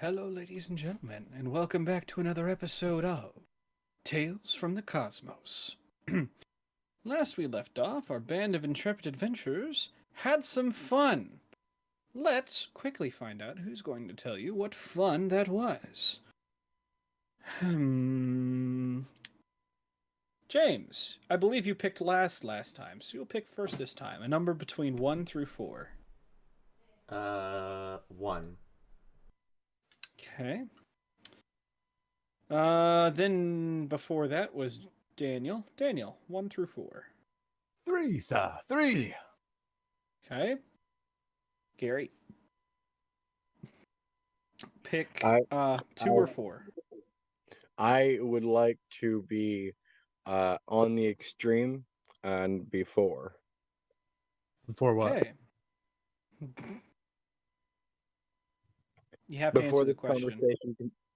Hello, ladies and gentlemen, and welcome back to another episode of Tales from the Kosmos. Last we left off, our band of intrepid adventurers had some fun. Let's quickly find out who's going to tell you what fun that was. James, I believe you picked last time, so you'll pick first this time. A number between 1 through 4. 1. Okay. Then before that was Daniel. Daniel, 1 through 4. 3, sir. 3. Okay. Gary. Pick 2 or 4. I would like to be on the extreme and be 4. For what? Okay. You have to answer the question.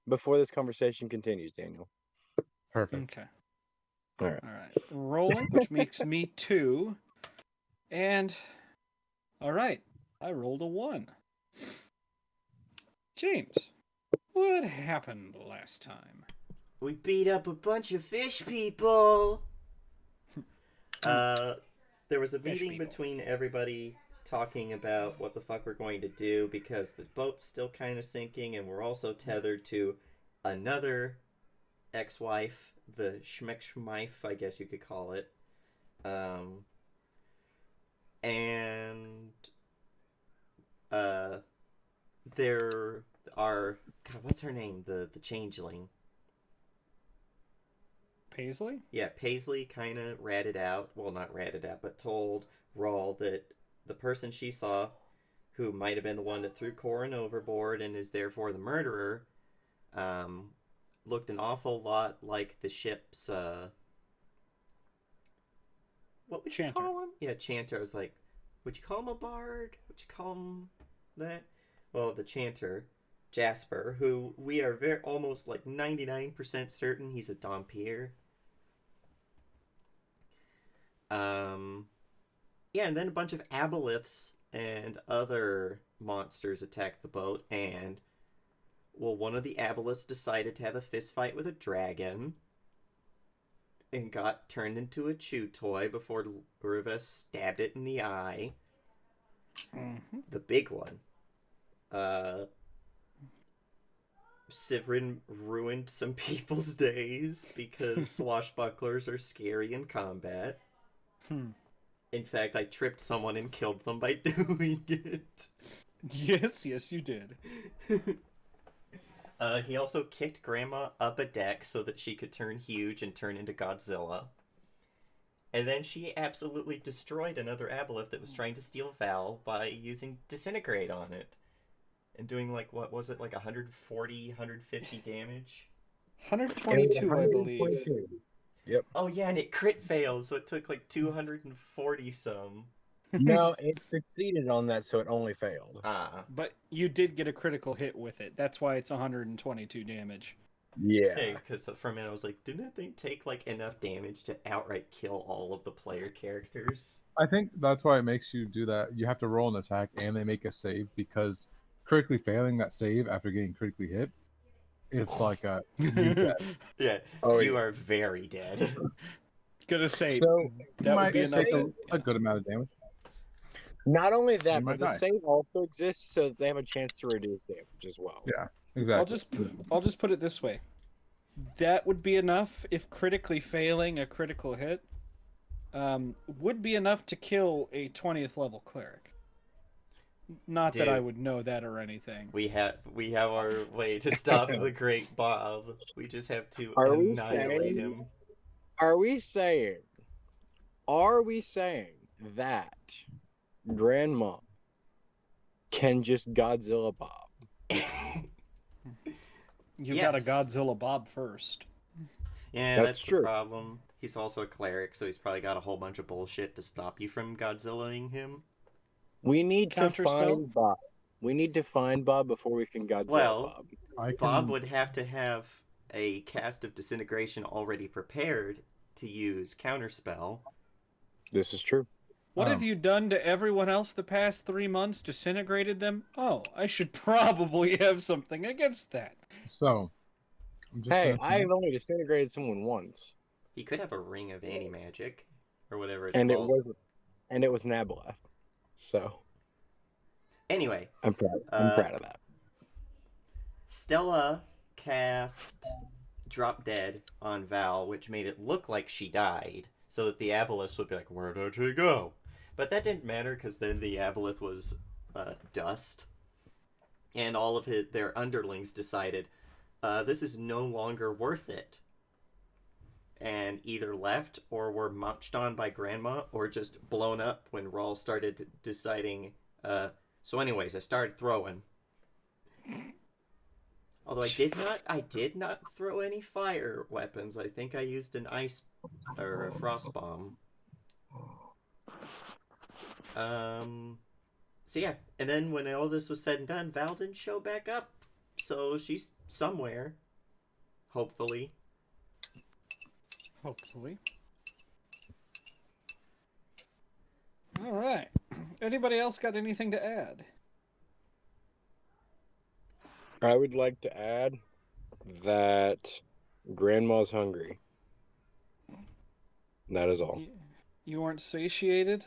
Before this conversation continues, Daniel. Perfect. Okay. All right. All right. Rolling, which makes me 2. And all right, I rolled a 1. James, what happened last time? We beat up a bunch of fish people! There was a meeting people. between everybody talking about what the fuck we're going to do because the boat's still kind of sinking and we're also tethered to another ex-wife, the Schmeck-Schmeif, I guess you could call it. There are... God, what's her name? The changeling. Paisley? Yeah, Paisley kind of ratted out, well, not ratted out, but told Rawl that the person she saw, who might have been the one that threw Corin overboard and is therefore the murderer, looked an awful lot like the ship's, what would you call him? Yeah, Chanter. I was like, would you call him a bard? Would you call him that? Well, the Chanter, Jasper, who we are almost like 99% certain he's a Dompier. Yeah, and then a bunch of aboleths and other monsters attacked the boat, and, well, one of the aboleths decided to have a fist fight with a dragon and got turned into a chew toy before Rivas stabbed it in the eye. Mm-hmm. The big one. Sivrin ruined some people's days because swashbucklers are scary in combat. In fact, I tripped someone and killed them by doing it. Yes, you did. He also kicked Grandma up a deck so that she could turn huge and turn into Godzilla. And then she absolutely destroyed another aboleth that was trying to steal Val by using Disintegrate on it. And doing, like, what was it, like 140, 150 damage? 122, I believe. Yep. Oh, yeah, and it crit failed, so it took, like, 240 some. No, it succeeded on that, so it only failed. But you did get a critical hit with it. That's why it's 122 damage. Yeah. Okay, because for a minute I was like, didn't that thing take, like, enough damage to outright kill all of the player characters? I think that's why it makes you do that. You have to roll an attack and they make a save, because critically failing that save after getting critically hit is like a you dead. Yeah, you are very dead. Gonna say, So that would be enough to... a good amount of damage. not only that, You but might the die. save also exists so that they have a chance to reduce damage as well. Yeah, exactly. I'll just put it this way. That would be enough if critically failing a critical hit would be enough to kill a 20th level clearic. Not Dude, that I would know that or anything. We have our way to stop the Great Bob. We just have to Are we annihilate saying- him. Are we saying that Grandma can just Godzilla Bob? You Yes. got a Godzilla Bob first. Yeah, that's true. the problem. He's also a cleric, so he's probably got a whole bunch of bullshit to stop you from Godzillaing him. We need to Counterspell? find Bob. We need to find Bob before we can Godzilla Well, Bob. Bob would have to have a cast of disintegration already prepared to use counterspell. This is true. What have you done to everyone else the past 3 months? Disintegrated them? Oh, I should probably have something against that. So, I'm just Hey, gonna I've only disintegrated someone once, He could have a ring of anti-magic, or whatever it's and called. it was Nabaleth. So Anyway, I'm proud. I'm uh, proud of that. Stella cast Drop Dead on Val, which made it look like she died, so that the Aboleth would be like, "Where did she go?" But that didn't matter because then the Aboleth was dust, and all of their underlings decided this is no longer worth it, and either left or were munched on by Grandma or just blown up when Rawl started deciding. So, anyways, I started throwing. Although I did not throw any fire weapons. I think I used an ice or a frost bomb. So yeah, and then when all this was said and done, Val didn't show back up. So she's somewhere, hopefully. Hopefully. All right. Anybody else got anything to add? I would like to add that Grandma's hungry. That is all. You weren't satiated?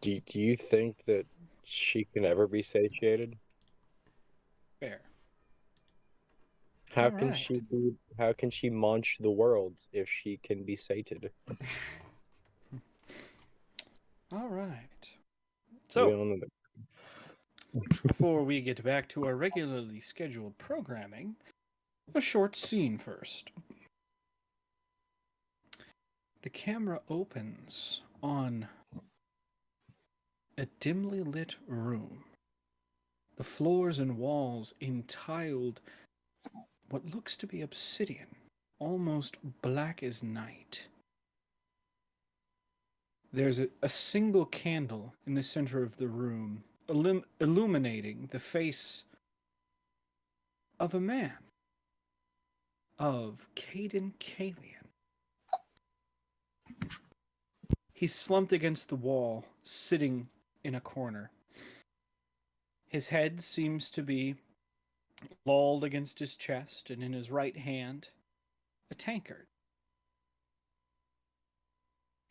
Do you think that she can ever be satiated? Fair. How All can right. she be? How can she munch the worlds if she can be sated? All right. We So, all know that. before we get back to our regularly scheduled programming, a short scene first. The camera opens on a dimly lit room. The floors and walls entiled what looks to be obsidian, almost black as night. There's a single candle in the center of the room, illuminating the face of a man, of Caden Kalian. He's slumped against the wall, sitting in a corner. His head seems to be lolled against his chest, and in his right hand, a tankard.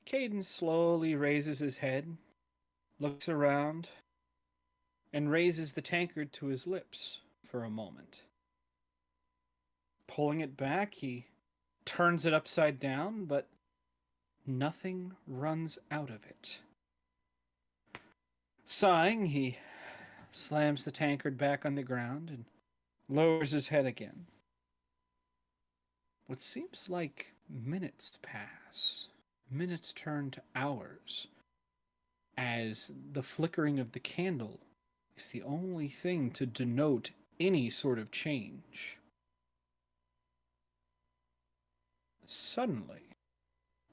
Caden slowly raises his head, looks around, and raises the tankard to his lips for a moment. Pulling it back, he turns it upside down, but nothing runs out of it. Sighing, he slams the tankard back on the ground and lowers his head again. What seems like minutes pass. Minutes turn to hours, as the flickering of the candle is the only thing to denote any sort of change. Suddenly,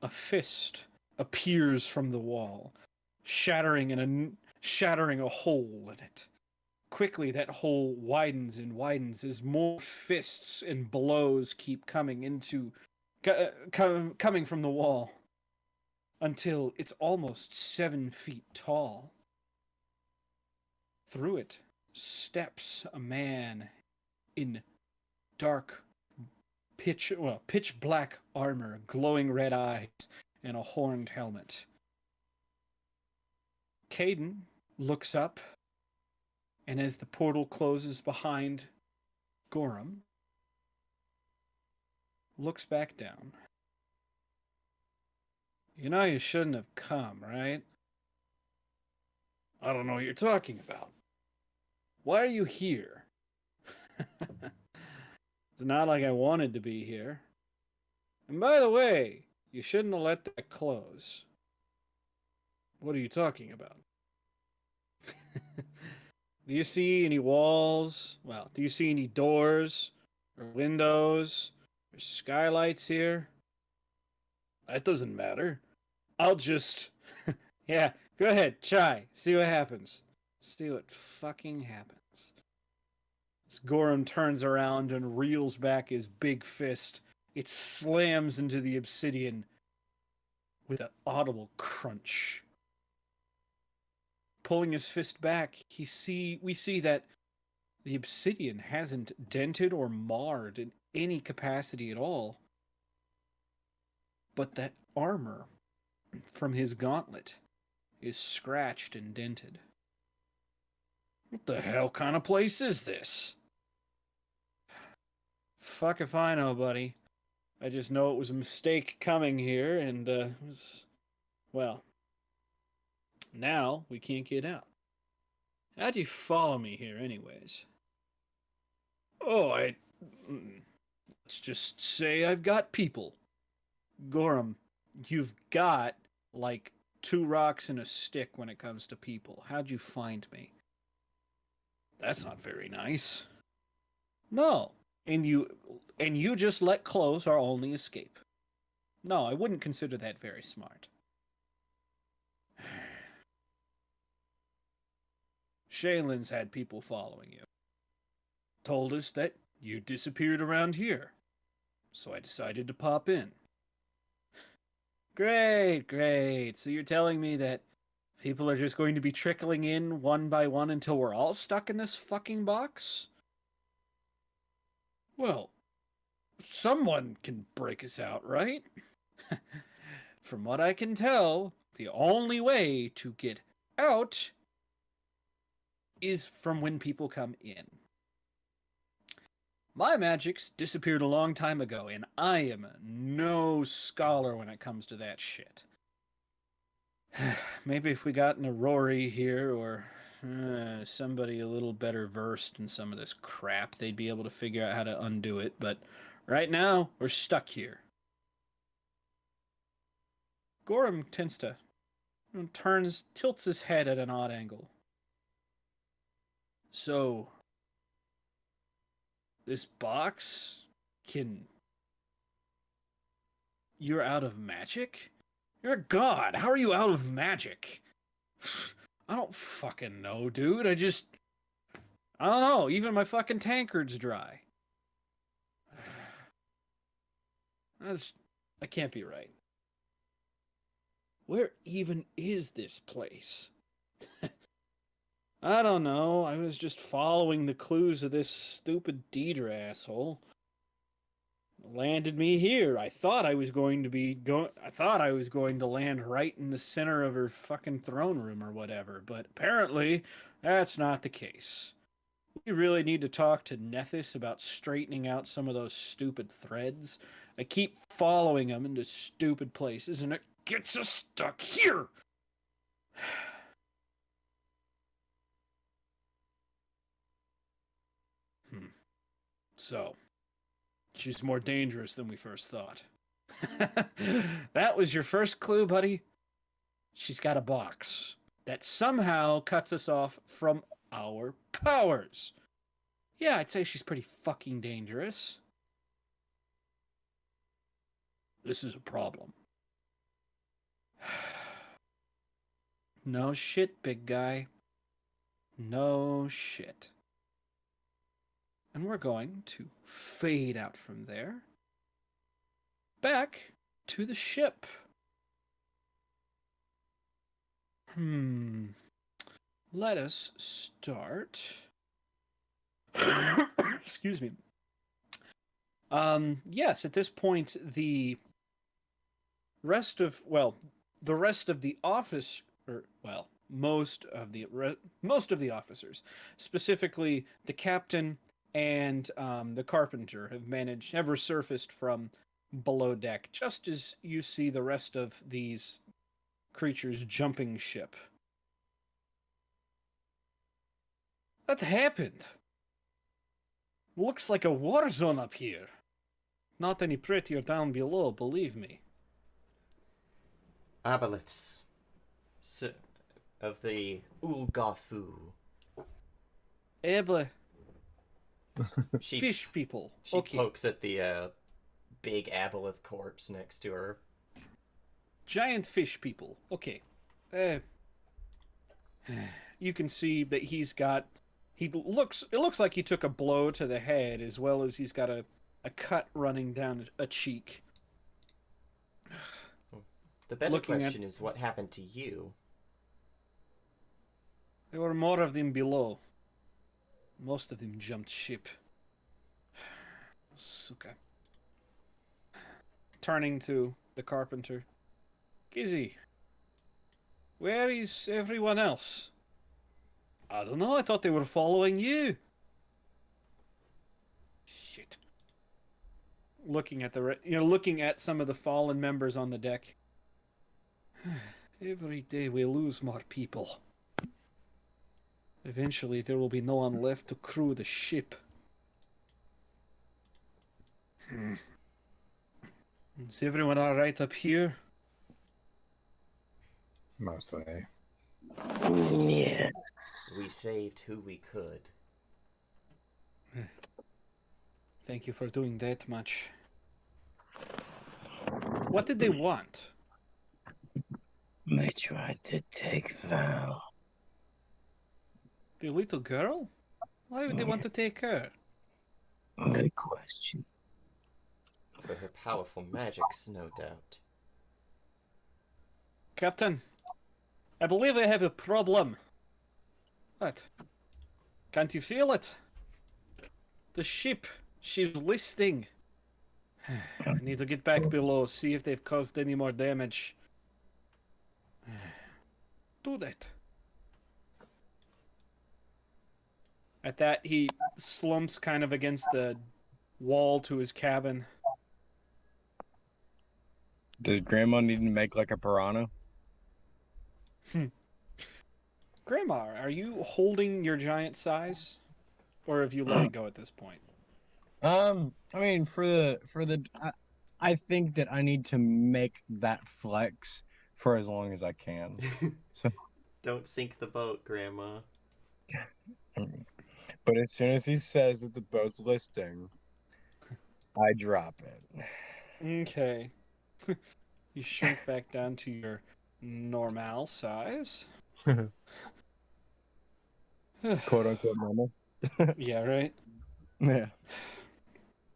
a fist appears from the wall, shattering a hole in it. Quickly, that hole widens and widens as more fists and blows keep coming from the wall, until it's almost 7 feet tall. Through it steps a man in dark pitch black armor, glowing red eyes, and a horned helmet. Caden looks up, and as the portal closes behind Gorham, looks back down. You know you shouldn't have come, right? I don't know what you're talking about. Why are you here? It's not like I wanted to be here. And by the way, you shouldn't have let that close. What are you talking about? Do you see any walls? Well, do you see any doors or windows or skylights here? That doesn't matter. I'll just. Yeah, go ahead, try. See what happens. See what fucking happens. As Gorham turns around and reels back his big fist, it slams into the obsidian with an audible crunch. Pulling his fist back, we see that the obsidian hasn't dented or marred in any capacity at all. But that armor from his gauntlet is scratched and dented. What the hell kind of place is this? Fuck if I know, buddy. I just know it was a mistake coming here, and well, now we can't get out. How'd you follow me here, anyways? Oh, let's just say I've got people. Gorham, you've got, like, 2 rocks and a stick when it comes to people. How'd you find me? That's not very nice. No, and you just let close our only escape. No, I wouldn't consider that very smart. Shaylin's had people following you. Told us that you disappeared around here. So I decided to pop in. Great, great. So you're telling me that people are just going to be trickling in one by one until we're all stuck in this fucking box? Well, someone can break us out, right? From what I can tell, the only way to get out is from when people come in. My magic's disappeared a long time ago, and I am no scholar when it comes to that shit. Maybe if we got an Aurori here, or somebody a little better versed in some of this crap, they'd be able to figure out how to undo it, but right now, we're stuck here. Gorham tends to tilts his head at an odd angle. So, this box you're out of magic? You're a god. How are you out of magic? I don't fucking know, dude. I don't know. Even my fucking tankard's dry. That can't be right. Where even is this place? I don't know. I was just following the clues of this stupid Deidre asshole. Landed me here. I thought I was going to land right in the center of her fucking throne room or whatever, but apparently that's not the case. We really need to talk to Nethys about straightening out some of those stupid threads. I keep following them into stupid places, and it gets us stuck here. So, she's more dangerous than we first thought. That was your first clue, buddy? She's got a box that somehow cuts us off from our powers. Yeah, I'd say she's pretty fucking dangerous. This is a problem. No shit, big guy. No shit. And we're going to fade out from there. Back to the ship. Let us start. Excuse me. Yes, at this point, the rest of the office, most of the officers, specifically the captain and the carpenter, have resurfaced from below deck, just as you see the rest of these creatures jumping ship. What happened? Looks like a war zone up here. Not any prettier down below, believe me. Aboleths of the Ulgathu. Able. She Fish people. She Okay. pokes at the big aboleth corpse next to her. Giant fish people. Okay. You can see that it looks like he took a blow to the head, as well as he's got a cut running down a cheek. The better looking at... question is what happened to you? There were more of them below. Most of them jumped ship. Suka. Turning to the carpenter. Kizzy, where is everyone else? I don't know, I thought they were following you. Shit. Looking at looking at some of the fallen members on the deck. Every day we lose more people. Eventually there will be no one left to crew the ship. Is everyone alright up here? Mostly. Yeah. We saved who we could. Thank you for doing that much. What did they want? They tried to take Val. The little girl? Why would they want to take her? Good question. For her powerful magics, no doubt. Captain, I believe I have a problem. What? Can't you feel it? The ship, she's listing. I need to get back below, see if they've caused any more damage. Do that. At that, he slumps kind of against the wall to his cabin. Does Grandma need to make like a piranha? Grandma, are you holding your giant size? Or have you let it go at this point? I mean, I think that I need to make that flex for as long as I can. So, Don't sink the boat, Grandma. but as soon as he says that the boat's listing, I drop it. Okay. You shrink back down to your normal size. Quote unquote normal. Yeah, right? Yeah.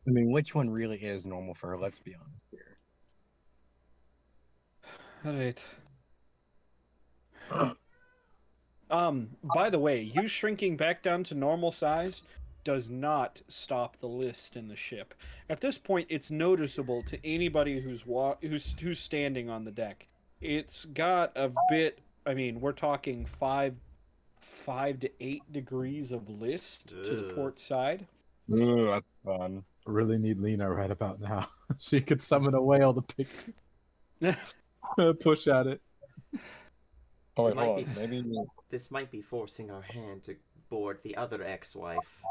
I mean, which one really is normal for her? Let's be honest here. Alright. By the way, you shrinking back down to normal size does not stop the list in the ship. At this point, it's noticeable to anybody who's standing on the deck. It's got a bit. I mean, we're talking 5 to 8 degrees of list to the Ugh. port side. Ooh, that's fun. Really need Lena right about now. She could summon a whale to pick push at it. Oh, It wait, might hold be- on. Maybe This might be forcing our hand to board the other ex-wife.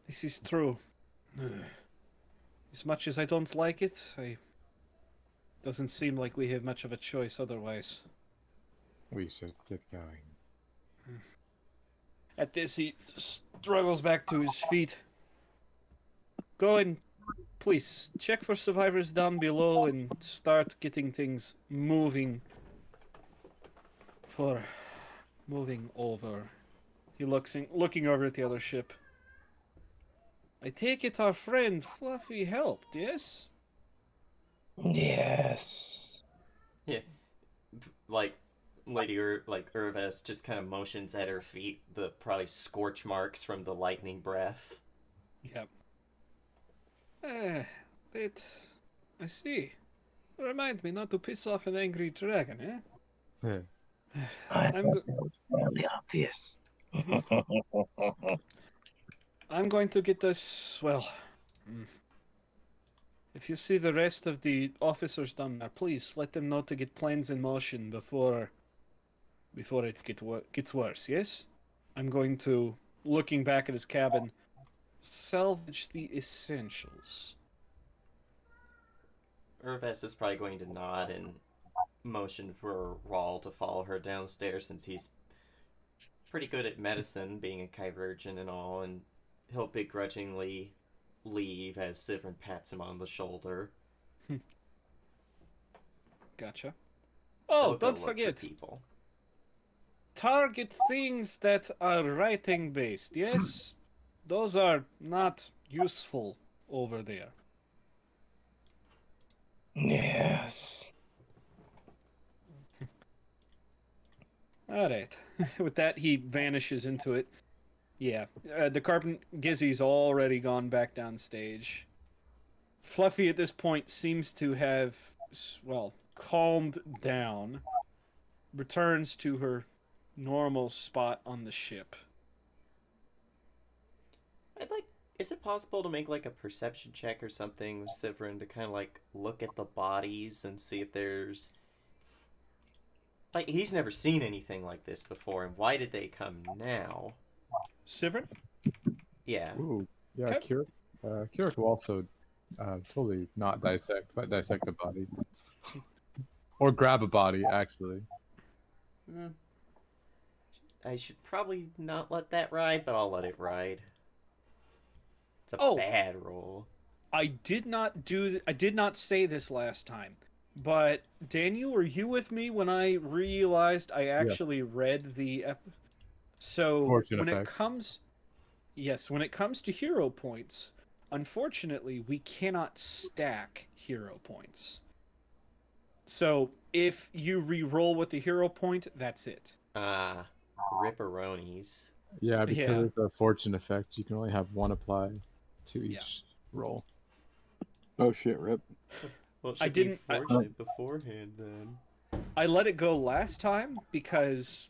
This is true. As much as I don't like it, doesn't seem like we have much of a choice otherwise. We should get going. At this, he struggles back to his feet. Go and please check for survivors down below and start getting things moving. Moving over. He looking over at the other ship. I take it our friend Fluffy helped, yes? Yes. Yeah, like Urves just kind of motions at her feet, the probably scorch marks from the lightning breath. Yep. That... I see. Remind me not to piss off an angry dragon, eh? I I'm thought that was fairly obvious. I'm going to get this, well... If you see the rest of the officers down there, please let them know to get plans in motion before it gets worse, yes? I'm going to, looking back at his cabin, salvage the essentials. Urves is probably going to nod and motion for Rawl to follow her downstairs since he's pretty good at medicine, being a Kyvergin and all, and he'll begrudgingly leave as Sivern pats him on the shoulder. Gotcha. Oh, He'll go don't look for forget, people. target things that are writing based, yes? Those are not useful over there. Yes. All right. With that, he vanishes into it. Yeah, the Carpent Gizzy's already gone back down stage. Fluffy at this point seems to have, well, calmed down, returns to her normal spot on the ship. I'd like. Is it possible to make like a perception check or something with Severin to kind of like look at the bodies and see if there's like he's never seen anything like this before, and why did they come now? Sivert? Yeah. Ooh, yeah. Okay. Kirik will also totally not dissect, but dissect a body or grab a body. Actually, Hmm. I should probably not let that ride, but I'll let it ride. It's a Oh. bad roll. I did not say this last time, but Daniel, were you with me when I realized I actually read the so fortune when it effect. comes yes, when it comes to hero points, unfortunately, we cannot stack hero points. So if you re-roll with the hero point, that's it. Ah, ripperonis. Yeah, because Yeah. of the fortune effect, you can only have one apply to Yeah. each roll. Oh shit, Rip. Well, it I should be didn't. fortunate beforehand then. I let it go last time because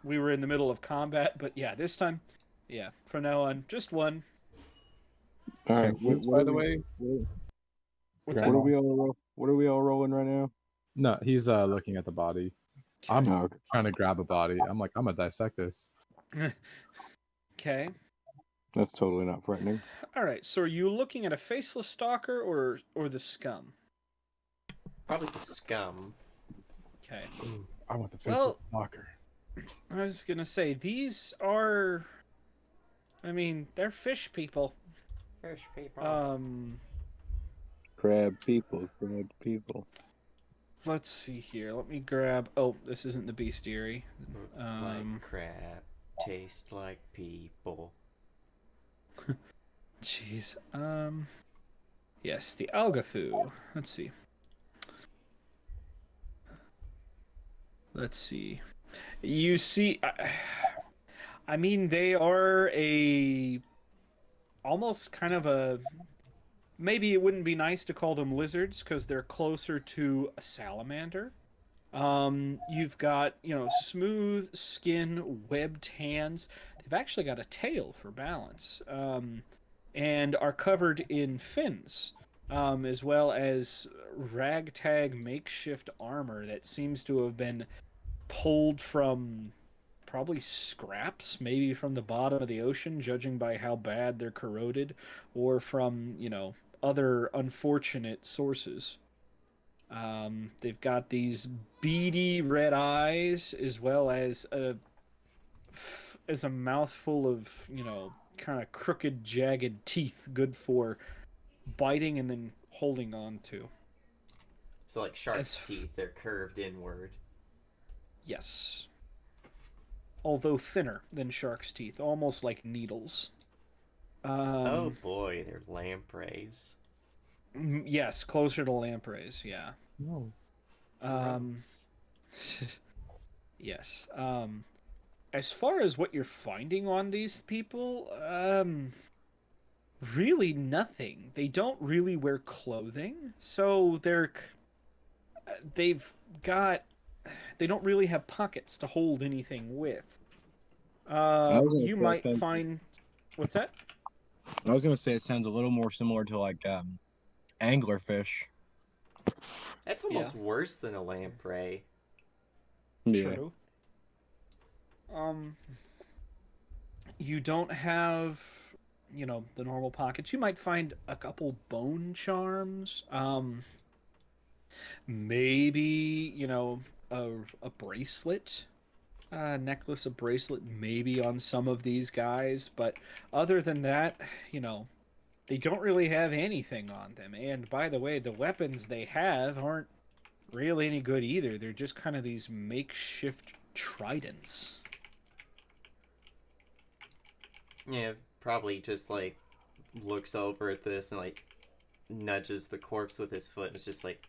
we were in the middle of combat, but yeah, this time, yeah, from now on, just one. All right, Tangents, by the way. What's what that? are we all what are we all rolling right now? No, he's looking at the body. I'm Okay. Oh, okay. trying to grab a body. I'm like, I'm gonna dissect this. Okay. That's totally not frightening. All right. So are you looking at a faceless stalker or the scum? Probably the scum. Okay. Ooh, I want the Well- faceless stalker. I was gonna say these are. I mean, they're fish people. Fish people. Crab people, crab people. Let's see here. Let me grab. Oh, this isn't the bestiary. Like crab. Taste like people. Jeez. Yes, the Algathu. Let's see. Let's see. You see, I mean, they are a almost kind of a. Maybe it wouldn't be nice to call them lizards because they're closer to a salamander. You've got, smooth skin, webbed hands. They've actually got a tail for balance, and are covered in fins, as well as ragtag makeshift armor that seems to have been pulled from probably scraps, maybe from the bottom of the ocean, judging by how bad they're corroded, or from, other unfortunate sources. They've got these beady red eyes, as well as a mouthful of, kind of crooked, jagged teeth, good for biting and then holding on to. So like shark's As- teeth, they're curved inward. Yes. Although thinner than shark's teeth, almost like needles. Oh boy, they're lampreys. Yes, closer to lampreys, yeah. No. Gross. Yes. As far as what you're finding on these people, really nothing. They don't really wear clothing, so they've got they don't really have pockets to hold anything with. You might find what's that? I was gonna say it sounds a little more similar to like anglerfish. That's almost worse than a lamprey. Yeah. True. You don't have, the normal pockets. You might find a couple bone charms. Maybe, a bracelet, necklace, a bracelet, maybe on some of these guys. But other than that, they don't really have anything on them. And by the way, the weapons they have aren't really any good either. They're just kind of these makeshift tridents. Yeah, probably just like looks over at this and like nudges the corpse with his foot and it's just like,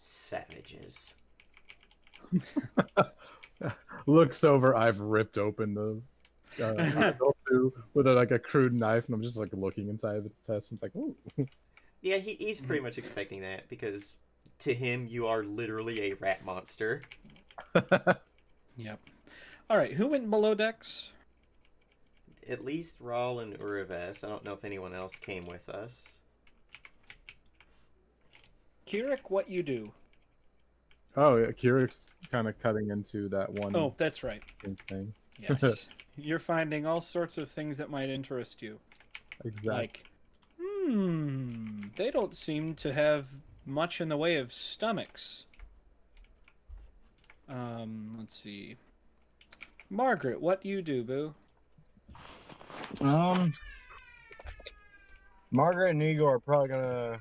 Savages. Looks over. I've ripped open the with like a crude knife, and I'm just like looking inside the test. And it's like, ooh. Yeah, he's pretty much expecting that because to him you are literally a rat monster. Yep. All right, who went below decks? At least Rawl and Uraves. I don't know if anyone else came with us. Kirik, what you do? Oh, yeah, Kirik's kind of cutting into that one Oh, that's right. thing. Yes. You're finding all sorts of things that might interest you. Exactly. Like, they don't seem to have much in the way of stomachs. Let's see. Margaret, what you do, boo? Margaret and Igor are probably gonna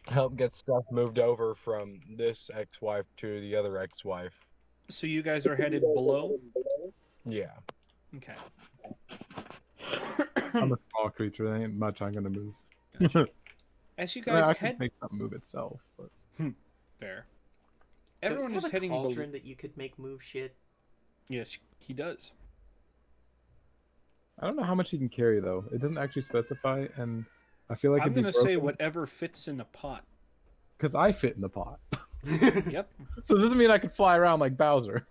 help get stuff moved over from this ex-wife to the other ex-wife. So you guys are headed below? Yeah. Okay. I'm a small creature. There ain't much I'm gonna move. Gotcha. As you I mean, guys I can head... make something move itself, but Fair. Don't Everyone you have is a heading below. cauldron that you could make move shit? Yes, he does. I don't know how much he can carry though. It doesn't actually specify, and I feel like I'm it'd be going to say whatever fits in the pot. because I fit in the pot. Yep. So this doesn't mean I could fly around like Bowser.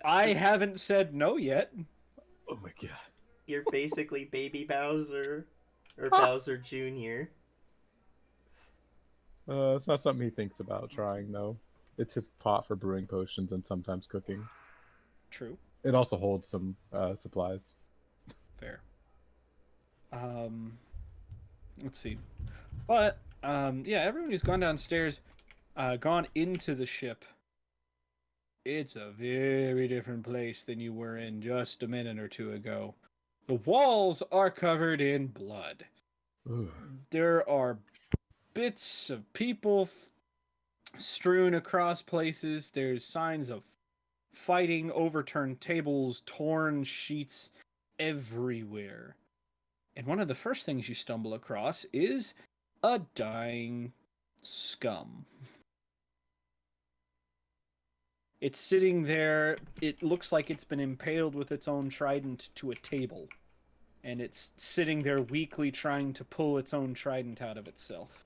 I haven't said no yet. Oh my god. You're basically Baby Bowser. Or Bowser Jr. It's not something he thinks about trying though. It's his pot for brewing potions and sometimes cooking. True. It also holds some supplies. Fair. Let's see. But, yeah, everyone who's gone downstairs, gone into the ship, it's a very different place than you were in just a minute or two ago. The walls are covered in blood. Ooh. There are bits of people strewn across places. There's signs of fighting, overturned tables, torn sheets everywhere. And one of the first things you stumble across is a dying scum. It's sitting there. It looks like it's been impaled with its own trident to a table. And it's sitting there weakly trying to pull its own trident out of itself.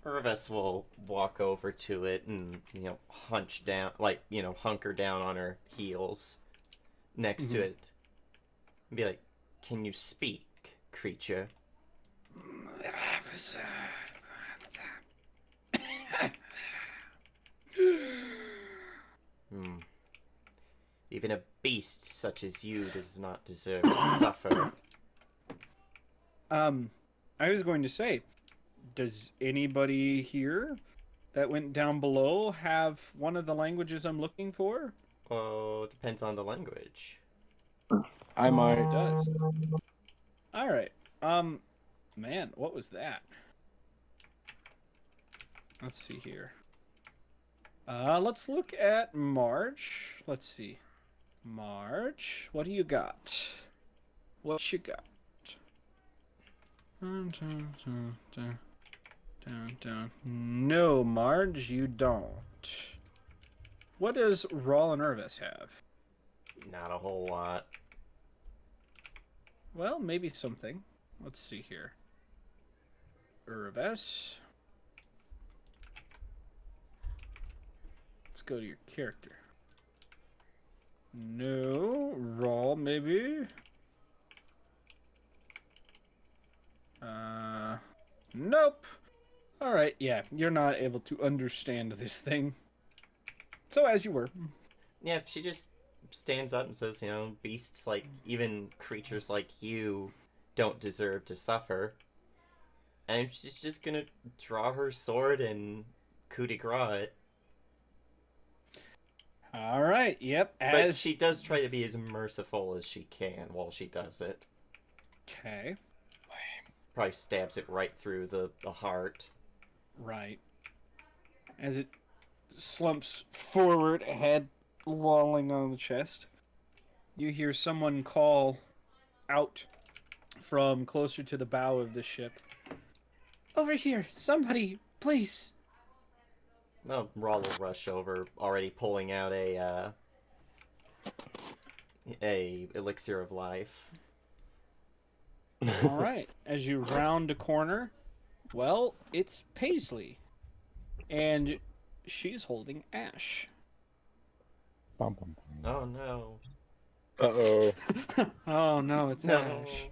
Uraves will walk over to it and, hunch down, hunker down on her heels next to it. And be like, "Can you speak, creature?" Even a beast such as you does not deserve to suffer. I was going to say, does anybody here that went down below have one of the languages I'm looking for? Oh, depends on the language. I might. It does. All right. Man, what was that? Let's see here. Let's look at Marge. Let's see. Marge, what do you got? What you got? Down. No, Marge, you don't. What does Rawl and Irvis have? Not a whole lot. Well, maybe something. Let's see here. Irvis. Let's go to your character. No, Rawl, maybe. Nope. All right, yeah, you're not able to understand this thing. So as you were. Yeah, she just stands up and says, beasts like, even creatures like you don't deserve to suffer. And she's just gonna draw her sword and coup de grace it. All right, yep. But she does try to be as merciful as she can while she does it. Okay. Probably stabs it right through the heart. Right. As it slumps forward, head lolling on the chest, you hear someone call out from closer to the bow of the ship. Over here, somebody, please. No, Rawl will rush over, already pulling out a elixir of life. All right, as you round a corner, well, it's Paisley, and she's holding Ash. Bum, bum, bum. Oh no. Uh-oh. Oh no, it's No. Ash.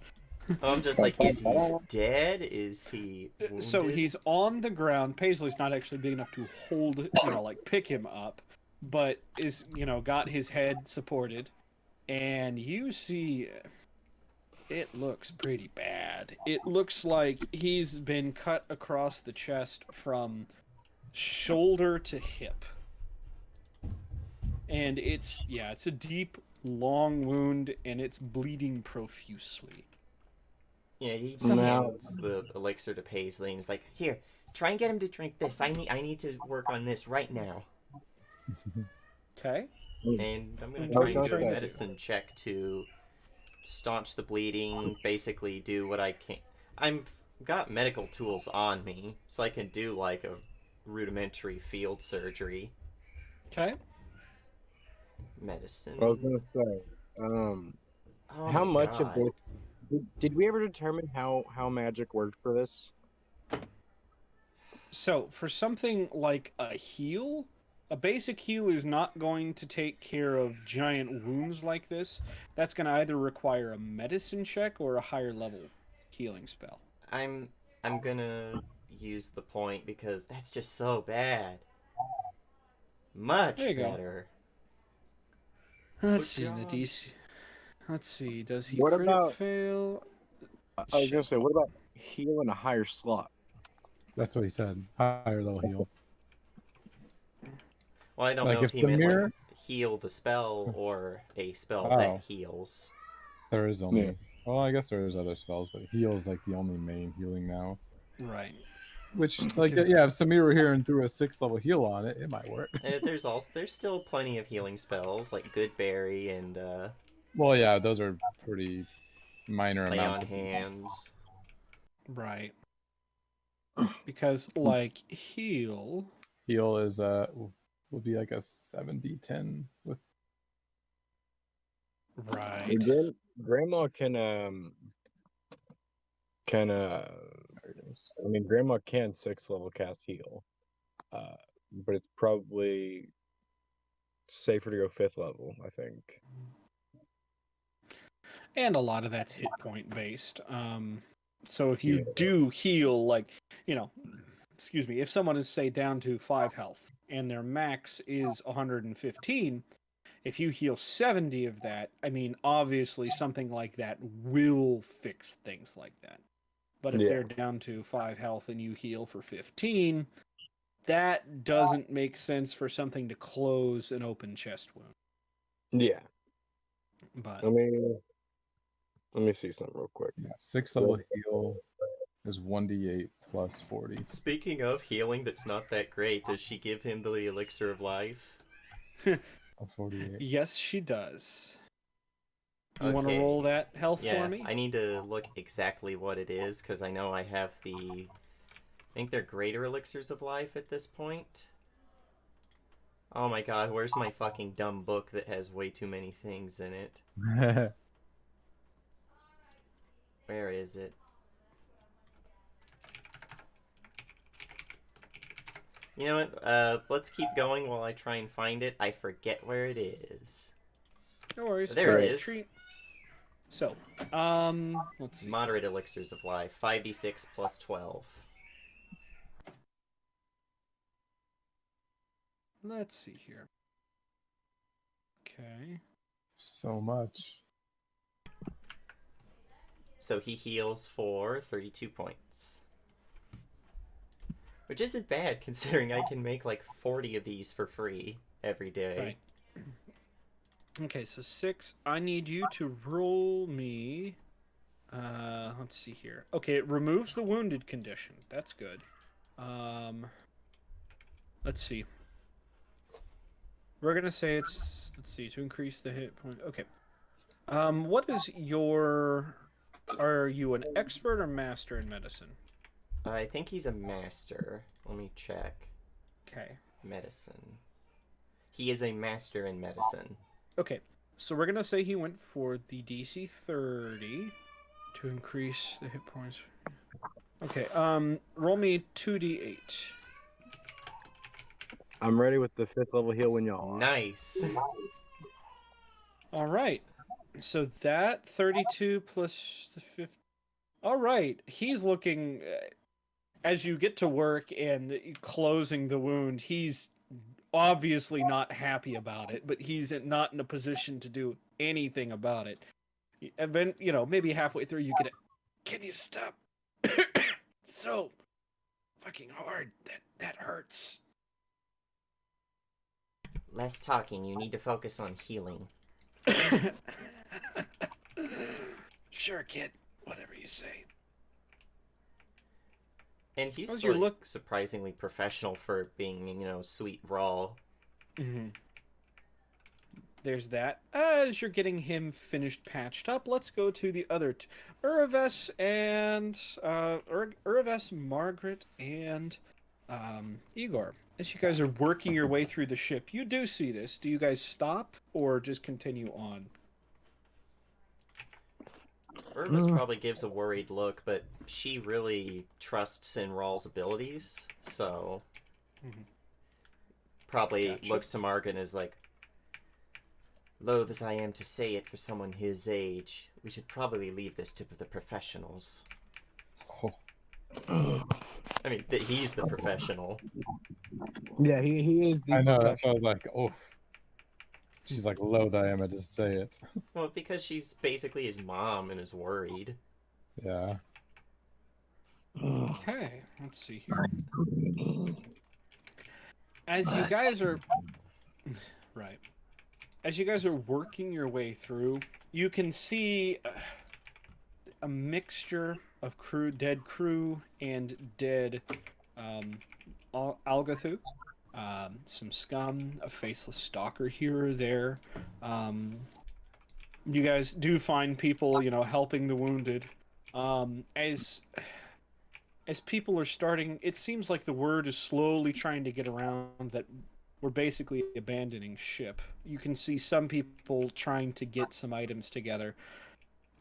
I'm just like, is he dead? Is he wounded? So he's on the ground. Paisley's not actually big enough to hold, like pick him up, but is, got his head supported. And you see it looks pretty bad. It looks like he's been cut across the chest from shoulder to hip. And it's a deep, long wound, and it's bleeding profusely. Yeah, he Now- hands the elixir to Paisley and he's like, "Here, try and get him to drink this. I need to work on this right now." Okay. And I'm gonna I was try and gonna do a say- medicine check to staunch the bleeding, basically do what I can. I've got medical tools on me, so I can do like a rudimentary field surgery. Okay. Medicine. I was gonna say, Oh how my much God. of this did we ever determine how magic worked for this? So, for something like a heal, a basic heal is not going to take care of giant wounds like this. That's going to either require a medicine check or a higher level healing spell. I'm gonna use the point because that's just so bad. Much There you go. better. Let's Good see the job. DC. Let's see. Does he What crit about- fail? I was gonna say, what about heal in a higher slot? That's what he said. Higher level heal. Well, I don't Like know if if he the meant mirror- like heal the spell or a spell Oh. that heals. There is only. Yeah. Well, I guess there is other spells, but heal is like the only main healing now. Right. Which, like, Okay. yeah, if Samir were here and threw a 6th level heal on it, it might work. There's still plenty of healing spells like Good Berry and Well, yeah, those are pretty minor Lay amounts. on Hands. Right. Because, like, heal. Heal is will be like a 7d10 with. Right. Grandma can There it is. I mean, Grandma can 6th level cast heal, but it's probably safer to go 5th level, I think. And a lot of that's hit point based. So if you Yeah. do heal, like, excuse me, if someone is, say, down to 5 health and their max is 115, if you heal 70 of that, I mean, obviously something like that will fix things like that. But if Yeah. they're down to 5 health and you heal for 15, that doesn't make sense for something to close an open chest wound. Yeah. But Let me see something real quick. Yeah, 6th level heal is 1d8 plus 40. Speaking of healing that's not that great, does she give him the elixir of life? 48. yes, she does. You want to Okay. roll that health Yeah, for me? I need to look exactly what it is because I know I have I think they're greater elixirs of life at this point. Oh my God, where's my fucking dumb book that has way too many things in it? Where is it? You know what? Let's keep going while I try and find it. I forget where it is. No worries. There it Alright, is. So, let's see. Moderate elixirs of life, 5d6 plus 12. Let's see here. Okay. So much. So he heals for 32 points. Which isn't bad considering I can make like 40 of these for free every day. Right. Okay, so 6. I need you to roll me. Let's see here. Okay, it removes the wounded condition. That's good. Let's see. We're gonna say it's, let's see, to increase the hit point. Okay. What is your? Are you an expert or master in medicine? I think he's a master. Let me check. Okay. Medicine. He is a master in medicine. Okay. So we're gonna say he went for the DC 30 to increase the hit points. Okay. Roll me 2d8. I'm ready with the 5th level heal when y'all are. Nice. All right. So that 32 plus the 50. All right. He's looking as you get to work and closing the wound. He's obviously not happy about it, but he's not in a position to do anything about it. And then, maybe halfway through you get it. Can you stop? So fucking hard. That hurts. Less talking. You need to focus on healing. Sure, kid. Whatever you say. And he's How's sort your of surprisingly professional for being, sweet raw. Mm-hmm. There's that. As you're getting him finished patched up, let's go to the other Uraves and Uraves, Margaret, and Igor. As you guys are working your way through the ship, you do see this. Do you guys stop or just continue on? Irvis probably gives a worried look, but she really trusts in Rawl's abilities, so probably Gotcha. looks to Margaret and is like, loath as I am to say it for someone his age, we should probably leave this to the professionals. Oh, I mean, he's the professional. Yeah, he is the. I know. That's why I was like, oh. She's like, low that I am. I just say it. Well, because she's basically his mom and is worried. Yeah. Okay, let's see here. As you guys are right, as you guys are working your way through, you can see a mixture of dead crew and dead Algathu. Some scum, a faceless stalker here or there. You guys do find people, helping the wounded. As people are starting, it seems like the word is slowly trying to get around that we're basically abandoning ship. You can see some people trying to get some items together,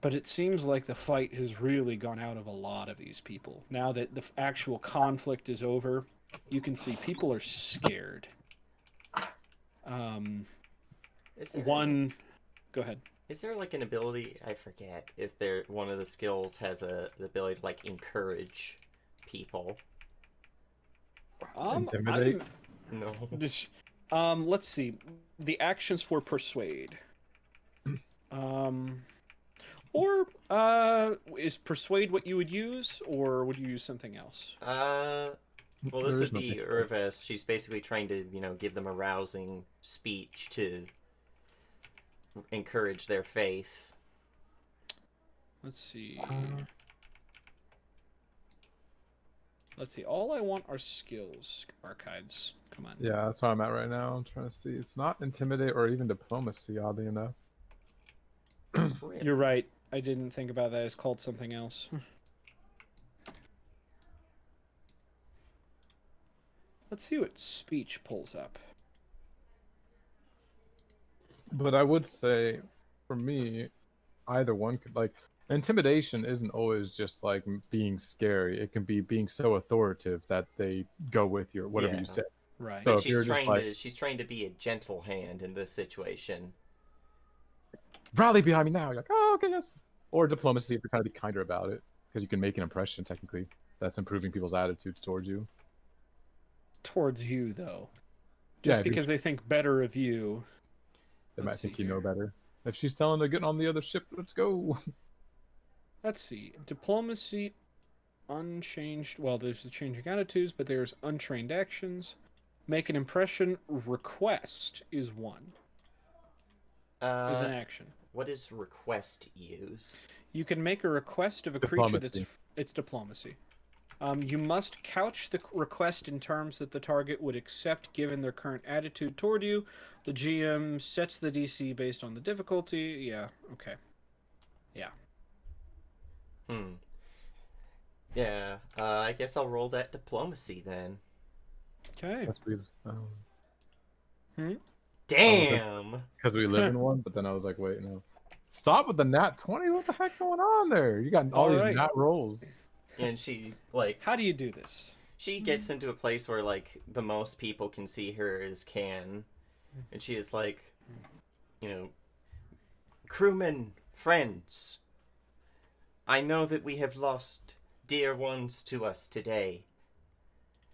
but it seems like the fight has really gone out of a lot of these people. Now that the actual conflict is over, you can see people are scared. Is there Go ahead. Is there like an ability? I forget. If there one of the skills has the ability to like encourage people? Intimidate? No. Let's see. The actions for persuade. Or is persuade what you would use, or would you use something else? Well, this would be Urves. She's basically trying to, give them a rousing speech to encourage their faith. Let's see. Let's see. All I want are skills archives. Come on. Yeah, that's where I'm at right now. I'm trying to see. It's not intimidate or even diplomacy, oddly enough. You're right. I didn't think about that. It's called something else. Let's see what speech pulls up. But I would say, for me, either one could intimidation isn't always just like being scary. It can be being so authoritative that they go with your whatever you say. Right. So But if you're just like, she's trying to be a gentle hand in this situation. rally behind me now. You're like, oh, okay, yes. Or diplomacy if you're trying to be kinder about it, because you can make an impression technically that's improving people's attitudes towards you. Towards you, though. Just because they think better of you. They might think you know better. If she's telling they're getting on the other ship, let's go. Let's see. Diplomacy, unchanged. Well, there's the changing attitudes, but there's untrained actions. Make an impression. Request is one. Is an action. What does request use? You can make a request of a creature that's... It's diplomacy. You must couch the request in terms that the target would accept given their current attitude toward you. The GM sets the DC based on the difficulty. Yeah, okay. Yeah. Yeah, I guess I'll roll that diplomacy then. Okay. Because we, Damn! because we live in one, but then I was like, wait, no. Stop with the nat 20. What the heck going on there? You got all these Alright. nat rolls. And she, like, How do you do this? she gets into a place where, like, the most people can see her as can. And she is like, you know, crewmen, friends, I know that we have lost dear ones to us today.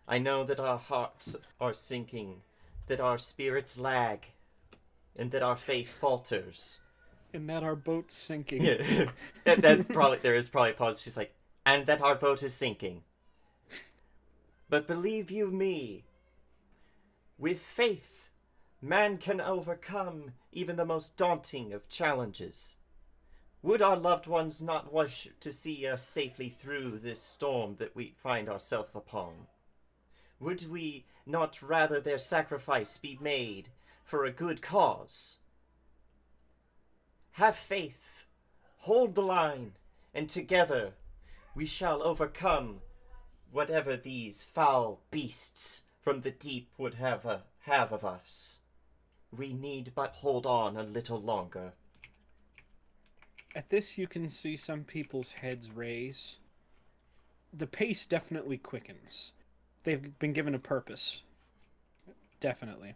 I know that our hearts are sinking, that our spirits lag, and that our faith falters. And that our boat's sinking. Yeah, that probably there is probably a pause. She's like, and that our boat is sinking. But believe you me, with faith, man can overcome even the most daunting of challenges. Would our loved ones not wish to see us safely through this storm that we find ourselves upon? Would we not rather their sacrifice be made for a good cause? Have faith, hold the line, and together we shall overcome whatever these foul beasts from the deep would have of us. We need but hold on a little longer. At this, you can see some people's heads raise. The pace definitely quickens. They've been given a purpose. Definitely.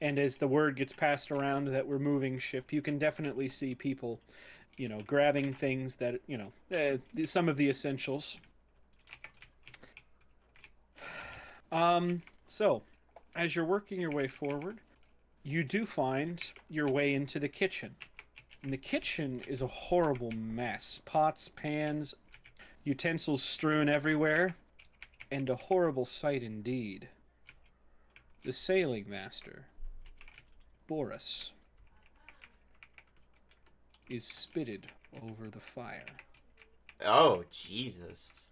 And as the word gets passed around that we're moving ship, you can definitely see people, grabbing things that, some of the essentials. So, as you're working your way forward, you do find your way into the kitchen. And the kitchen is a horrible mess. Pots, pans, utensils strewn everywhere, and a horrible sight indeed. The sailing master, Boris, is spitted over the fire. Oh, Jesus.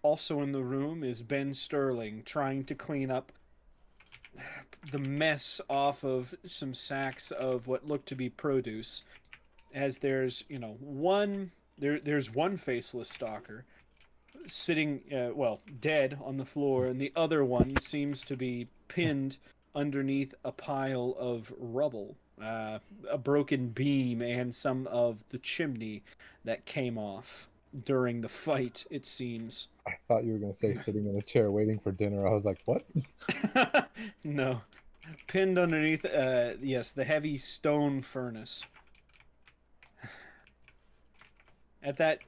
Also in the room is Ben Sterling trying to clean up the mess off of some sacks of what look to be produce, as there's there's one faceless stalker sitting dead on the floor, and the other one seems to be pinned underneath a pile of rubble, a broken beam, and some of the chimney that came off during the fight, it seems. I thought you were going to say sitting in a chair waiting for dinner. I was like, what? No. Pinned underneath, the heavy stone furnace. At that,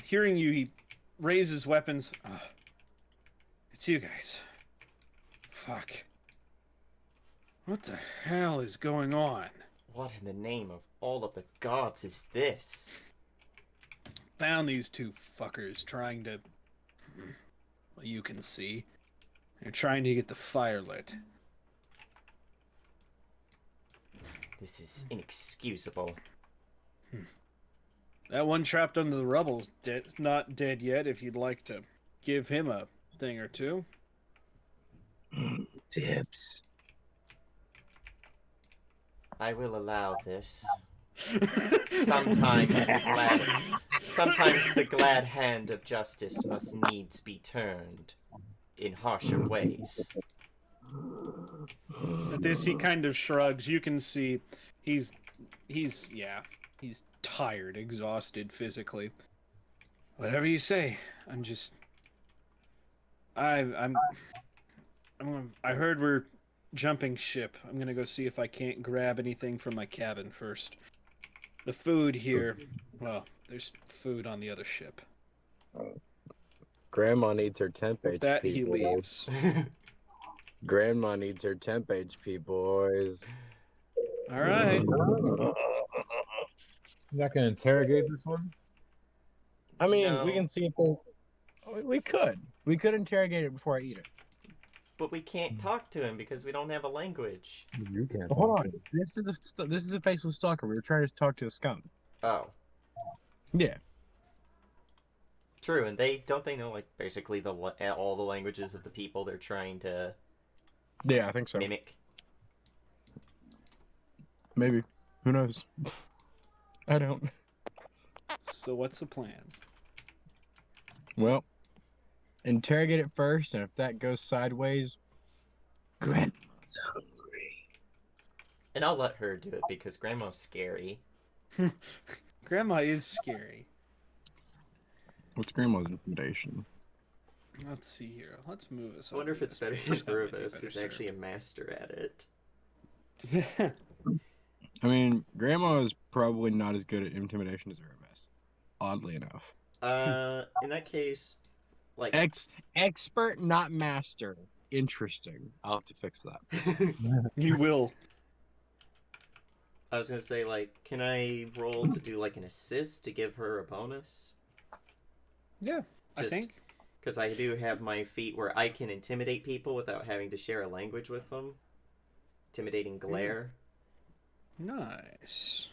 hearing you, he raises weapons. Oh, it's you guys. Fuck. What the hell is going on? What in the name of all of the gods is this? Found these two fuckers trying to... Well, you can see. They're trying to get the fire lit. This is inexcusable. That one trapped under the rubble's not dead yet, if you'd like to give him a thing or two. Dibs. I will allow this. Sometimes the glad hand of justice must needs be turned in harsher ways. At this, he kind of shrugs. You can see he's tired, exhausted physically. Whatever you say. I heard we're jumping ship. I'm gonna go see if I can't grab anything from my cabin first. The food here, well, there's food on the other ship. Grandma needs her temp With HP. that, he boys. leaves. Grandma needs her temp HP, boys. All right. You're not going to interrogate this one? I mean, No. we can see if we could. We could interrogate it before I eat it. But we can't talk to him because we don't have a language. You can't. Hold on. This is a faceless stalker. We were trying to talk to a scum. Oh, Yeah. true. And they know like basically all the languages of the people they're trying to Yeah, I think so. mimic. Maybe. Who knows? I don't. So what's the plan? Well, interrogate it first, and if that goes sideways, Grandma's hungry. And I'll let her do it because Grandma's scary. Grandma is scary. what's Grandma's intimidation? Let's see here. Let's move us. I wonder over if it's this better page. for That might be Vervis, better who's actually a master at it. served. I mean, Grandma is probably not as good at intimidation as Aramis, oddly enough. In that case, like... Expert, not master. Interesting. I'll have to fix that. You will. I was gonna say, like, can I roll to do, like, an assist to give her a bonus? Yeah, I Just- think. Because I do have my feat where I can intimidate people without having to share a language with them. Intimidating glare. Nice.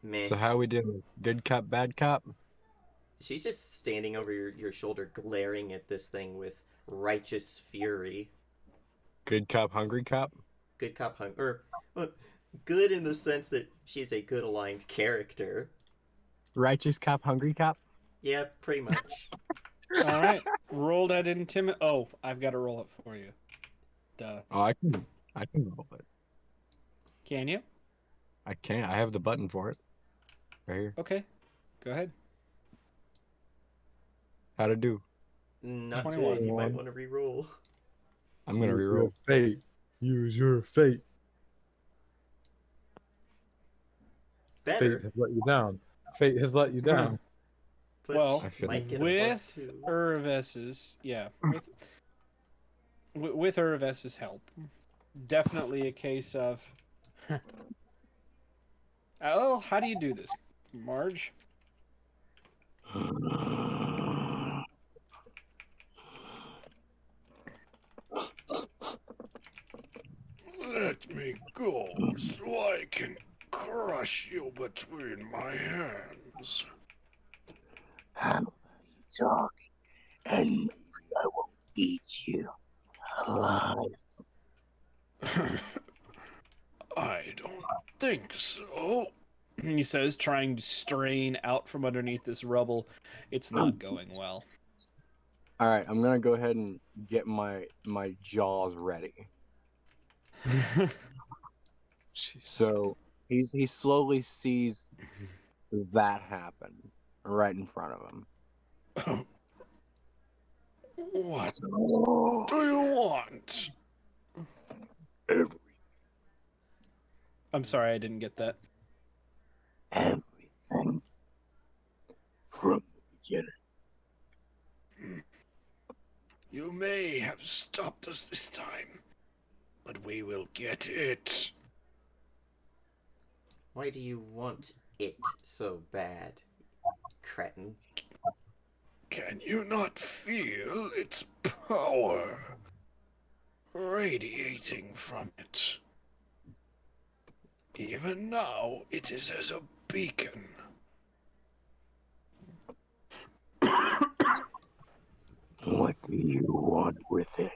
Meh. So how we doing this? Good cop, bad cop? She's just standing over your shoulder, glaring at this thing with righteous fury. Good cop, hungry cop? Good cop or good in the sense that she's a good aligned character. Righteous cop, hungry cop? Yeah, pretty much. All right. Roll that intimidate. Oh, I've got to roll it for you. Duh. Oh, I can roll it. Can you? I can't. I have the button for it. Right here. Okay. Go ahead. How to do? Not 21. good. You might want to re-roll. I'm gonna Use reroll. your fate. Use your fate. Better. Fate has let you down. Fate has let you down. But Well, she might get a with +2. Urves's, yeah, with Urves's help, definitely a case of. Oh, how do you do this, Marge? Let me go so I can crush you between my hands. How are you talking? And maybe I will eat you alive. I don't think so. He says, trying to strain out from underneath this rubble. It's not going well. All right, I'm gonna go ahead and get my jaws ready. Jesus. So he slowly sees that happen right in front of him. What So, do you want? I'm sorry, I didn't get that. everything from the beginning. You may have stopped us this time, but we will get it. Why do you want it so bad, cretin? Can you not feel its power radiating from it? Even now, it is as a beacon. What do you want with it?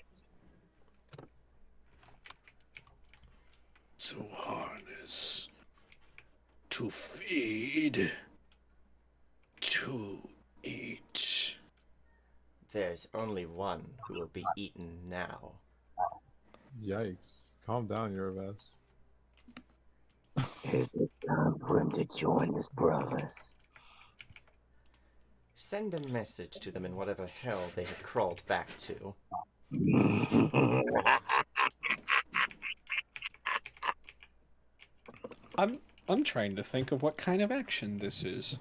To harness, to feed, to eat. There's only one who will be eaten now. Yikes. Calm down, Eurobus. Is it time for him to join his brothers? Send a message to them in whatever hell they have crawled back to. I'm trying to think of what kind of action this is.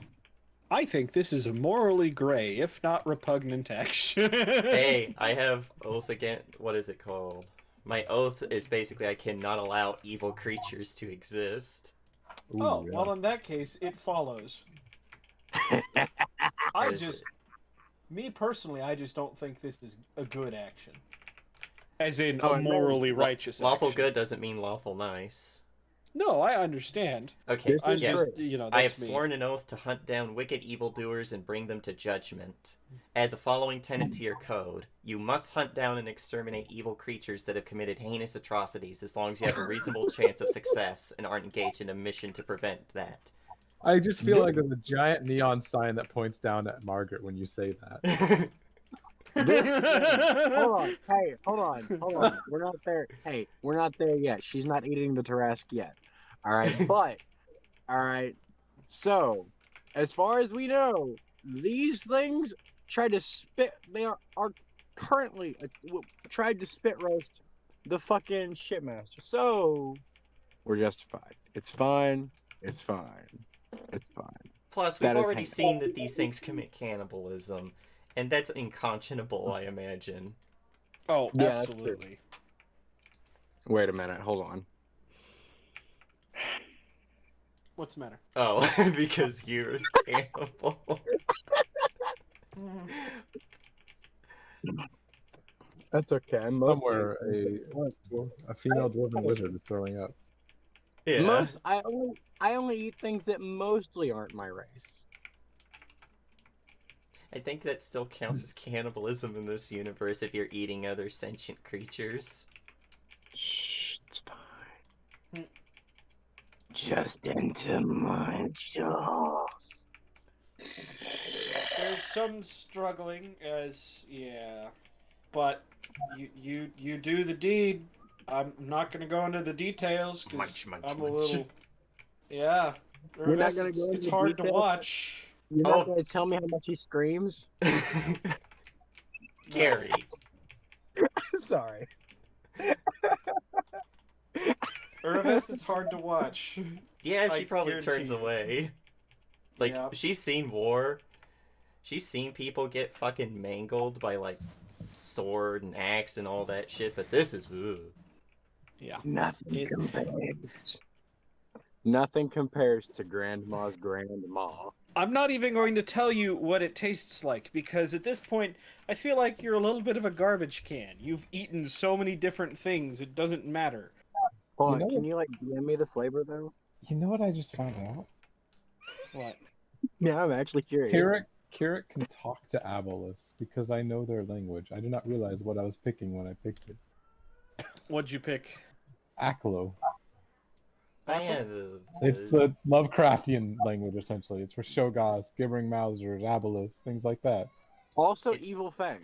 I think this is a morally gray, if not repugnant action. Hey, I have oath again. What is it called? My oath is basically I cannot allow evil creatures to exist. Ooh, Oh, yeah. well, in that case, it follows. What is it? Me personally, I just don't think this is a good action. As in, Oh, a morally Law- righteous Lawful action. good doesn't mean lawful nice. No, I understand. Okay, This I'm is yeah. just, you know, I have that's me. sworn an oath to hunt down wicked evildoers and bring them to judgment. Add the following tenet to your code. You must hunt down and exterminate evil creatures that have committed heinous atrocities as long as you have a reasonable chance of success and aren't engaged in a mission to prevent that. I just feel like there's a giant neon sign that points down at Margaret when you say that. Hold on. Hey, hold on. We're not there. Hey, we're not there yet. She's not eating the Tarask yet. All right, but all right. So, as far as we know, these things tried to spit. They are currently tried to spit roast the fucking shipmaster. So, we're justified. It's fine. It's fine. It's fine. Plus, we've That is already seen that these things commit cannibalism, and that's unconscionable, I imagine. Oh, Yeah, that's true. absolutely. Wait a minute. Hold on. What's the matter? Oh, because you're a cannibal. That's okay. Somewhere a female dwarven wizard is throwing up. Yeah. I only eat things that mostly aren't my race. I think that still counts as cannibalism in this universe if you're eating other sentient creatures. Shh, it's fine. Just into my jaws. There's some struggling but you do the deed. I'm not gonna go into the details because I'm a little You're not gonna go into it's the hard to details? watch. You're not going to tell me how much he screams? Gary. Sorry. Irvis, it's hard to watch. Yeah, I she probably guarantee turns you. away. Like, Yeah. she's seen war. She's seen people get fucking mangled by, like, sword and axe and all that shit, but this is, ugh. Yeah. Nothing compares. Nothing compares to Grandma's grandma. I'm not even going to tell you what it tastes like because at this point, I feel like you're a little bit of a garbage can. You've eaten so many different things, it doesn't matter. Hold on, You know can you like DM me the flavor though? You know what I just found out? What? Yeah, I'm actually curious. Kirik can talk to Abolus because I know their language. I did not realize what I was picking when I picked it. What'd you pick? Aklo. Oh, yeah, It's the Lovecraftian language, essentially. It's for Shoggoths, Gibbering Mousers, Abolus, things like that. Also, It's- Evil Fang.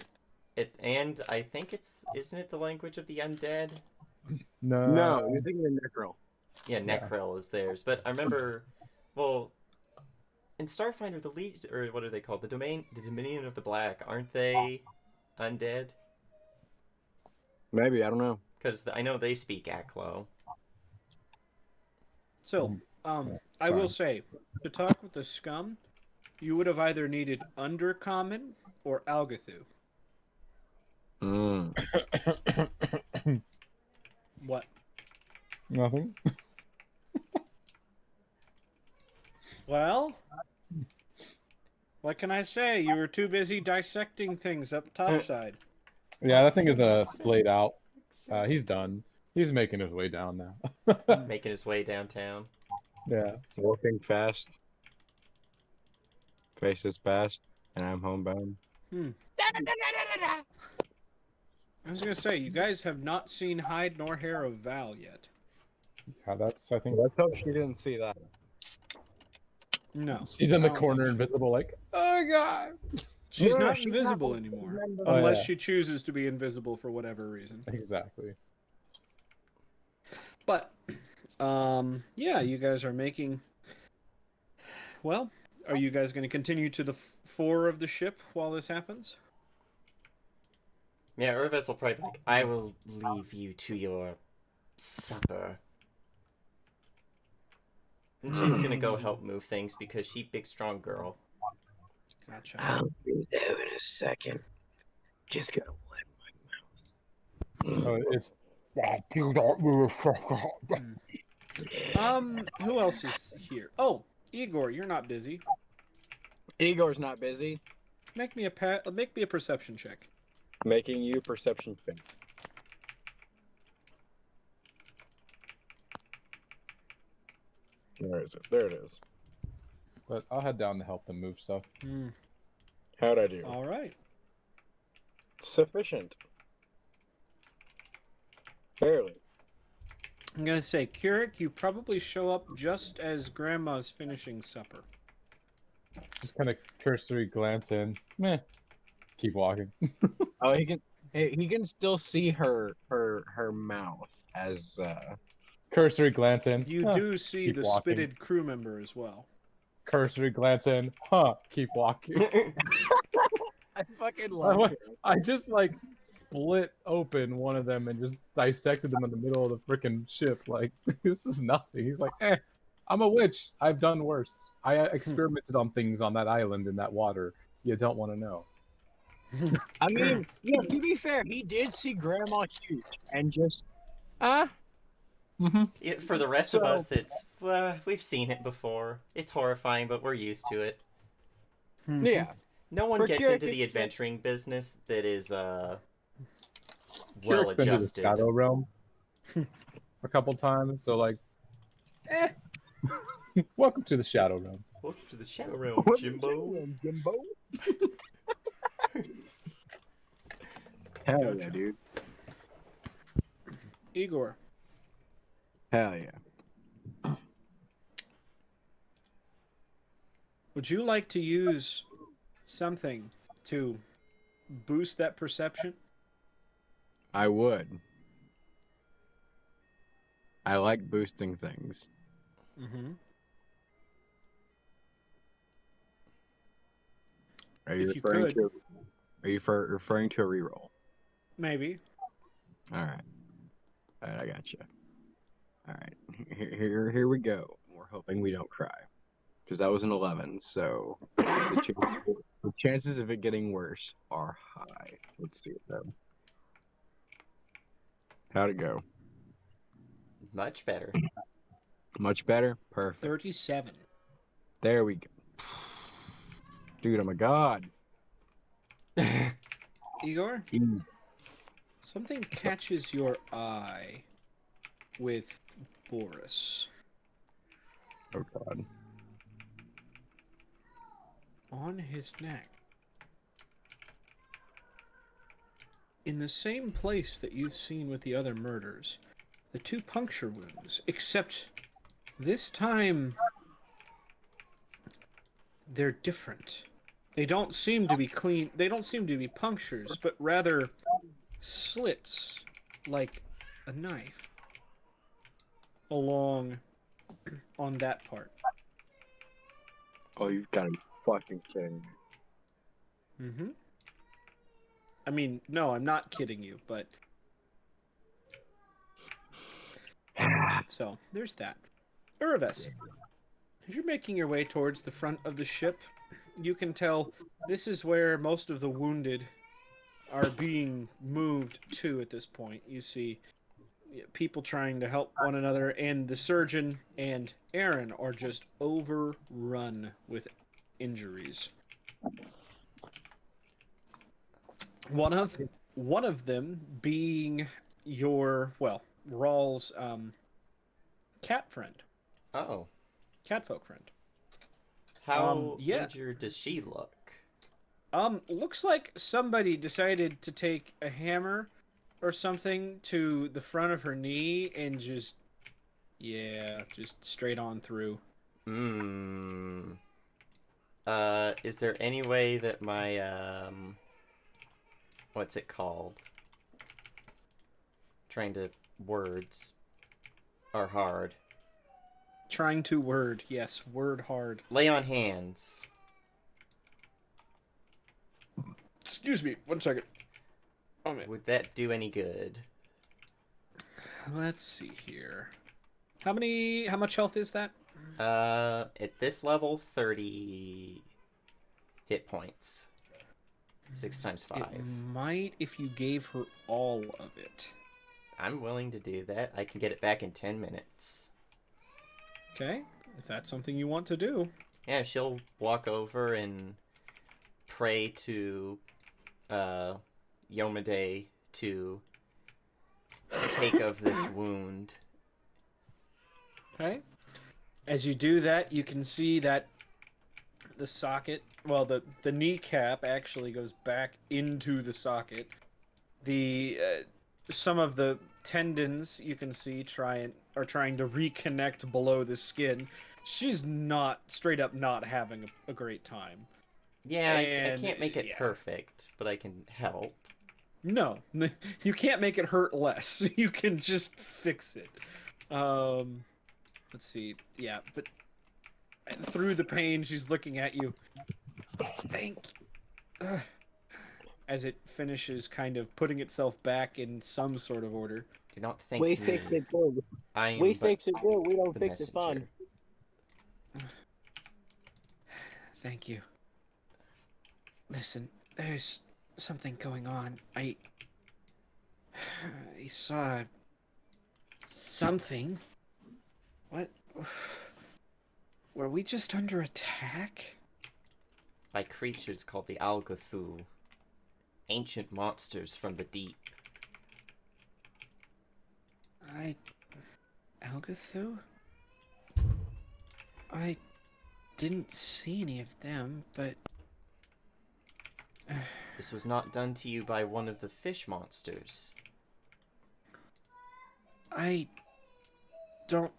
And I think isn't it the language of the undead? No, you're thinking of Necrol. Yeah, Necrel is theirs. But I remember, well, in Starfinder, the lead, or what are they called? The Dominion of the Black, aren't they undead? Maybe, I don't know. Because I know they speak Aklo. So, I will say, to talk with the scum, you would have either needed Undercommon or Algathu. What? Nothing. Well, what can I say? You were too busy dissecting things up topside. Yeah, that thing is splayed out. He's done. He's making his way down now. Making his way downtown. Yeah. Walking fast. Faces past, and I'm homebound. I was gonna say, you guys have not seen hide nor hair of Val yet. Yeah, that's, I think. Let's hope she didn't see that. No. She's in I the don't corner, think invisible, like, oh god. She's No, not she's invisible not- anymore. she's not Oh, Unless yeah. she chooses to be invisible for whatever reason. Exactly. But, yeah, you guys are making... Well, are you guys going to continue to the fore of the ship while this happens? Yeah, Urvis will probably be like, I will leave you to your supper. And she's gonna go help move things because she big strong girl. Gotcha. I'll be there in a second. Just gotta wipe my mouth. Oh, it's Do not move. Who else is here? Oh, Igor, you're not busy. Igor's not busy. Make me a perception check. Making you perception check. Where is it? There it is. But I'll head down to help them move stuff. How'd I do? All right. Sufficient. Barely. I'm gonna say, Keurig, you probably show up just as Grandma's finishing supper. Just kind of cursory glance in. Meh. Keep walking. Oh, he can still see her mouth as Cursory glance in. You Huh. do see Keep the walking. spitted crew member as well. Cursory glance in. Huh. Keep walking. I fucking love it. I just like split open one of them and just dissected them in the middle of the freaking ship. Like, this is nothing. He's like, I'm a witch. I've done worse. I experimented on things on that island in that water. You don't want to know. I mean, yeah, to be fair, he did see Grandma huge and just Mm-hmm. For the rest of So- us, it's we've seen it before. It's horrifying, but we're used to it. yeah. No one For gets Keurig, into the it's- adventuring business that is well Keurig been to the adjusted. Shadow Realm a couple times, so like, welcome to the Shadow Realm. Welcome to the Shadow Realm, Jimbo. Jimbo. Hell yeah, Gotcha. dude. Igor, Hell yeah. would you like to use something to boost that perception? I would. I like boosting things. Mm-hmm. Are you If you referring could. to? Are you referring to a reroll? Maybe. All right. All right, I got you. All right, here we go. We're hoping we don't cry, because that was an 11. So the chances of it getting worse are high. Let's see it though. How'd it go? Much better. Much better. Perfect. 37. There we go. Dude, oh my god. Igor, Mm. something catches your eye with Boris. Oh god. On his neck. In the same place that you've seen with the other murders, the 2 puncture wounds, except this time they're different. They don't seem to be clean, they don't seem to be punctures, but rather slits like a knife along on that part. Oh, you've got to be fucking kidding me. Mm-hmm. I mean, no, I'm not kidding you, but so there's that. Urvis, as you're making your way towards the front of the ship, you can tell this is where most of the wounded are being moved to at this point. You see people trying to help one another, and the surgeon and Aaron are just overrun with injuries. One of them being your, well, Rawl's cat friend, Oh, catfolk friend. how yeah. injured does she look? Looks like somebody decided to take a hammer or something to the front of her knee and just straight on through. Is there any way that my what's it called? Trying to words are hard. Trying to word, yes, word hard. Lay on hands. Excuse me, 1 second. Oh man. Would that do any good? Let's see here. How much health is that? At this level, 30 hit points. 6 times 5. It might if you gave her all of it. I'm willing to do that. I can get it back in 10 minutes. Okay, if that's something you want to do. Yeah, she'll walk over and pray to Yomade to take of this wound. Okay. As you do that, you can see that the socket. Well, the kneecap actually goes back into the socket. The some of the tendons you can see are trying to reconnect below the skin. She's not straight up not having a great time. Yeah, I And, can't make it yeah. perfect, but I can help. No, you can't make it hurt less. You can just fix it. Let's see. Yeah, but through the pain, she's looking at you. Thank you. As it finishes kind of putting itself back in some sort of order. Do not thank We me. fix it good. I am We but fix it good. We don't the fix it fun. messenger. Thank you. Listen, there's something going on. I saw something. What? Were we just under attack? By creatures called the Algathu. Ancient monsters from the deep. Algathu? I didn't see any of them, but... This was not done to you by one of the fish monsters. I don't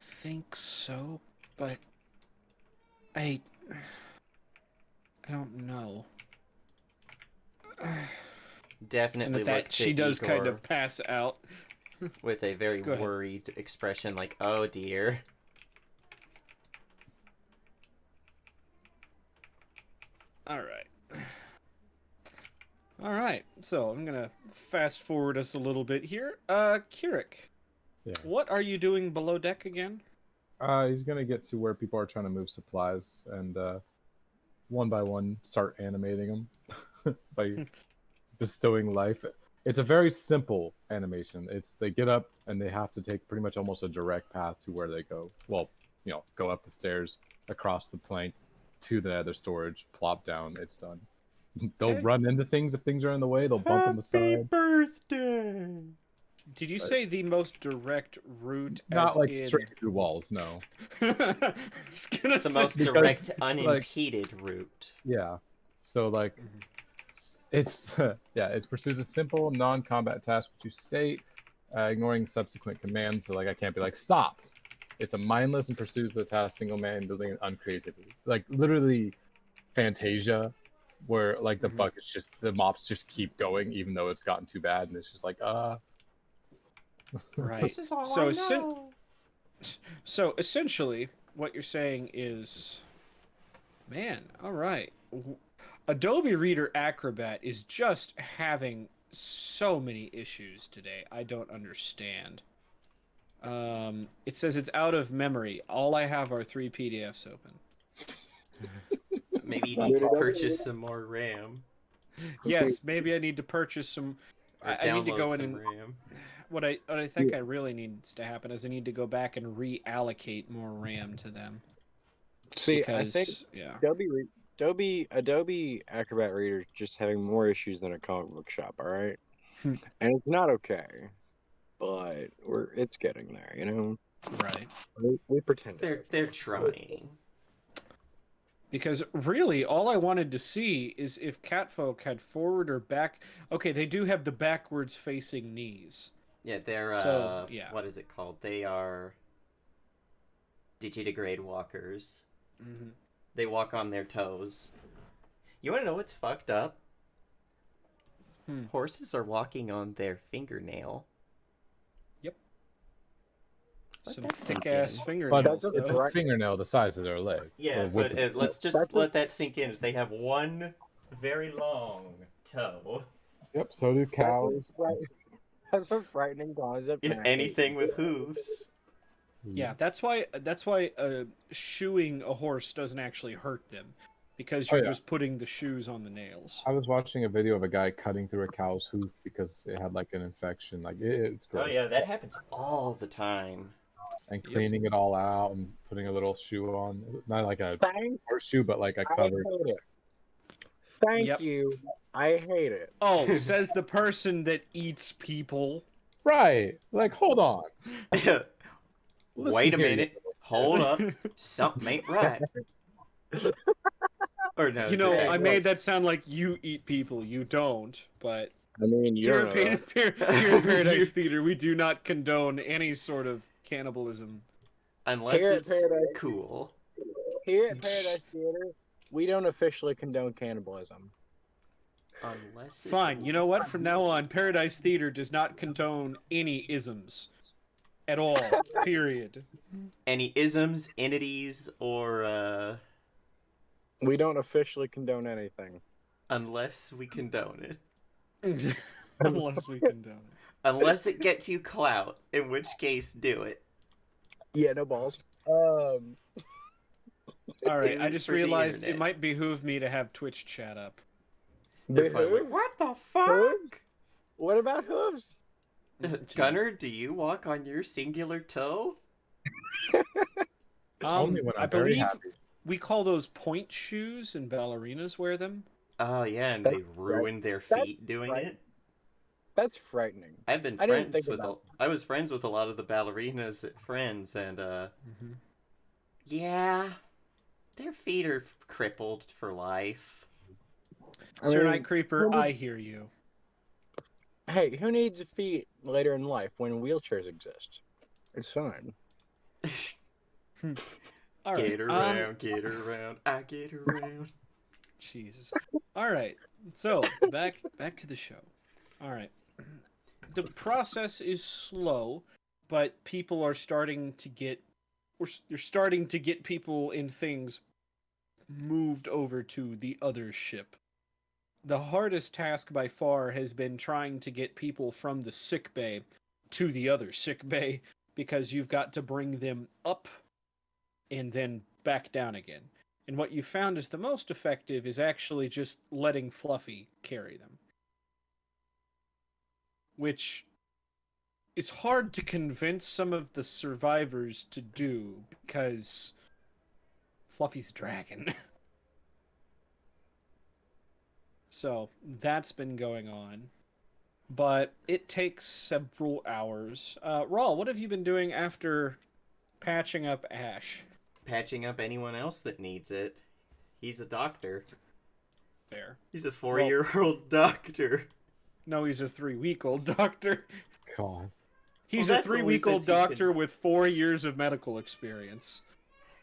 think so, but I don't know. Definitely And that looked she at does kind Igor of pass out. with a very Go ahead. worried expression, like, oh dear. All right. All right. So I'm gonna fast forward us a little bit here. Keurig, Yes. what are you doing below deck again? He's gonna get to where people are trying to move supplies and one by one start animating them by bestowing life. It's a very simple animation. It's they get up and they have to take pretty much almost a direct path to where they go. Well, go up the stairs, across the plank, to the nether storage, plop down. It's done. They'll Okay. run into things if things are in the way. They'll bump them aside. Birthday! Did you say the most direct route? Not as like in... straight through walls. No. I was gonna The say- most Because, direct, like- unimpeded route. Yeah. So like, it's it pursues a simple non-combat task which you state, ignoring subsequent commands. So like, I can't be like stop. It's a mindless and pursues the task single-handedly and uncreatively. Like literally, Fantasia, where like the buckets just the mops just keep going even though it's gotten too bad, and it's just like Right. This is all So I know. So essentially, what you're saying is, man, all right. Adobe Reader Acrobat is just having so many issues today. I don't understand. It says it's out of memory. All I have are 3 PDFs open. Maybe you need to purchase some more RAM. Yes, maybe I need to purchase some. Or I need to download go in some and RAM. what I think I really needs to happen is I need to go back and reallocate more RAM to them. See, Because, I think yeah. Adobe Acrobat Reader is just having more issues than a comic book shop. All right, Hmm. and it's not okay, but it's getting there. You know, Right. we pretend it's They're trying. Because really, all I wanted to see is if Catfolk had forward or back. Okay, they do have the backwards facing knees. Yeah, they're So, yeah. what is it called? They are digitigrade walkers. Mm-hmm. They walk on their toes. You want to know what's fucked up? Horses are walking on their fingernail. Let Some that sink thick ass in. but fingernails. it's though. a fingernail the size of their leg. Yeah, or with but it. let's just let that sink in. As they have one very long toe. Yep. So do cows. That's a frightening concept. and I hate Anything it. with hooves. Yeah, that's why shoeing a horse doesn't actually hurt them, because Oh, you're yeah. just putting the shoes on the nails. I was watching a video of a guy cutting through a cow's hoof because it had like an infection. Like it's gross. Oh yeah, that happens all the time. And cleaning it all out and putting a little shoe on, not like a Thank horseshoe, but like a I covered. hate it. Thank Yep. you. I hate it. Oh, says the person that eats people. Right. Like, hold on. Wait a here, minute. Hold up. Something ain't right. Or no, You know, okay. I made that sound like you eat people. You don't, but I mean, you here don't at, know that. here at Paradise You- Theater, we do not condone any sort of cannibalism. Unless Here at it's Paradise- cool. Here at Paradise Theater, we don't officially condone cannibalism. Unless it Fine. You know is- what? From now on, Paradise Theater does not condone any isms at all. Period. Any isms, entities, or We don't officially condone anything. unless we condone it. Unless we condone it. Unless it gets you clout, in which case do it. Yeah, no balls. All right. Do I it just for the realized it internet. might behoove me to have Twitch chat up. They're probably like, Behooves? what the fuck? Hooves? What about hooves? Jeez. Gunner, do you walk on your singular toe? Only when I I'm very believe happy. we call those point shoes, and ballerinas wear them. Oh yeah, and That's they ruined their That's feet doing right. it. That's frightening. I've been I didn't friends think with about I was friends with a lot of the ballerinas at Friends, and yeah, their feet are crippled for life. I Sir mean, Night Creeper, who would- I hear you. Hey, who needs feet later in life when wheelchairs exist? It's fine. All right. Get around, get around, I get around. Jesus. All right. So back to the show. All right. The process is slow, but people are starting to get. You're starting to get people in things moved over to the other ship. The hardest task by far has been trying to get people from the sick bay to the other sick bay, because you've got to bring them up and then back down again. And what you found is the most effective is actually just letting Fluffy carry them. Which is hard to convince some of the survivors to do, because Fluffy's a dragon. So that's been going on. But it takes several hours. Rawl, what have you been doing after patching up Ash? Patching up anyone else that needs it. He's a doctor. Fair. He's a 4-year-old doctor. No, he's a 3-week-old doctor. God. He's Well, a that's only 3-week-old since he's doctor with 4 years of medical experience.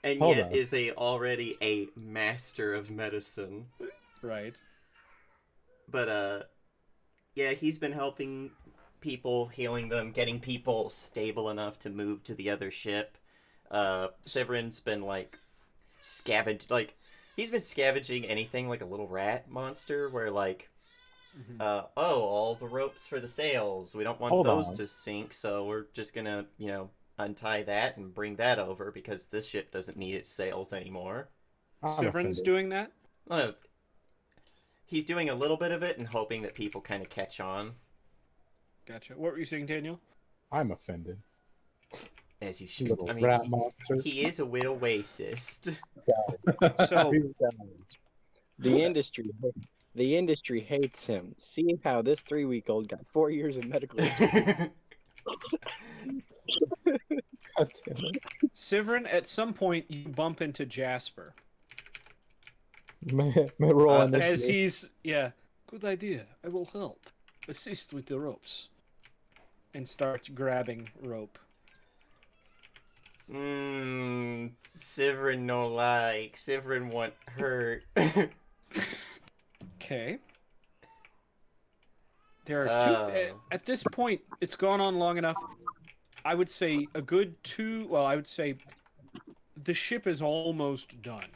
And Hold yet on. is already a master of medicine. Right. But yeah, he's been helping people, healing them, getting people stable enough to move to the other ship. Severin's been he's been scavenging anything like a little rat monster, where all the ropes for the sails, we don't want Hold those on. to sink, so we're just gonna, untie that and bring that over because this ship doesn't need its sails anymore. I'm Severin's offended. doing that? He's doing a little bit of it and hoping that people kind of catch on. Gotcha. What were you saying, Daniel? I'm offended. As you should. Little I mean, rat monster. he is a widow racist. So, The industry hates him. See how this 3-week-old got 4 years of medical experience. God damn it. Severin, at some point, you bump into Jasper. May roll on this. As he's, good idea. I will help. Assist with the ropes. And starts grabbing rope. Severin no like. Severin want hurt. Okay. There are two. Oh. At this point, it's gone on long enough. I would say a good 2. Well, I would say the ship is almost done,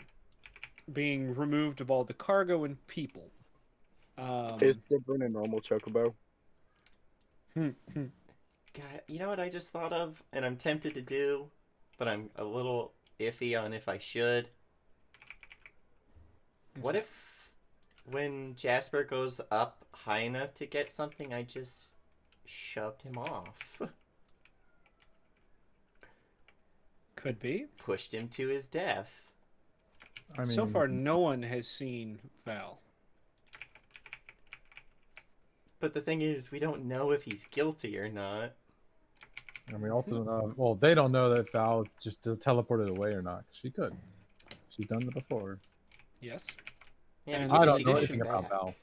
being removed of all the cargo and people. Is Sibrin a normal chocobo? God, you know what I just thought of, and I'm tempted to do, but I'm a little iffy on if I should. What if, when Jasper goes up high enough to get something, I just shoved him off? Could be. Pushed him to his death. I mean, So far, no one has seen Val. But the thing is, we don't know if he's guilty or not. and we also don't know. Well, they don't know that Val just teleported away or not. She could. She's done it before. Yes. Yeah, And because I in don't she know didn't addition- anything come about back. Val.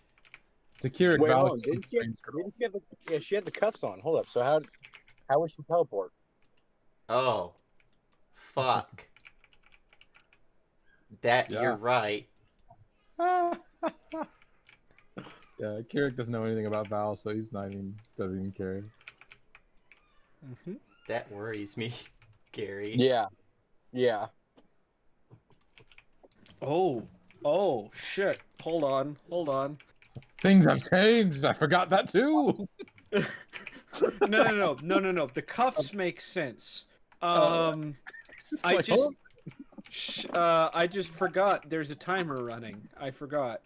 To Keurig, Wait, Val hold on. is a strange girl. Didn't she have the? Yeah, she had the cuffs on. Hold up. So how would she teleport? Oh, fuck. That Yeah. you're right. Yeah, Keurig doesn't know anything about Val, so he's not even doesn't even care. Mhm. That worries me, Gary. Yeah. Yeah. Oh, shit. Hold on. Things have changed. I forgot that too. No. The cuffs make sense. It's just I like, just, oh, I just forgot. There's a timer running. I forgot.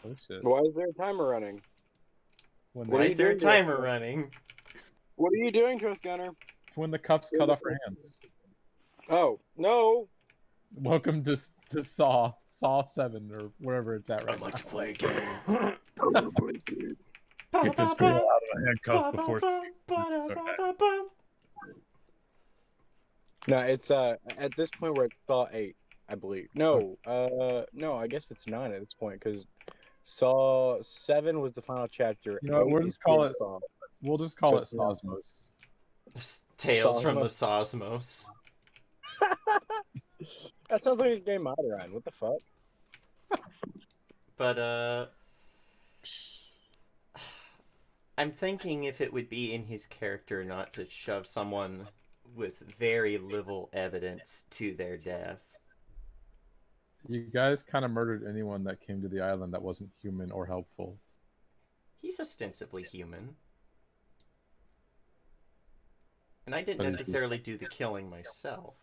oh shit. Why is there a timer running? When Why are the, you is there a doing to us, timer Gunner? running? What are you doing to us, Gunner? when the cuffs cut off her hands. Oh no! Welcome to Saw 7 or wherever it's at right I'd now. like to play a game. Get this girl out of the handcuffs before No, it's at this point we're at Saw 8, I believe. No, no, I guess it's 9 at this point because Saw 7 was the final chapter. You know what, 8 we'll is just call Kid it Saw. we'll just call it So, yeah. Sosmos. Tales from the Sosmos. That sounds like a game I'd run. What the fuck? But, I'm thinking if it would be in his character not to shove someone with very little evidence to their death. You guys kind of murdered anyone that came to the island that wasn't human or helpful. He's ostensibly human. And I didn't But is he- necessarily do the killing myself.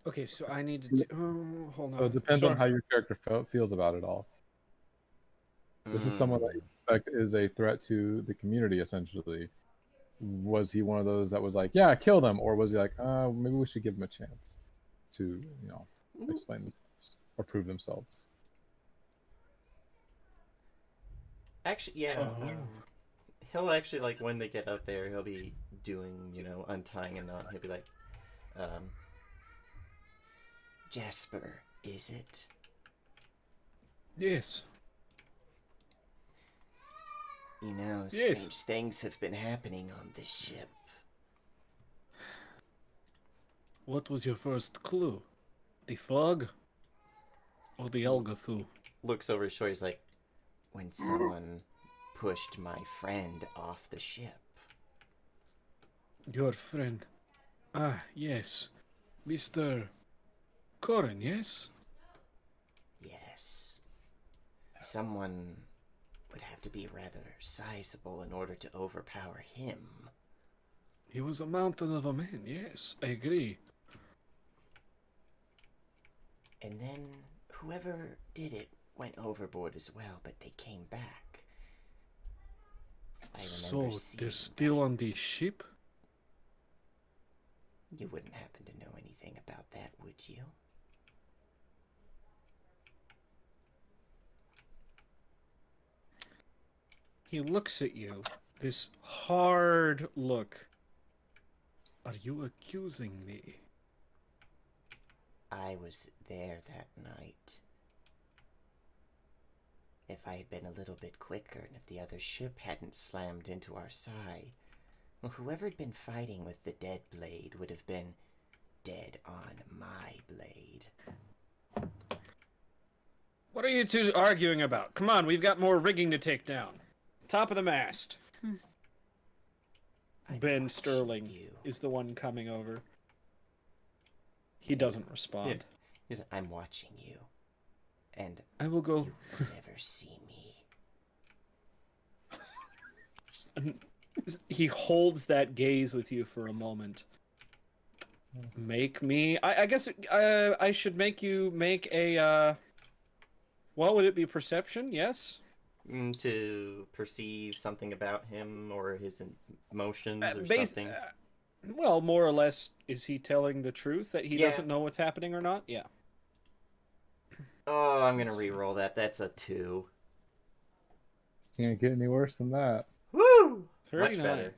Okay, so I need to do... Oh, hold on. So it depends on Sorry. how your character feels about it all. This is someone that you suspect is a threat to the community, essentially. Was he one of those that was like, yeah, kill them? Or was he like, maybe we should give them a chance to, explain themselves or prove themselves? Actually, yeah. Oh. He'll actually, like, when they get up there, he'll be doing, untying a knot. He'll be like, Jasper, is it? Yes. You know, Yes. strange things have been happening on this ship. What was your first clue? The fog? Or the Algathu? Looks over his shoulder, he's like, when someone pushed my friend off the ship. Your friend. Ah, yes. Mr. Corin, yes? Yes. Someone would have to be rather sizable in order to overpower him. He was a mountain of a man, yes, I agree. And then whoever did it went overboard as well, but they came back. I So, remember seeing they're still on the that. ship? You wouldn't happen to know anything about that, would you? He looks at you, this hard look. Are you accusing me? I was there that night. If I had been a little bit quicker and if the other ship hadn't slammed into our side, well, whoever had been fighting with the dead blade would have been dead on my blade. What are you two arguing about? Come on, we've got more rigging to take down. Top of the mast. I'm Ben watching Sterling you. is the one coming over. He doesn't respond. Yeah. He's like, I'm watching you. And I will go. you will never see me. He holds that gaze with you for a moment. Make me. I guess I should make you make a. What would it be? Perception? Yes. To perceive something about him or his emotions or Bas- something. Well, more or less, is he telling the truth that he Yeah. doesn't know what's happening or not? Yeah. Oh, I'm gonna re-roll that. That's a 2. Can't get any worse than that. Woo! 39. Much better.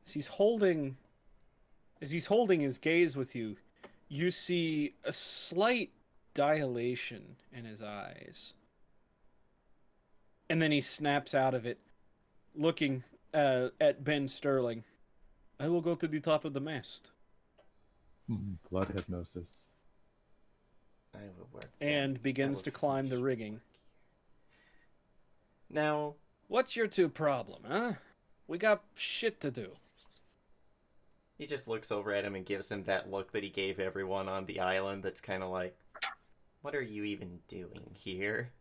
As he's holding his gaze with you, you see a slight dilation in his eyes. And then he snaps out of it, looking at Ben Sterling. I will go to the top of the mast. Blood hypnosis. I will work. And begins to climb the rigging. Now, What's your two problem, huh? We got shit to do. he just looks over at him and gives him that look that he gave everyone on the island that's kind of like, what are you even doing here?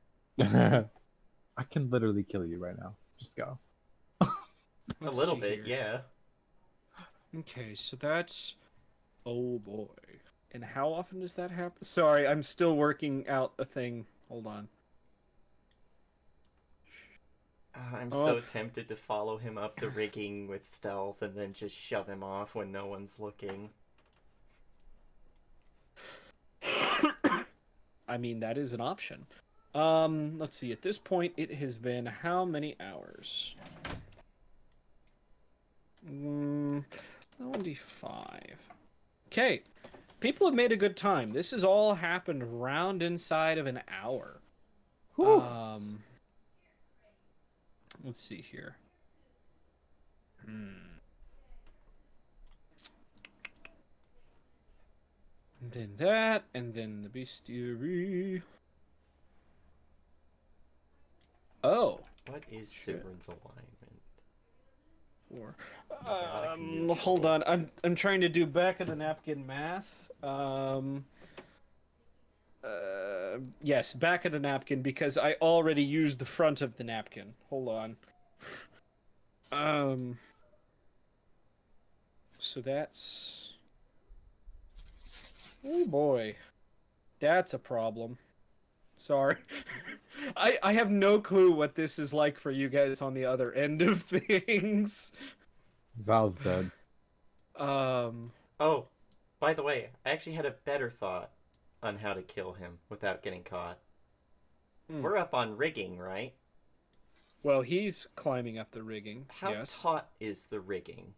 I can literally kill you right now. Just go. A little bit, yeah. Okay, so that's... Oh, boy. And how often does that happen? Sorry, I'm still working out a thing. Hold on. I'm so tempted to follow him up the rigging with stealth and then just shove him off when no one's looking. I mean, that is an option. Let's see. At this point, it has been how many hours? 25. Okay. People have made a good time. This has all happened round inside of an hour. Whew. Let's see here. And then that, and then the bestiary. Oh. What is Sovereign's alignment? Or, Chaotic hold neutral. on. I'm trying to do back of the napkin math. Yes, back of the napkin because I already used the front of the napkin. Hold on. So that's... Oh boy. That's a problem. Sorry. I have no clue what this is like for you guys on the other end of things. Val's dead. Oh, by the way, I actually had a better thought on how to kill him without getting caught. We're up on rigging, right? Well, he's climbing up the rigging. How yes. taut is the rigging?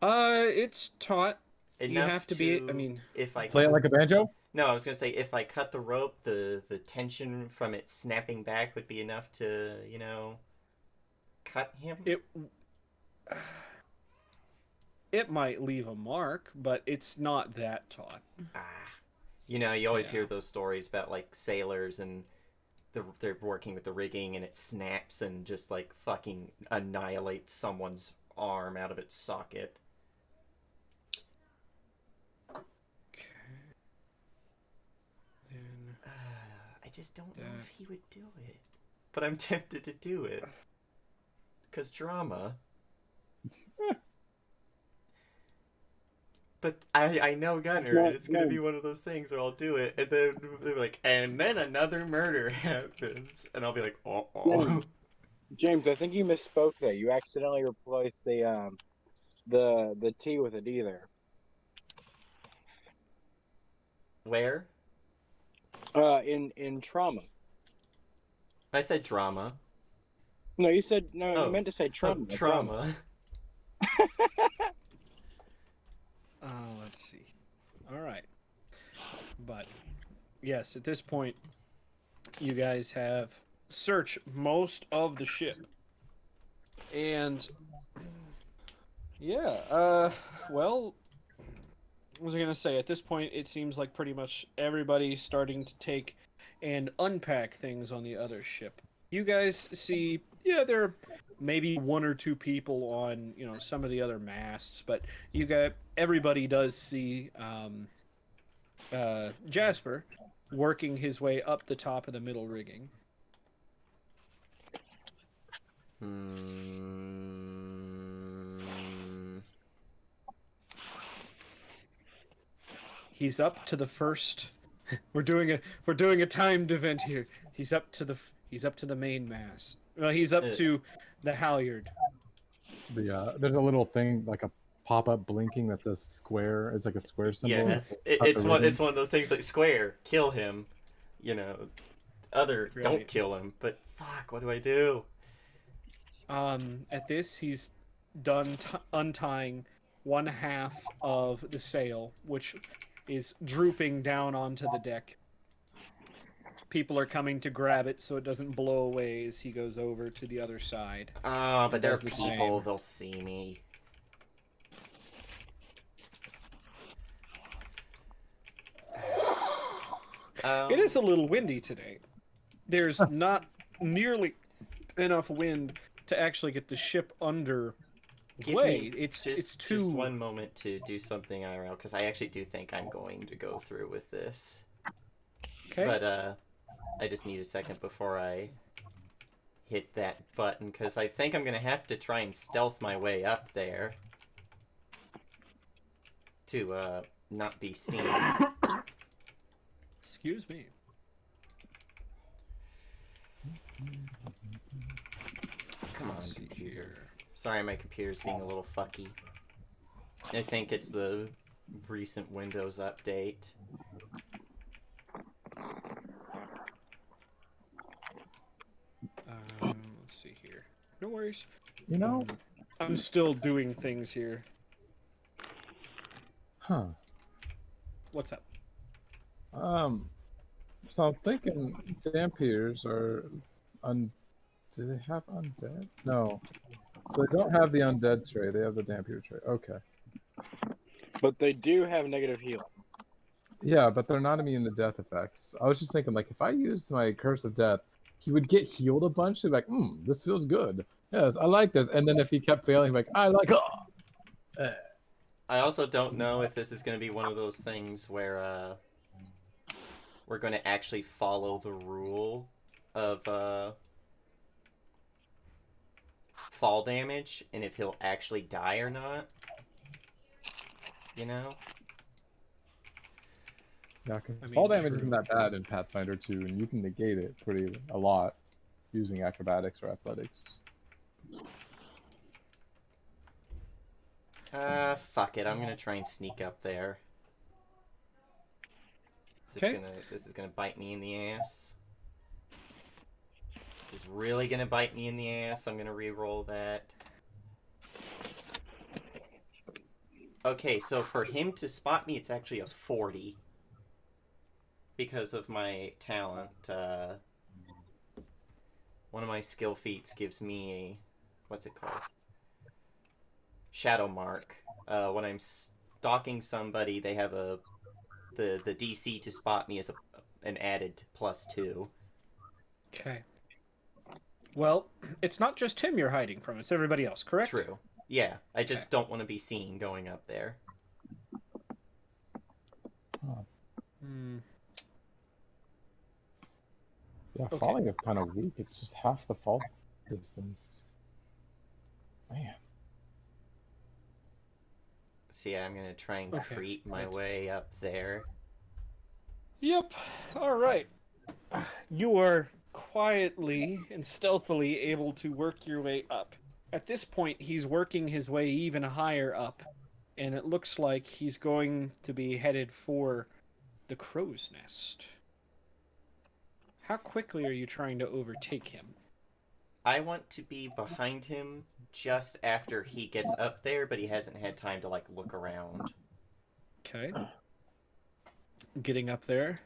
It's taut. You Enough have to be. I mean, if I Play it like a banjo? No, I was gonna say if I cut the rope, the tension from it snapping back would be enough to, cut him. it might leave a mark, but it's not that taut. You always hear those stories about like sailors and they're working with the rigging and it snaps and just like fucking annihilates someone's arm out of its socket. I just don't know if he would do it. But I'm tempted to do it. Because drama. But I know Gunner, and it's going to be one of those things where I'll do it, and then they're like, and then another murder happens. And I'll be like, oh. James, I think you misspoke there. You accidentally replaced the T with a D there. Where? In trauma. I said drama. No, you said no. You meant to say trauma. Oh, trauma. Let's see. All right. But yes, at this point, you guys have searched most of the ship, and yeah. Well, what was I gonna say? At this point, it seems like pretty much everybody's starting to take and unpack things on the other ship. You guys see, there are maybe one or two people on, some of the other masts, but everybody does see Jasper working his way up the top of the middle rigging. He's up to the first. We're doing a timed event here. He's up to the main mast. Well, he's up to the halyard. There's a little thing like a pop-up blinking that says square. It's like a square symbol. Yeah, it's one of those things like square, kill him, Right. don't kill him. But fuck, what do I do? At this, he's done untying one half of the sail, which is drooping down onto the deck. People are coming to grab it so it doesn't blow away as he goes over to the other side. Oh, but they're does the people. same. They'll see me. It is a little windy today. There's not nearly enough wind to actually get the ship under Give way. me It's just too one moment to do something IRL, because I actually do think I'm going to go through with this. okay. But I just need a second before I hit that button, because I think I'm going to have to try and stealth my way up there to not be seen. Excuse me. Come on, Let's see computer. here. Sorry, my computer's being a little fucky. I think it's the recent Windows update. Let's see here. No worries. You know? I'm still doing things here. Huh. What's up? So I'm thinking Dampiers are do they have undead? No. So they don't have the undead trait, they have the Dampier trait. Okay. But they do have negative healing. Yeah, but they're not immune to death effects. I was just thinking, like, if I used my Curse of Death, he would get healed a bunch. He'd be like, this feels good. Yes, I like this. And then if he kept failing, he'd be like, I like it. I also don't know if this is going to be one of those things where we're going to actually follow the rule of fall damage, and if he'll actually die or not. You know? Yeah, because I mean, fall damage true. isn't that bad in Pathfinder 2, and you can negate it a lot using acrobatics or athletics. Fuck it. I'm gonna try and sneak up there. Okay. This is gonna bite me in the ass. This is really gonna bite me in the ass. I'm gonna re-roll that. Okay, so for him to spot me, it's actually a 40. Because of my talent, one of my skill feats gives me a... What's it called? Shadow Mark. When I'm stalking somebody, they have the DC to spot me is an added +2. Okay. Well, it's not just him you're hiding from, it's everybody else, correct? True. Yeah, I just don't want to be seen going up there. Hmm. Yeah, Okay. falling is kind of weak. It's just half the fall distance. Man. So yeah, I'm gonna try and Okay, creep my right. way up there. Yep. All right. You are quietly and stealthily able to work your way up. At this point, he's working his way even higher up, and it looks like he's going to be headed for the crow's nest. How quickly are you trying to overtake him? I want to be behind him just after he gets up there, but he hasn't had time to like look around. Okay. Getting up there.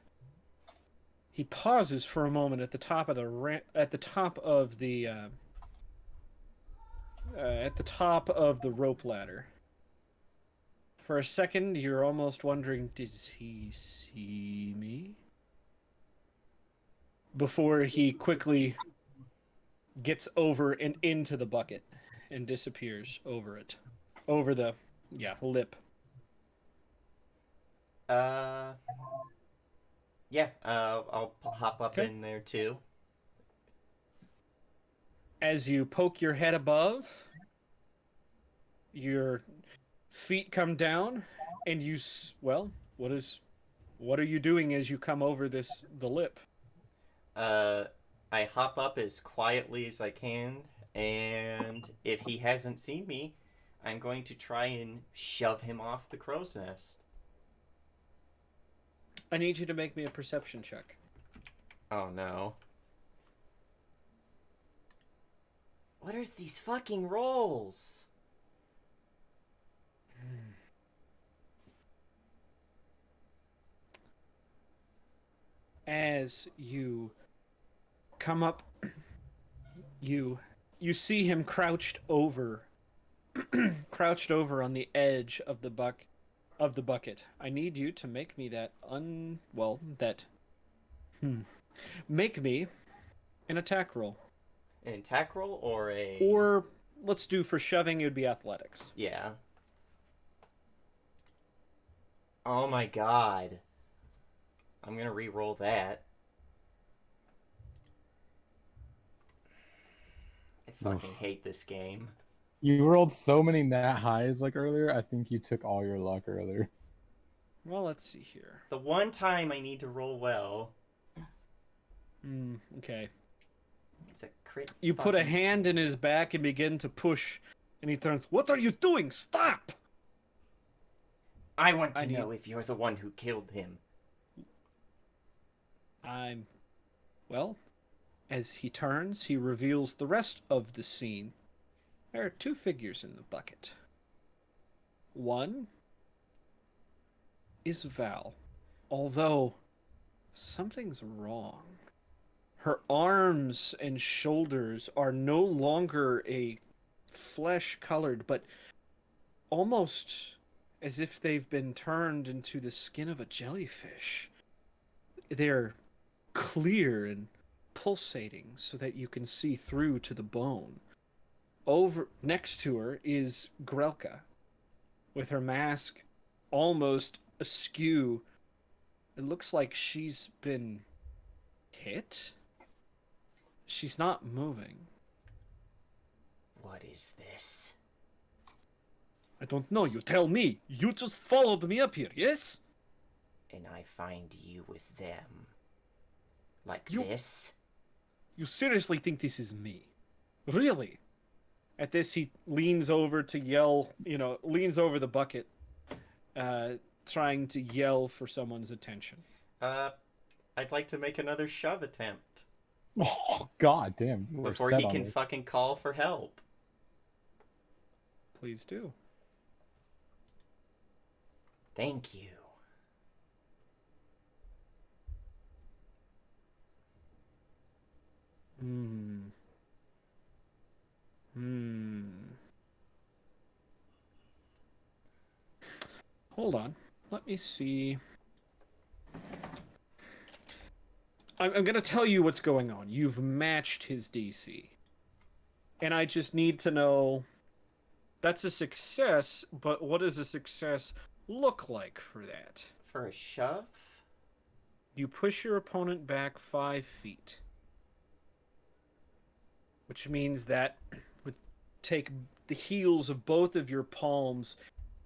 He pauses for a moment at the top of the at the top of the rope ladder. For a second, you're almost wondering, does he see me? Before he quickly gets over and into the bucket and disappears over it. Over the, lip. Yeah, I'll hop up Okay. in there too. As you poke your head above, your feet come down, and what are you doing as you come over the lip? I hop up as quietly as I can, and if he hasn't seen me, I'm going to try and shove him off the crow's nest. I need you to make me a perception check. Oh no. What are these fucking rolls? as you come up, you see him crouched over crouched over on the edge of the bucket. I need you to make me make me an attack roll. An attack roll or a... Or let's do for shoving, it would be athletics. Yeah. Oh my god. I'm gonna re-roll that. I fucking hate this game. You rolled so many nat highs like earlier. I think you took all your luck earlier. Well, let's see here. The one time I need to roll well. Okay. It's a crit. You put a fucking- hand in his back and begin to push, and he turns, "What are you doing? Stop!" I want to I need- know if you're the one who killed him. Well, as he turns, he reveals the rest of the scene. There are two figures in the bucket. One is Val, although something's wrong. Her arms and shoulders are no longer a flesh-colored, but almost as if they've been turned into the skin of a jellyfish. They're clear and pulsating so that you can see through to the bone. Over next to her is Grelka, with her mask almost askew. It looks like she's been hit. She's not moving. What is this? I don't know. You tell me. You just followed me up here, yes? And I find you with them. Like You- this? You seriously think this is me? Really? At this, he leans over to yell, leans over the bucket, trying to yell for someone's attention. I'd like to make another shove attempt. Oh, god damn. You were Before set he on can it. fucking call for help. Please do. Thank you. Hold on. Let me see. I'm going to tell you what's going on. You've matched his DC. And I just need to know... That's a success, but what does a success look like for that? For a shove? You push your opponent back 5 feet. Which means that would take the heels of both of your palms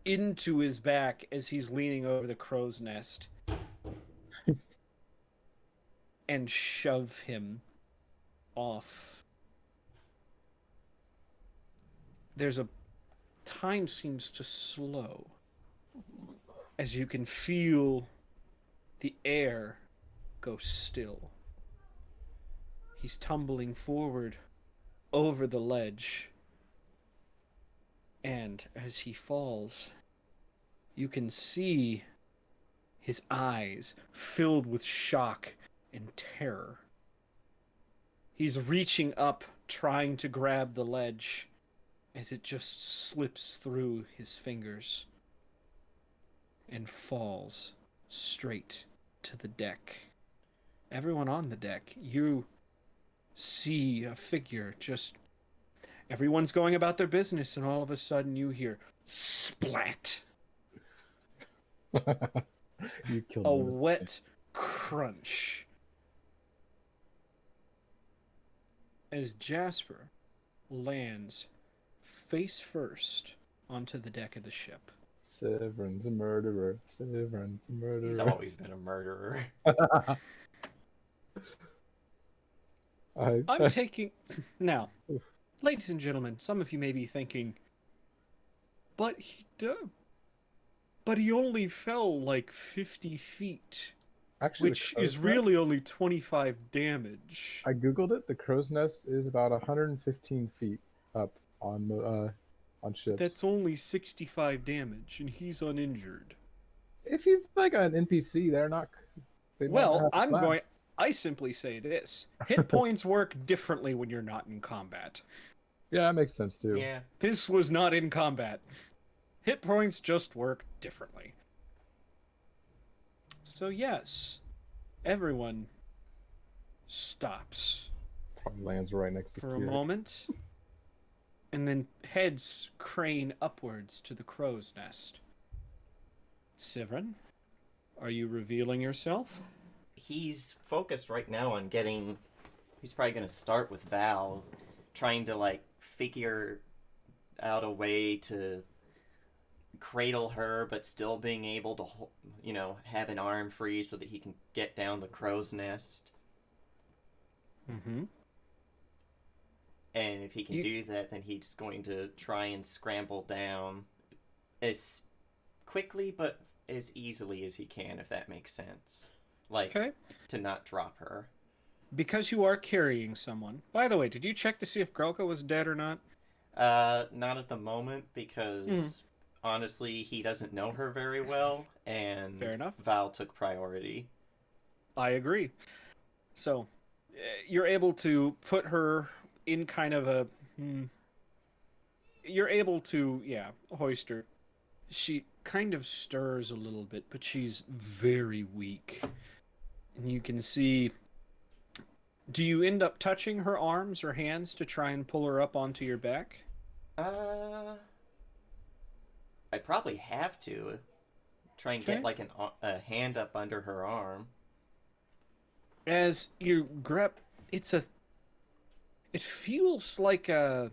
into his back as he's leaning over the crow's nest. And shove him off. There's a... Time seems to slow. As you can feel the air go still. He's tumbling forward over the ledge. And as he falls, you can see his eyes filled with shock and terror. He's reaching up, trying to grab the ledge, as it just slips through his fingers and falls straight to the deck. Everyone on the deck, you see a figure just... Everyone's going about their business, and all of a sudden you hear splat! You killed A him with- wet crunch. As Jasper lands face first onto the deck of the ship. Severan's a murderer. Severan's a murderer. He's always been a murderer. I'm taking... Now, ladies and gentlemen, some of you may be thinking, but he only fell like 50 feet, Actually, which the is crow's really nest- only 25 damage. I googled it. The crow's nest is about 115 feet up on ships. That's only 65 damage, and he's uninjured. If he's like an NPC, They never Well, have I'm flash. going. I simply say this: hit points work differently when you're not in combat. Yeah, that makes sense too. Yeah. This was not in combat. Hit points just work differently. So yes, everyone stops Probably lands right next to for a Kira. moment, and then heads crane upwards to the crow's nest. Sivrin, are you revealing yourself? He's focused right now on getting. He's probably going to start with Val, trying to, like, figure out a way to cradle her, but still being able to, have an arm free so that he can get down the crow's nest. Mm-hmm. And if he can do that, then he's going to try and scramble down as quickly but as easily as he can, if that makes sense. Like, Okay. to not drop her. Because you are carrying someone. By the way, did you check to see if Grelka was dead or not? Not at the moment, because honestly, he doesn't know her very well, and Fair enough. Val took priority. I agree. So, you're able to put her in kind of a. You're able to, hoist her. She kind of stirs a little bit, but she's very weak. And you can see. Do you end up touching her arms or hands to try and pull her up onto your back? I probably have to. Try and Okay. get, like, a hand up under her arm. As you grab, it feels like a.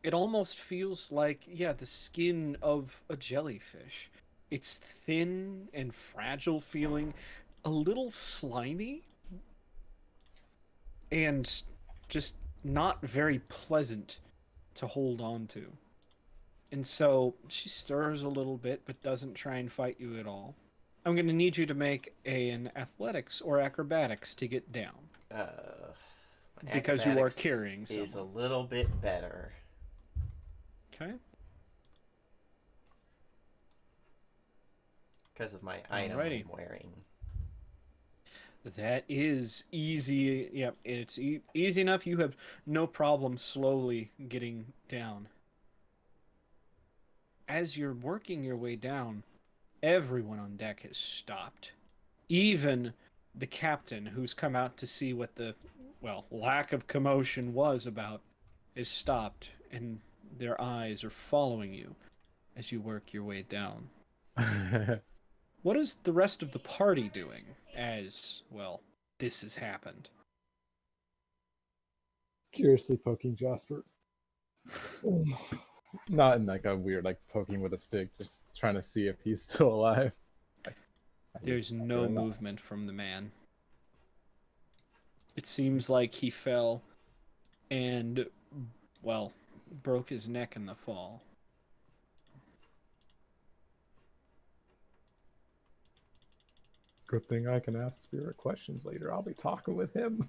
It almost feels like, the skin of a jellyfish. It's thin and fragile feeling, a little slimy, and just not very pleasant to hold on to. And so she stirs a little bit, but doesn't try and fight you at all. I'm going to need you to make an athletics or acrobatics to get down. Because you are Acrobatics carrying someone. is a little bit better. Okay. Because of my item Alrighty. I'm wearing. That is easy. Yep, it's easy enough. You have no problem slowly getting down. As you're working your way down, everyone on deck has stopped. Even the captain, who's come out to see what the, lack of commotion was about, is stopped, and their eyes are following you as you work your way down. What is the rest of the party doing as, this has happened? Curiously poking Jasper. Not in like a weird, like poking with a stick, just trying to see if he's still alive. There's no movement from the man. It seems like he fell and, broke his neck in the fall. Good thing I can ask Spirit questions later. I'll be talking with him.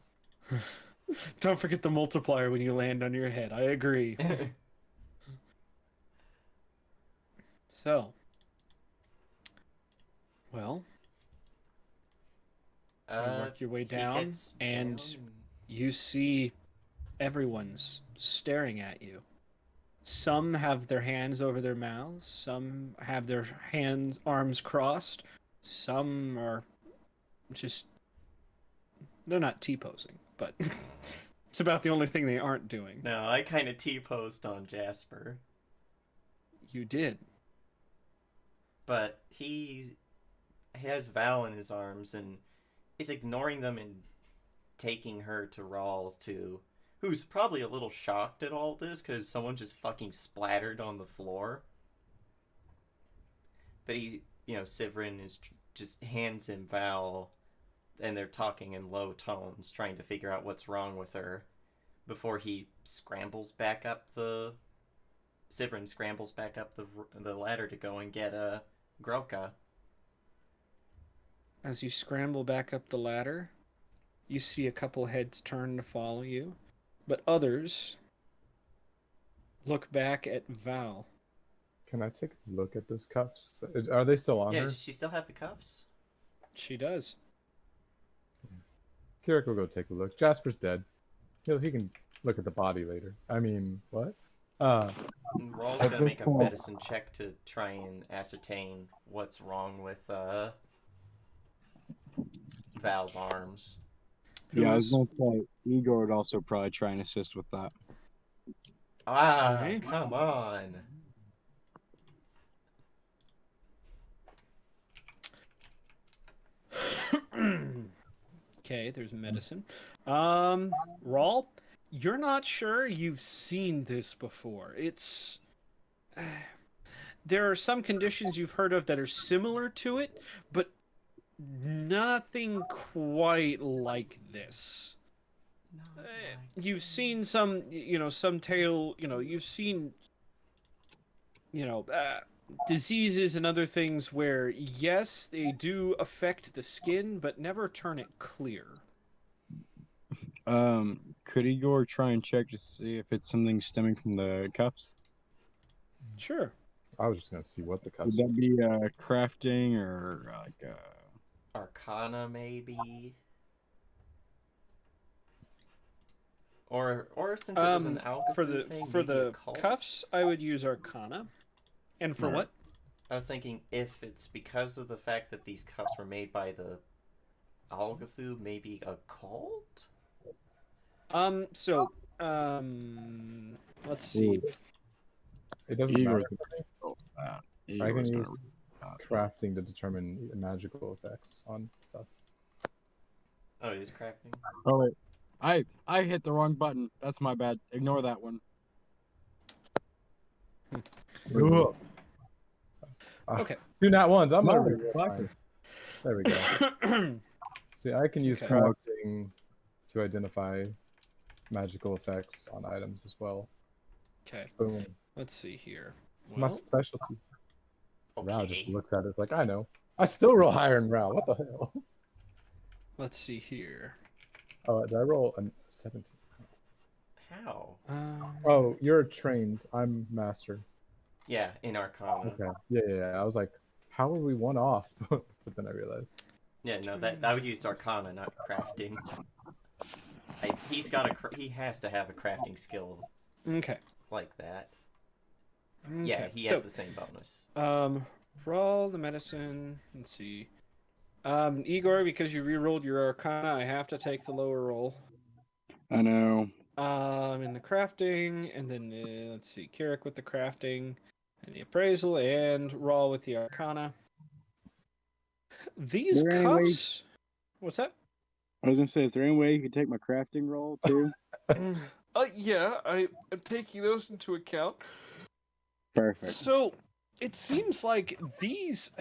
Don't forget the multiplier when you land on your head. I agree. So, you work your way He down, gets and down. you see everyone's staring at you. Some have their hands over their mouths, some have their arms crossed, some are just, they're not T-posing, but it's about the only thing they aren't doing. No, I kind of T-posed on Jasper. You did. But he has Val in his arms and is ignoring them and taking her to Rawl, who's probably a little shocked at all this because someone just fucking splattered on the floor. But Sivrin just hands him Val, and they're talking in low tones, trying to figure out what's wrong with her before he scrambles back up Sivrin scrambles back up the ladder to go and get Grelka. As you scramble back up the ladder, you see a couple heads turn to follow you, but others look back at Val. Can I take a look at those cuffs? Are they still on Yeah, her? does she still have the cuffs? She does. Kirik will go take a look. Jasper's dead. He can look at the body later. I mean, what? And Raw's At gonna this make a point- medicine check to try and ascertain what's wrong with Val's arms. Yeah, I was Who's- gonna say Igor would also probably try and assist with that. Ah, Okay. come on. Okay, there's medicine. Rawl, you're not sure you've seen this before. It's there are some conditions you've heard of that are similar to it, but nothing quite like this. Not You've seen some, some tale, you've seen, diseases and other things where, yes, they do affect the skin, but never turn it clear. Could Igor try and check to see if it's something stemming from the cuffs? Sure. I was just gonna see what the Would cuffs. that be crafting or like Arcana, maybe. Or since it was an alpha for the thing, for maybe the occult? cuffs, I would use Arcana. And for Alright. what? I was thinking if it's because of the fact that these cuffs were made by the Algathu, maybe a cult? Let's see. It doesn't Igor's matter. I Igor's can gonna use read crafting to determine magical effects on stuff. Oh, it is crafting? Oh wait, I hit the wrong button. That's my bad. Ignore that one. Ugh. Okay. 2 nat ones. I'm No, gonna reroll fuck mine. There we go. See, I can use Okay. crafting to identify magical effects on items as well. Okay. Boom. Let's see here. It's my Well, specialty. Rao just Okay. looks at it it's like, I know. I still roll higher than Rao. What the hell? let's see here. Oh, did I roll a 17? How? Oh, you're trained. I'm master. Yeah, in Arcana. Okay. Yeah. I was like, how are we one off? But then I realized. Yeah, no, that would use Arcana, not crafting. He has to have a crafting skill Okay. like that. Okay. Yeah, he has the same bonus. Roll the medicine. Let's see. Igor, because you re-rolled your Arcana, I have to take the lower roll. I know. In the crafting, and then let's see, Kirik with the crafting, and the appraisal, and Rawl with the Arcana. These Is there any way- cuffs. What's that? I was gonna say, is there any way you could take my crafting roll too? Yeah, I'm taking those into account. Perfect. So it seems like these.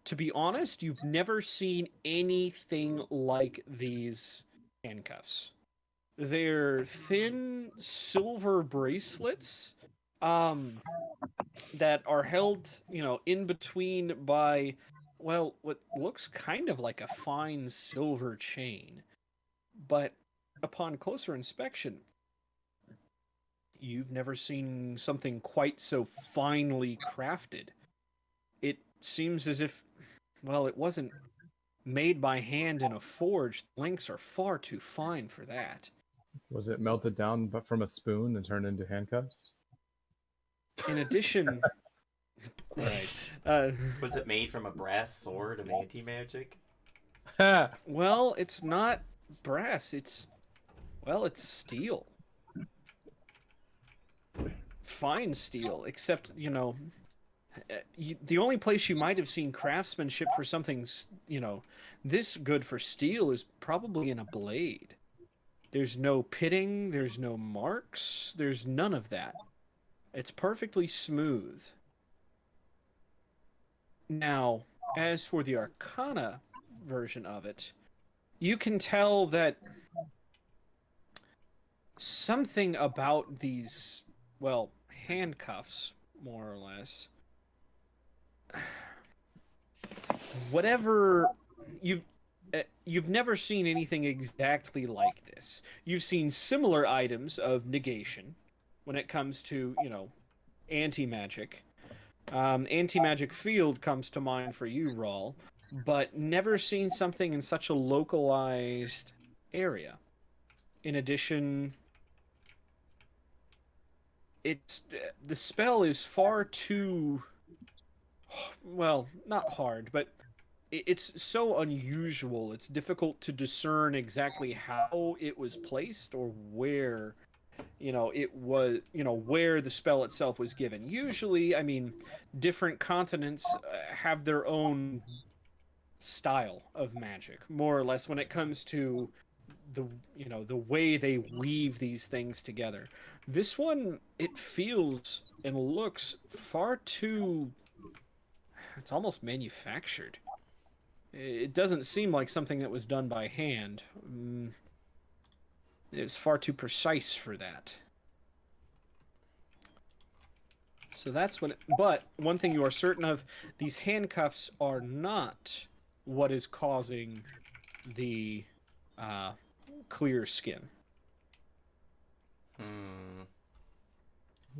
To be honest, you've never seen anything like these handcuffs. They're thin silver bracelets that are held, in between by, well, what looks kind of like a fine silver chain. But upon closer inspection, you've never seen something quite so finely crafted. It seems as if, well, it wasn't made by hand in a forge. The links are far too fine for that. Was it melted down but from a spoon and turned into handcuffs? In addition, right? Was it made from a brass sword of anti-magic? Well, it's not brass. It's steel, fine steel. Except, the only place you might have seen craftsmanship for something, this good for steel is probably in a blade. There's no pitting, there's no marks, there's none of that. It's perfectly smooth. Now, as for the Arcana version of it, you can tell that something about these, well, handcuffs, more or less. Whatever you've never seen anything exactly like this. You've seen similar items of negation when it comes to, anti-magic. Anti-magic field comes to mind for you, Rawl, but never seen something in such a localized area. In addition, it's the spell is far too, well, not hard, but it's so unusual. It's difficult to discern exactly how it was placed or where it was, where the spell itself was given. Usually, I mean, different continents have their own style of magic, more or less, when it comes to the way they weave these things together. This one, it feels and looks far too, it's almost manufactured. It doesn't seem like something that was done by hand. It's far too precise for that. So that's what. But one thing you are certain of: these handcuffs are not what is causing the clear skin.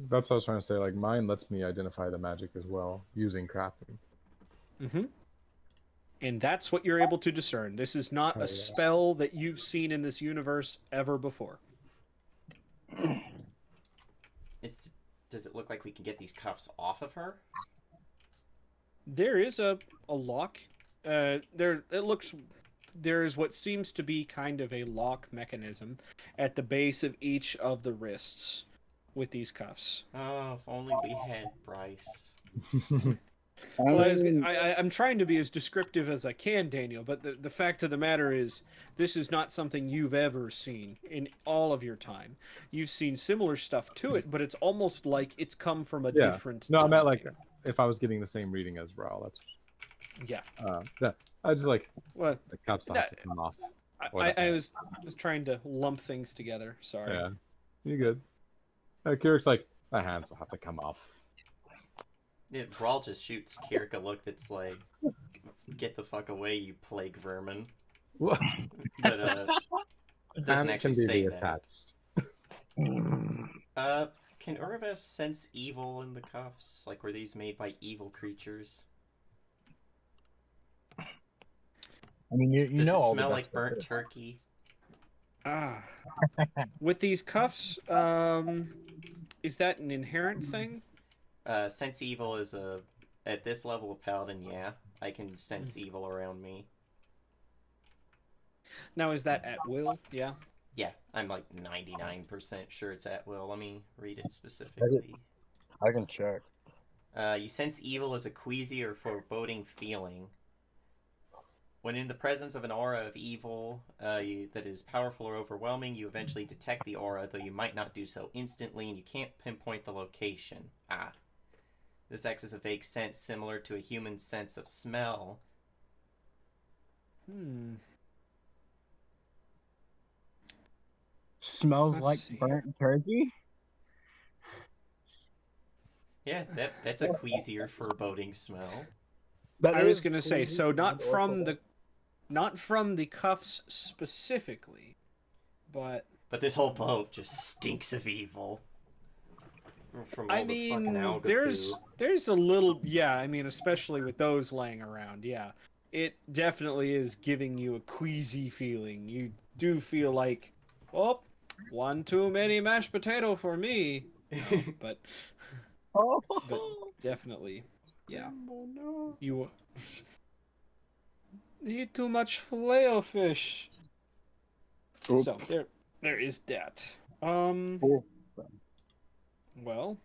That's what I was trying to say. Like, mine lets me identify the magic as well using crafting. Mm-hmm. And that's what you're able to discern. This is not a spell that you've seen in this universe ever before. Does it look like we can get these cuffs off of her? There is a lock. There's what seems to be kind of a lock mechanism at the base of each of the wrists with these cuffs. Oh, if only we had Bryce. Well, I'm trying to be as descriptive as I can, Daniel, but the fact of the matter is, this is not something you've ever seen in all of your time. You've seen similar stuff to it, but it's almost like it's come from a different No, I meant time. like if I was getting the same reading as Raul. That's yeah. I just like Well, the cups have to come off. I was trying to lump things together. Sorry. Yeah, you good? Kirik's like, my hands will have to come off. Yeah, Brawl just shoots Kirik a look that's like, get the fuck away, you plague vermin. What? But, doesn't actually say that. Attached. Can Urva sense evil in the cuffs? Like, were these made by evil creatures? I mean, you Does know it all smell the like burnt turkey? With these cuffs, is that an inherent thing? Sense evil is at this level of paladin, yeah. I can sense evil around me. Now, is that at will? Yeah. Yeah, I'm like 99% sure it's at will. Let me read it specifically. I can check. You sense evil as a queasy or foreboding feeling. When in the presence of an aura of evil that is powerful or overwhelming, you eventually detect the aura, though you might not do so instantly, and you can't pinpoint the location. This acts as a vague sense similar to a human sense of smell. Smells Let's like see. burnt turkey? Yeah, that's a queasy or foreboding smell. I was gonna say, so not from the cuffs specifically, but this whole boat just stinks of evil. From all I the fucking mean, alga there's a little, yeah. I mean, especially with those laying around, yeah. It definitely is giving you a queasy feeling. You do feel like, oh, one too many mashed potato for me. No, but definitely, yeah. You eat too much filet fish. Oops. So there is that. Well,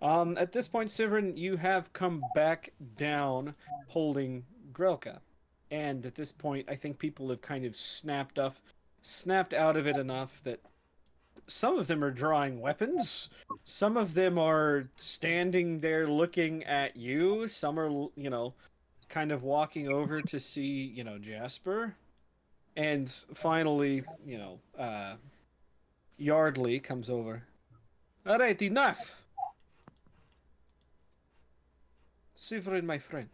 at this point, Sivrin, you have come back down holding Grelka. And at this point, I think people have kind of snapped out of it enough that some of them are drawing weapons. Some of them are standing there looking at you. Some are, kind of walking over to see, Jasper. And finally, Yardley comes over. All right, enough. Severin, my friend,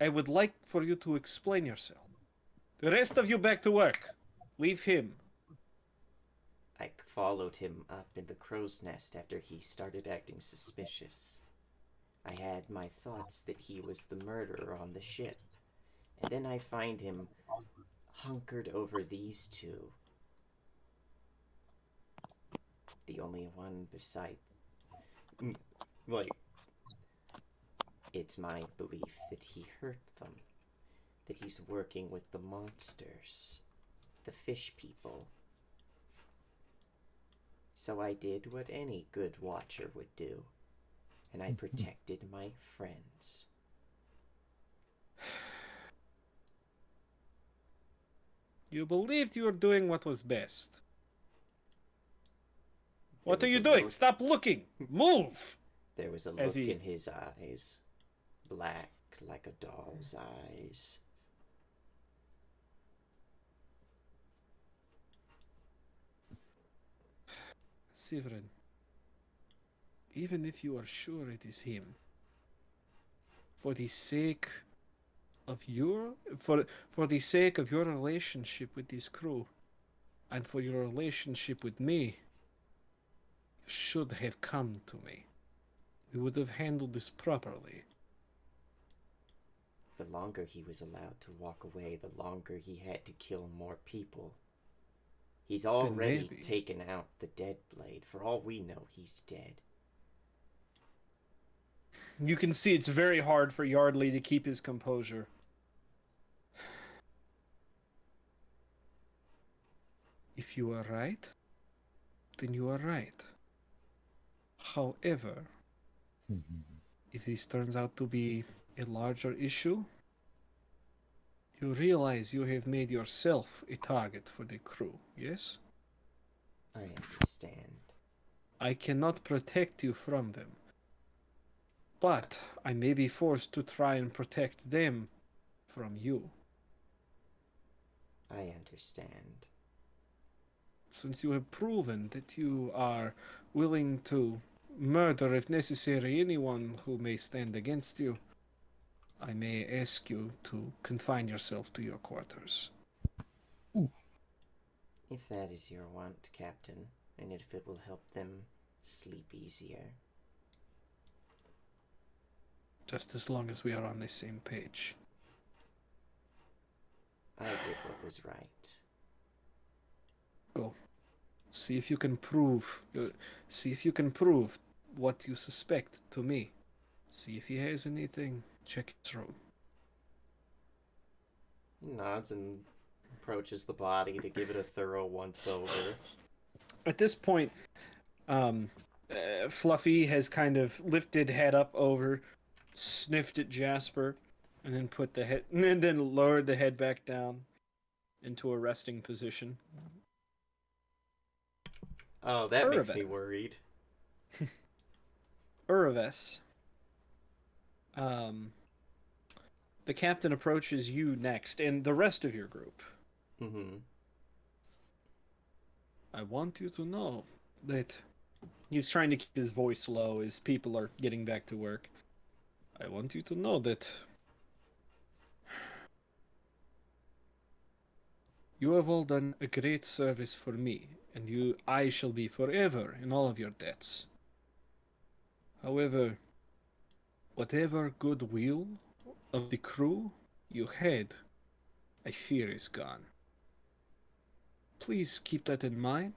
I would like for you to explain yourself. The rest of you back to work. Leave him. Like, followed him up in the crow's nest after he started acting suspicious. I had my thoughts that he was the murderer on the ship, and then I find him hunkered over these two. The only one beside... Like, it's my belief that he hurt them, that he's working with the monsters, the fish people. So I did what any good watcher would do, and I protected my friends. You believed you were doing what was best. What are was you a doing? look- Stop looking! Move! There was a As look he- in his eyes, black like a doll's eyes. Severin, even if you are sure it is him, for the sake of for the sake of your relationship with this crew, and for your relationship with me, you should have come to me. We would have handled this properly. The longer he was allowed to walk away, the longer he had to kill more people. He's already maybe- taken out the dead blade. For all we know, he's dead. You can see it's very hard for Yardley to keep his composure. If you are right, then you are right. However, if this turns out to be a larger issue, you realize you have made yourself a target for the crew, yes? I understand. I cannot protect you from them, but I may be forced to try and protect them from you. I understand. Since you have proven that you are willing to murder, if necessary, anyone who may stand against you, I may ask you to confine yourself to your quarters. If that is your want, Captain, and if it will help them sleep easier. Just as long as we are on the same page. I did what was right. Go. See if you can prove. See if you can prove what you suspect to me. See if he has anything. Check his room. He nods and approaches the body to give it a thorough once-over. At this point, Fluffy has kind of lifted head up over, sniffed at Jasper, and then put the head, and then lowered the head back down into a resting position. Oh, that makes Urban. me worried. Uraves. The captain approaches you next, and the rest of your group. Mm-hmm. I want you to know that he's trying to keep his voice low as people are getting back to work. I want you to know that you have all done a great service for me, and I shall be forever in all of your debts. However, whatever goodwill of the crew you had, I fear is gone. Please keep that in mind,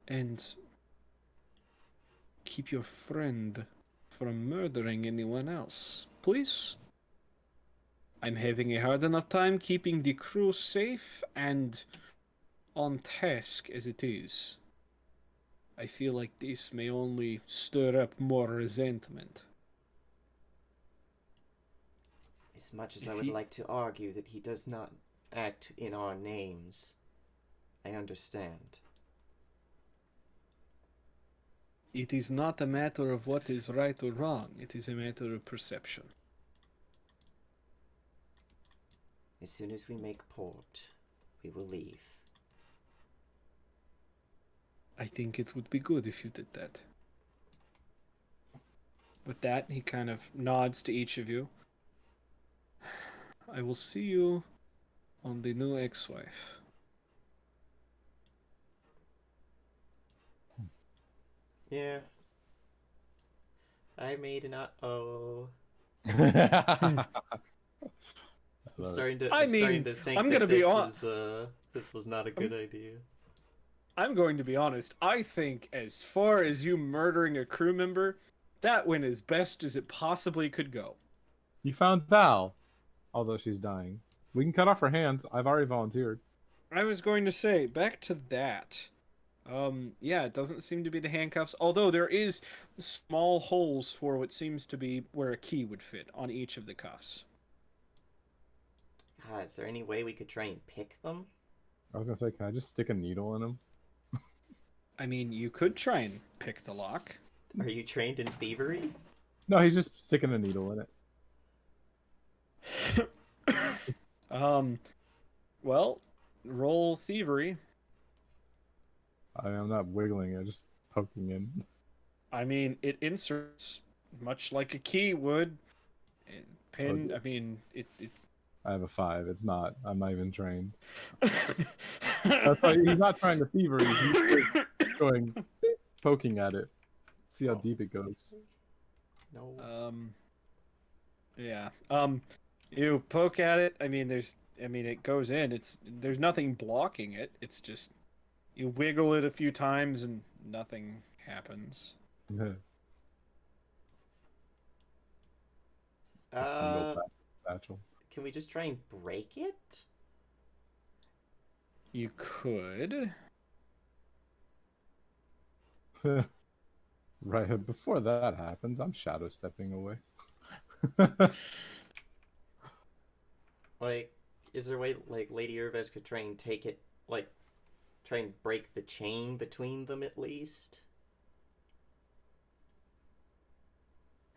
and keep your friend from murdering anyone else, please. I'm having a hard enough time keeping the crew safe and on task as it is. I feel like this may only stir up more resentment. As much as If I would he- like to argue that he does not act in our names, I understand. It is not a matter of what is right or wrong. It is a matter of perception. As soon as we make port, we will leave. I think it would be good if you did that. With that, he kind of nods to each of you. I will see you on the new ex-wife. Yeah. I made an uh-oh. I I'm love starting to I I'm starting mean, to think I'm that gonna be this on. is this was not a good idea. I'm going to be honest. I think as far as you murdering a crew member, that went as best as it possibly could go. You found Val, although she's dying. We can cut off her hands. I've already volunteered. I was going to say, back to that. Yeah, it doesn't seem to be the handcuffs, although there is small holes for what seems to be where a key would fit on each of the cuffs. God, is there any way we could try and pick them? I was gonna say, can I just stick a needle in him? I mean, you could try and pick the lock. Are you trained in thievery? No, he's just sticking a needle in it. Well, roll thievery. I'm not wiggling it, just poking in. I mean, it inserts much like a key would. Pin. Okay. I mean, it. I have a 5. It's not. I'm not even trained. That's why he's not trying to thievery. He's just going poking at it. See how Oh. deep it goes. No. Yeah. You poke at it. I mean, it goes in. There's nothing blocking it. It's just you wiggle it a few times and nothing happens. Uh, Satchel. can we just try and break it? You could. Right before that happens, I'm shadow stepping away. Like, is there a way like Lady Irvez could try and take it, like, try and break the chain between them at least?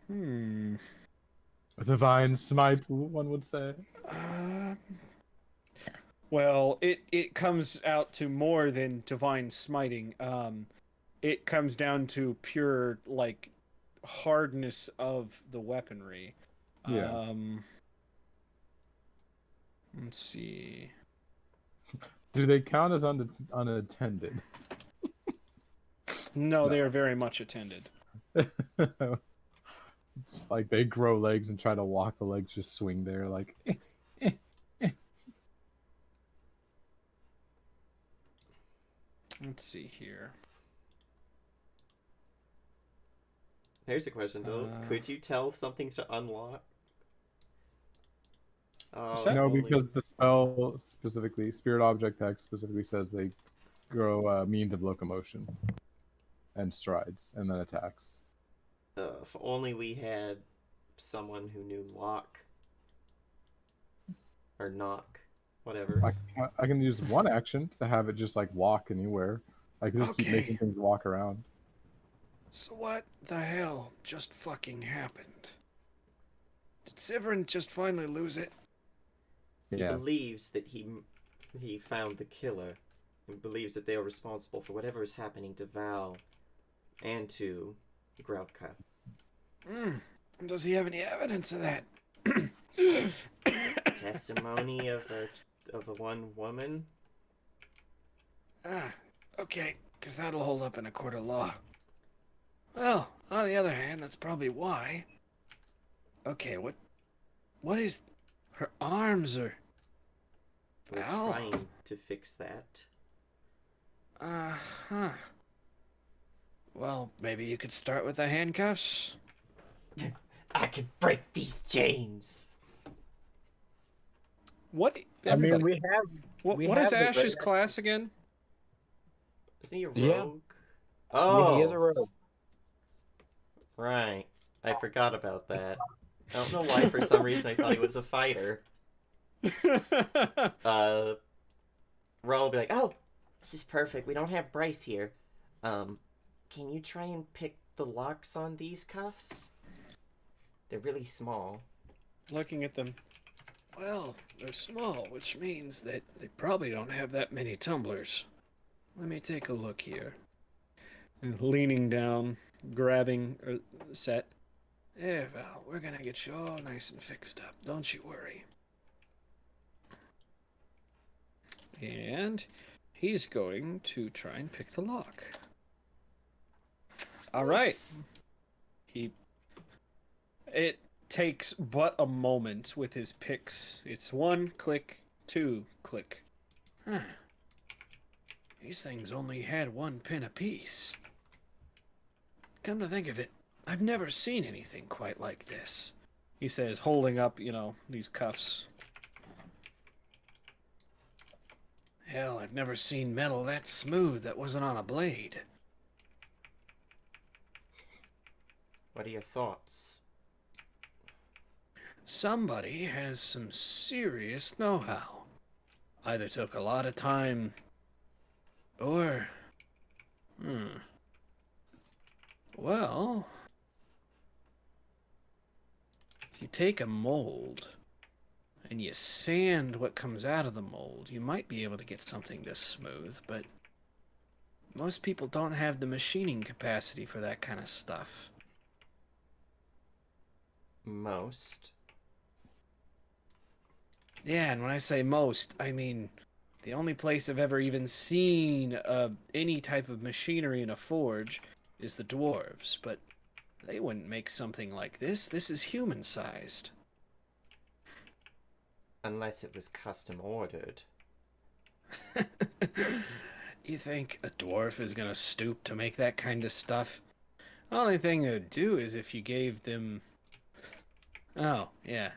Hmm. A divine smite, one would say. Well, it comes out to more than divine smiting. It comes down to pure like hardness of the weaponry. Yeah. Let's see. Do they count as unattended? No, No. they are very much attended. Just like they grow legs and try to walk, the legs just swing there like Let's see here. Here's a question though: could you tell something's to unlock? What's Oh, that? No, only- because the spell specifically, spirit object text specifically says they grow means of locomotion and strides and then attacks. if only we had someone who knew lock or knock, whatever. I can use one action to have it just like walk anywhere. I can just keep Okay. making things walk around. So what the hell just fucking happened? Did Severin just finally lose it? He Yes. believes that he found the killer, and believes that they are responsible for whatever is happening to Val and to Grelka. Does he have any evidence of that? Testimony of a one woman. Okay, because that'll hold up in a court of law. Well, on the other hand, that's probably why. Okay, what is her arms are? We're Val? trying to fix that. Uh-huh. Well, maybe you could start with the handcuffs. I could break these chains. What? I mean, Everybody, we have. what we is have the Ash's great- class again? Isn't he a rogue? Yeah. Oh, He is a rogue. right. I forgot about that. I don't know why. For some reason, I thought he was a fighter. Ro will be like, "Oh, this is perfect. We don't have Bryce here. Can you try and pick the locks on these cuffs? They're really small." Looking at them. Well, they're small, which means that they probably don't have that many tumblers. Let me take a look here. Leaning down, grabbing a set. There, Val, we're gonna get you all nice and fixed up. Don't you worry. And he's going to try and pick the lock. All right. It takes but a moment with his picks. It's 1 click, 2 click. Huh. These things only had 1 pin apiece. Come to think of it, I've never seen anything quite like this. He says, holding up, these cuffs. Hell, I've never seen metal that smooth that wasn't on a blade. What are your thoughts? Somebody has some serious know-how. Either took a lot of time, or... Well... If you take a mold, and you sand what comes out of the mold, you might be able to get something this smooth, but... Most people don't have the machining capacity for that kind of stuff. Most. Yeah, and when I say most, I mean the only place I've ever even seen any type of machinery in a forge is the dwarves, but they wouldn't make something like this. This is human-sized. Unless it was custom ordered. You think a dwarf is gonna stoop to make that kind of stuff? The only thing they'd do is if you gave them... Oh, yeah.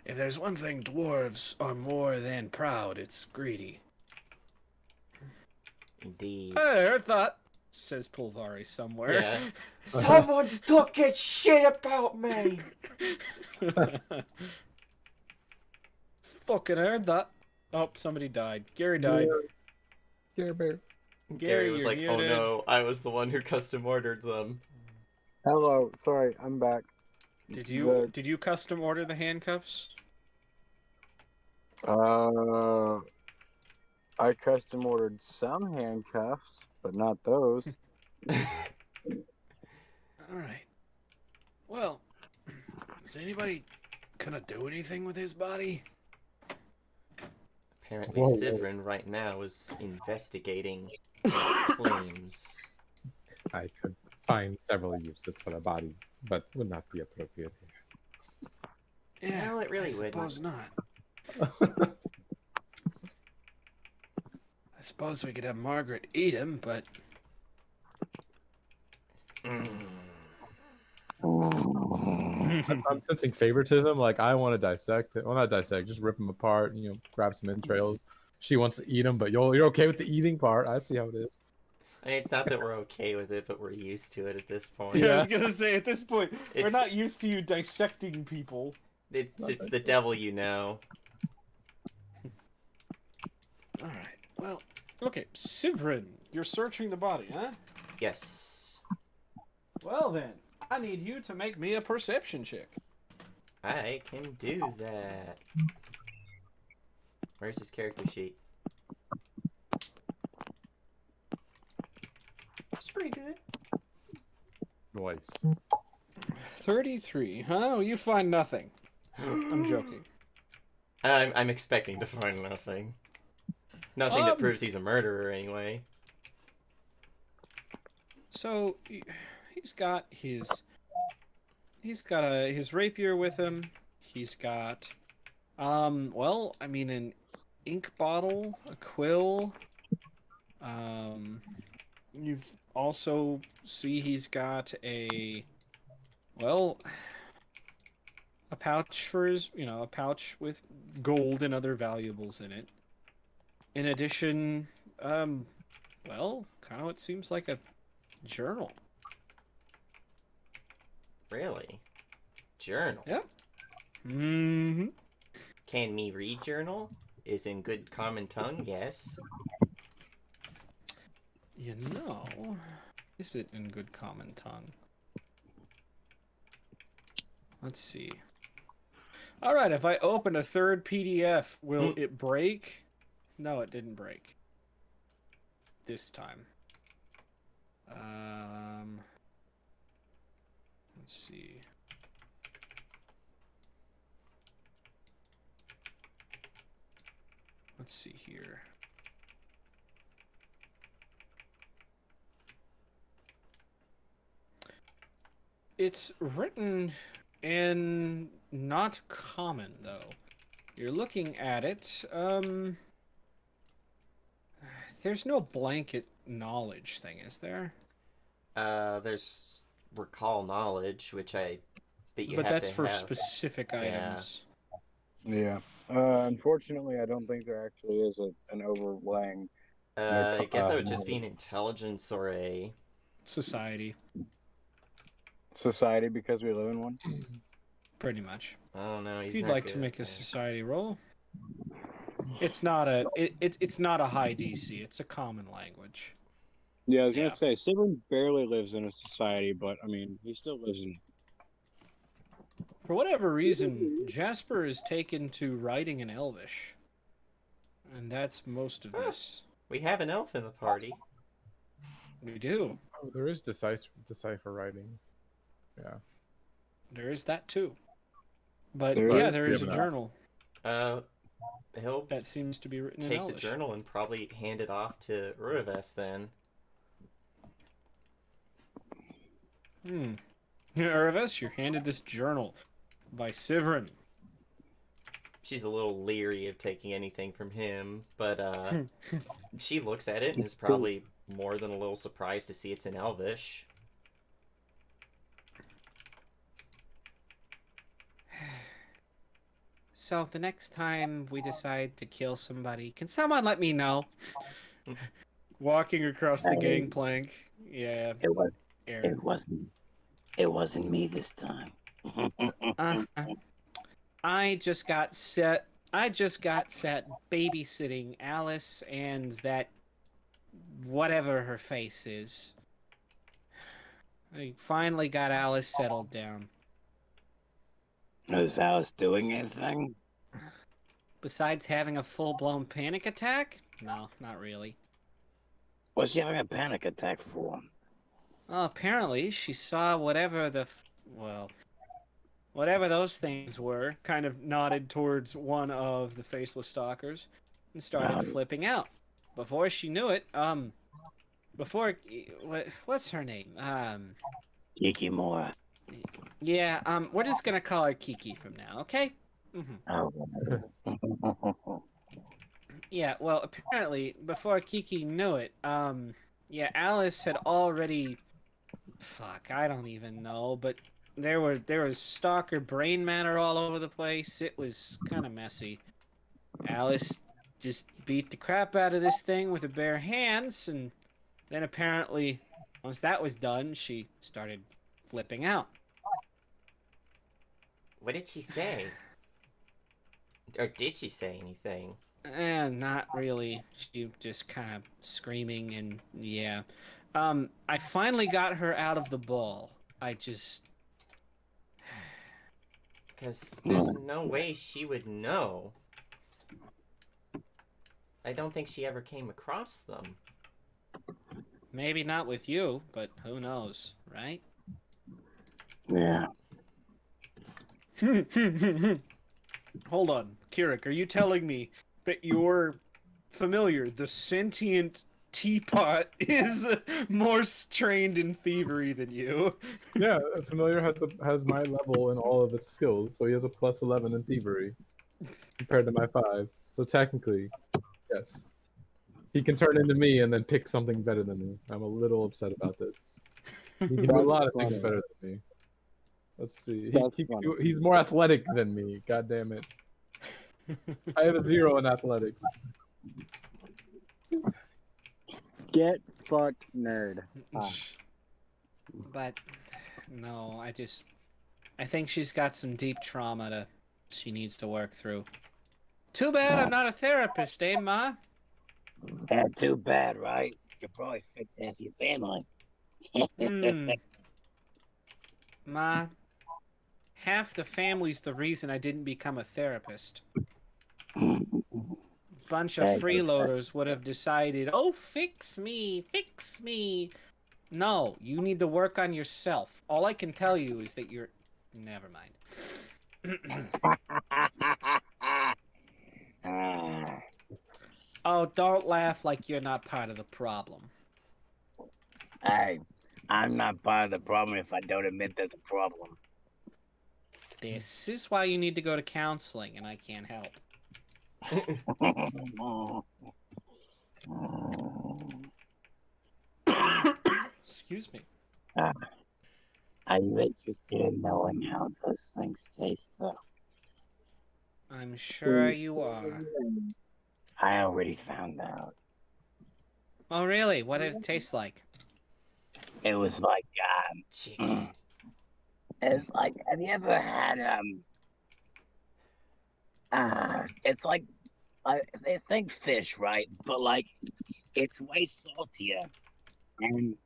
If there's one thing dwarves are more than proud, it's greedy. Indeed. I heard that, says Pulvari somewhere. Yeah. Someone's talking shit about me! Fucking heard that. Oh, somebody died. Gary died. Gary Bear. Gary was you're like, oh muted. no, I was the one who custom ordered them. Hello, sorry, I'm back. Did you custom order the handcuffs? I custom ordered some handcuffs, but not those. All right. Well, is anybody gonna do anything with his body? Apparently Whoa. Sivrin right now is investigating his claims. I could find several uses for the body, but would not be appropriate here. Yeah, Well, it really I suppose wouldn't. not. I suppose we could have Margaret eat him, but I'm sensing favoritism. Like, I want to dissect it. Well, not dissect, just rip them apart. Grab some entrails. She wants to eat them, but you're okay with the eating part. I see how it is. I mean, it's not that we're okay with it, but we're used to it at this point. yeah, I was gonna say at this point we're It's- not used to you dissecting people. It's the devil, you know. All right. Well, okay, Sivrin, you're searching the body, huh? Yes. Well then, I need you to make me a perception check. I can do that. Where's his character sheet? It's pretty good. Nice. 33. Huh? You find nothing. I'm joking. I'm expecting to find nothing. Nothing that proves he's a murderer, anyway. So he's got his rapier with him. He's got well, I mean an ink bottle, a quill. You've also see he's got a pouch for his, a pouch with gold and other valuables in it. In addition, well, kind of what seems like a journal. Really? Journal? Yep. Mm-hmm. Can me read journal? Is in good common tongue, yes. Is it in good common tongue? Let's see. All right, if I open a third PDF, will it break? No, it didn't break. This time. Let's see. Let's see here. It's written in not common though. You're looking at it. There's no blanket knowledge thing, is there? There's recall knowledge, which I that you But have that's to for have. specific Yeah. items. Yeah. Unfortunately, I don't think there actually is an overlaying. I guess that would just be an intelligence or a. Society, Society because we live in one. pretty much. I don't know. If He's you'd not like good to at make a that. society roll, it's not a it's not a high DC. It's a common language. Yeah, I was Yeah. gonna say Sibrin barely lives in a society, but I mean he still lives in. For whatever reason, Jasper is taken to writing in Elvish, and that's most of this. We have an elf in the party. We do. Oh, there is decipher writing. Yeah. There is that too. But There yeah, is there is a given up. journal He'll that seems to be written in take the Elvish. journal and probably hand it off to Uraves then. Aravis, you're handed this journal by Sivrin. She's a little leery of taking anything from him, but she looks at it and is probably more than a little surprised to see it's in Elvish. So the next time we decide to kill somebody, can someone let me know? Walking across the gangplank. Yeah. Aaron. It wasn't me this time. I just got set babysitting Alice and that whatever her face is. I finally got Alice settled down. Is Alice doing anything? Besides having a full-blown panic attack? No, not really. What's she having a panic attack for? Well, apparently she saw whatever whatever those things were, kind of nodded towards one of the faceless stalkers, and started flipping out. Before she knew it, what's her name? Kiki Mora. Yeah, we're just gonna call her Kiki from now, okay? Oh. Yeah, well, apparently, before Kiki knew it, yeah, Alice had already... Fuck, I don't even know, but there was stalker brain matter all over the place. It was kind of messy. Alice just beat the crap out of this thing with her bare hands, and then apparently, once that was done, she started flipping out. What did she say? Or did she say anything? Not really. She just kind of screaming and yeah. I finally got her out of the ball. I just... Because there's no way she would know. I don't think she ever came across them. Maybe not with you, but who knows, right? Yeah. Hold on, Kirik, are you telling me that your familiar, the sentient teapot, is more trained in thievery than you? Yeah, familiar has my level in all of its skills, so he has a plus 11 in thievery compared to my 5. So technically, yes, he can turn into me and then pick something better than me. I'm a little upset about this. He can do a lot of things better than me. Let's see. He's more athletic than me. God damn it. I have a 0 in athletics. Get fucked, nerd. But no, I think she's got some deep trauma she needs to work through. Too bad I'm not a therapist, eh, Ma? That's too bad, right? You could probably fix half your family. Ma, half the family's the reason I didn't become a therapist. Bunch of freeloaders would have decided, oh, fix me, fix me. No, you need to work on yourself. All I can tell you is that you're... Never mind. Oh, don't laugh like you're not part of the problem. Hey, I'm not part of the problem if I don't admit there's a problem. This is why you need to go to counseling, and I can't help. Excuse me. Are you interested in knowing how those things taste, though? I'm sure you are. I already found out. Oh, really? What did it taste like? It was like, Chicken. it's like, have you ever had, it's like, they think fish, right? But, like, it's way saltier and,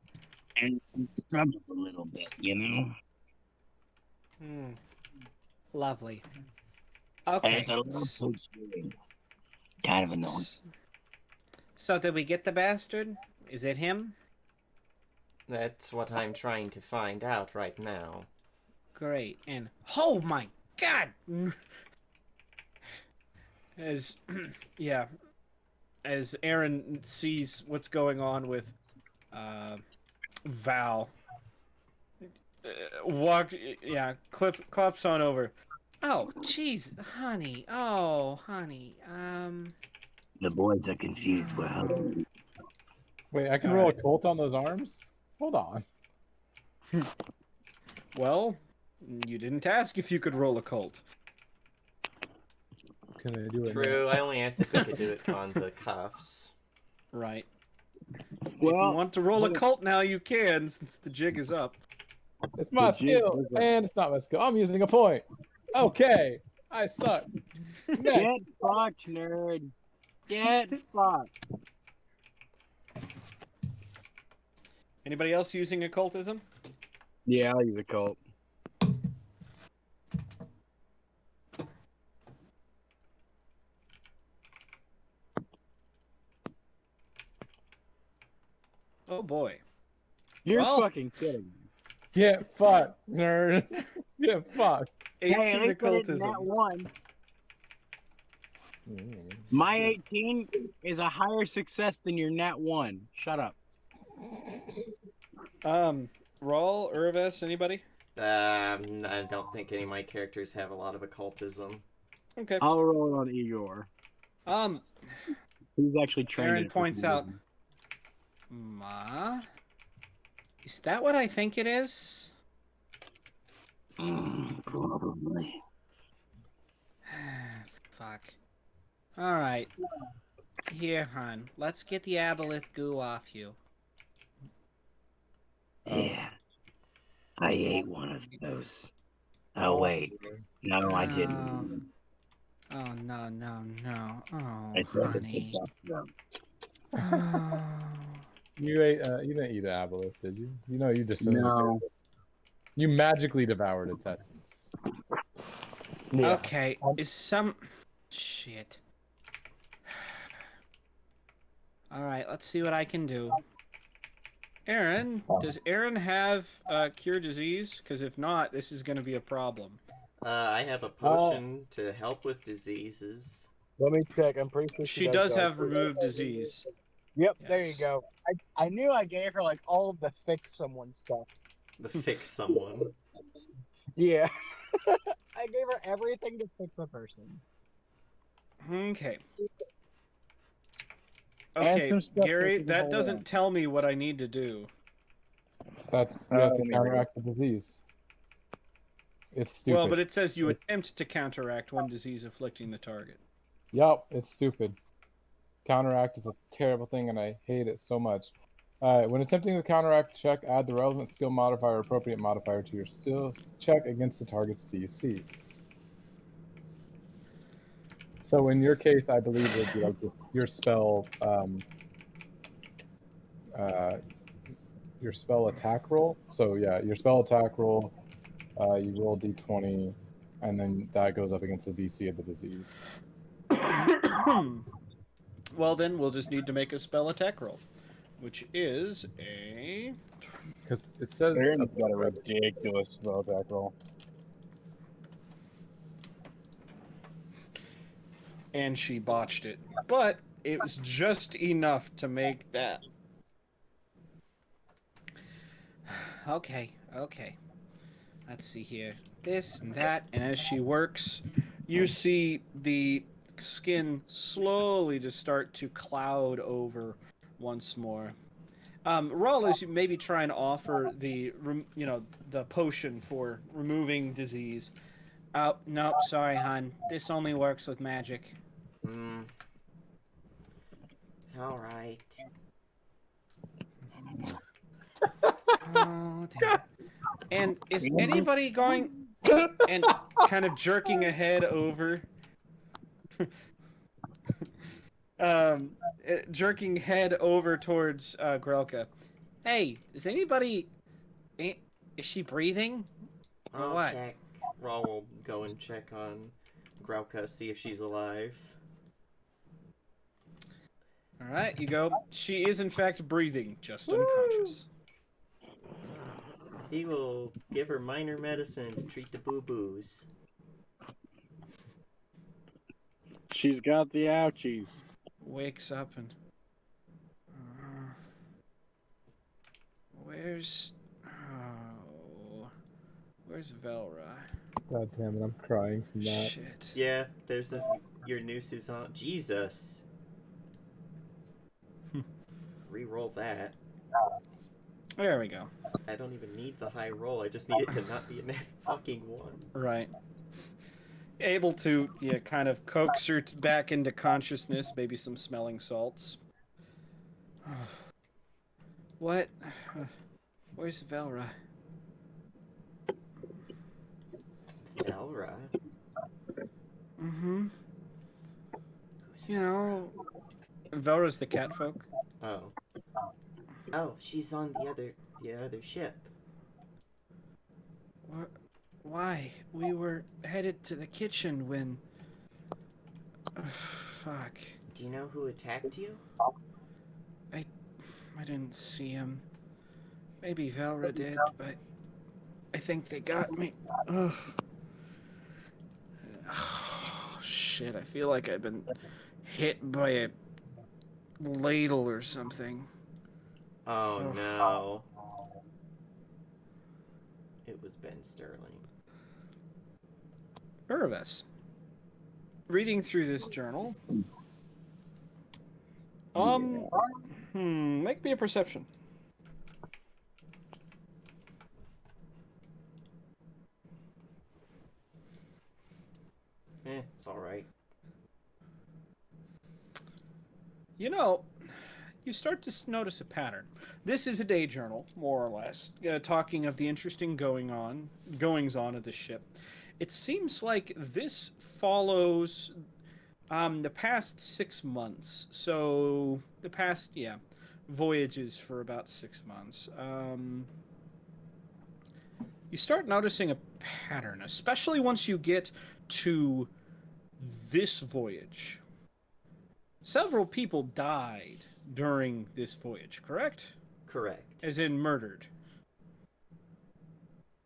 and struggles a little bit, you know? Hmm. Lovely. And Okay. it's a little too chewy. Kind of annoying. So did we get the bastard? Is it him? That's what I'm trying to find out right now. Great. And oh my god! As yeah, as Aaron sees what's going on with Val, claps on over. Oh, jeez, honey. Oh, honey. The boys are confused. We're helping. Wait, I can roll a Colt on those arms? Hold on. Well, you didn't ask if you could roll a cult. Can I do it? True, I only asked if we could do it on the cuffs. Right. If you Well, want to roll a cult now, you can, since the jig is up. It's my skill, and it's not my skill. I'm using a point. Okay, I suck. get Next. fucked, nerd. Get fucked. Anybody else using occultism? Yeah, I'll use a cult. Oh boy. You're Well- fucking kidding me. Get fucked, nerd. Get fucked. 18 Hey, at least I didn't occultism. net one. My 18 is a higher success than your net one. Shut up. Rawl, Urvis, anybody? I don't think any of my characters have a lot of occultism. Okay. I'll roll it on Igor. He's actually trained. Aaron in it for points some out. reason. Is that what I think it is? Probably. Fuck. Alright. Here, hon. Let's get the aboleth goo off you. Yeah. I ate one of those. Oh, wait. No, I didn't. Oh, no, no, no. Oh, I tried to take honey. off them. Oh. You ate. You didn't eat an aboleth, did you? You know you disintegrated No. it. You magically devoured its essence. Yeah. Okay, is some... Shit. Alright, let's see what I can do. Aaron, does Aaron have cure disease? Because if not, this is going to be a problem. I have a potion to help with diseases. Let me check. I'm pretty sure She does have remove disease. Yep, there you Yes. go. I knew I gave her like all of the fix someone stuff. The fix someone. Yeah. I gave her everything to fix a person. Okay. And Okay, some stuff Gary, that that can doesn't hold tell me what I need to do. That's you have to let me counteract the disease. It's stupid. Well, but it says you attempt to counteract one disease afflicting the target. Yup, it's stupid. Counteract is a terrible thing, and I hate it so much. When attempting to counteract check, add the relevant skill modifier or appropriate modifier to your skill check against the target's DC. So in your case, I believe it would be like your spell, your spell attack roll. So yeah, your spell attack roll, you roll d20, and then that goes up against the DC of the disease. Well, then we'll just need to make a spell attack roll, which is a... Because it says Aaron's got a ridiculous spell attack roll. And she botched it. But it was just enough to make that. Okay, okay. Let's see here. This and that, and as she works, you see the skin slowly just start to cloud over once more. Rawl is maybe trying to offer the potion for removing disease. Oh, nope, sorry, hon. This only works with magic. Hmm. All right. Oh, dear. And is anybody going and kind of jerking a head over um jerking head over towards Grelka. Hey, is anybody is she breathing? Or I'll what? check. Raw will go and check on Grauka, see if she's alive. Alright, you go. She is in fact breathing, just Woo! unconscious. He will give her minor medicine to treat the boo-boos. She's got the ouchies. Wakes up and where's where's Velra? God damn it, I'm crying from that. Shit. Yeah, there's your new Suzanne. Jesus. Reroll that. There we go. I don't even need the high roll. I just need it to not be a net fucking one. Right. Able to, kind of coax her back into consciousness, maybe some smelling salts. What? Where's Velra? Elra? Mm-hmm. Who's You know, Velra's the catfolk. Oh. Oh, she's on the other ship. What? Why? We were headed to the kitchen when... fuck. Do you know who attacked you? I didn't see him. Maybe Velra did, but I think they got me. Ugh. Oh, shit, I feel like I've been hit by a ladle or something. Oh Ugh. no. It was Ben Sterling. Urvis. Reading through this journal. Make me a perception. It's alright. You know, you start to notice a pattern. This is a day journal, more or less, talking of the interesting goings on of the ship. It seems like this follows the past 6 months. So the past, voyages for about 6 months. You start noticing a pattern, especially once you get to this voyage. Several people died during this voyage, correct? Correct. As in murdered.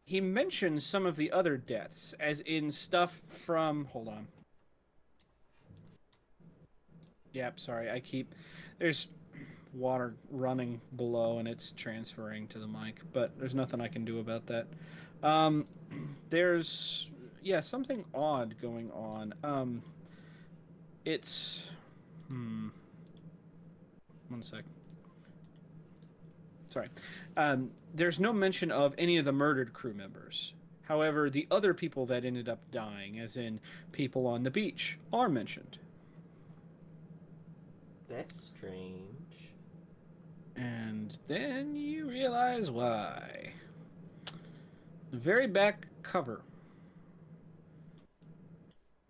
He mentions some of the other deaths, as in stuff from... Hold on. Yep, sorry, there's water running below and it's transferring to the mic, but there's nothing I can do about that. There's... something odd going on. It's... One sec. Sorry. There's no mention of any of the murdered crew members. However, the other people that ended up dying, as in people on the beach, are mentioned. That's strange. And then you realize why. The very back cover.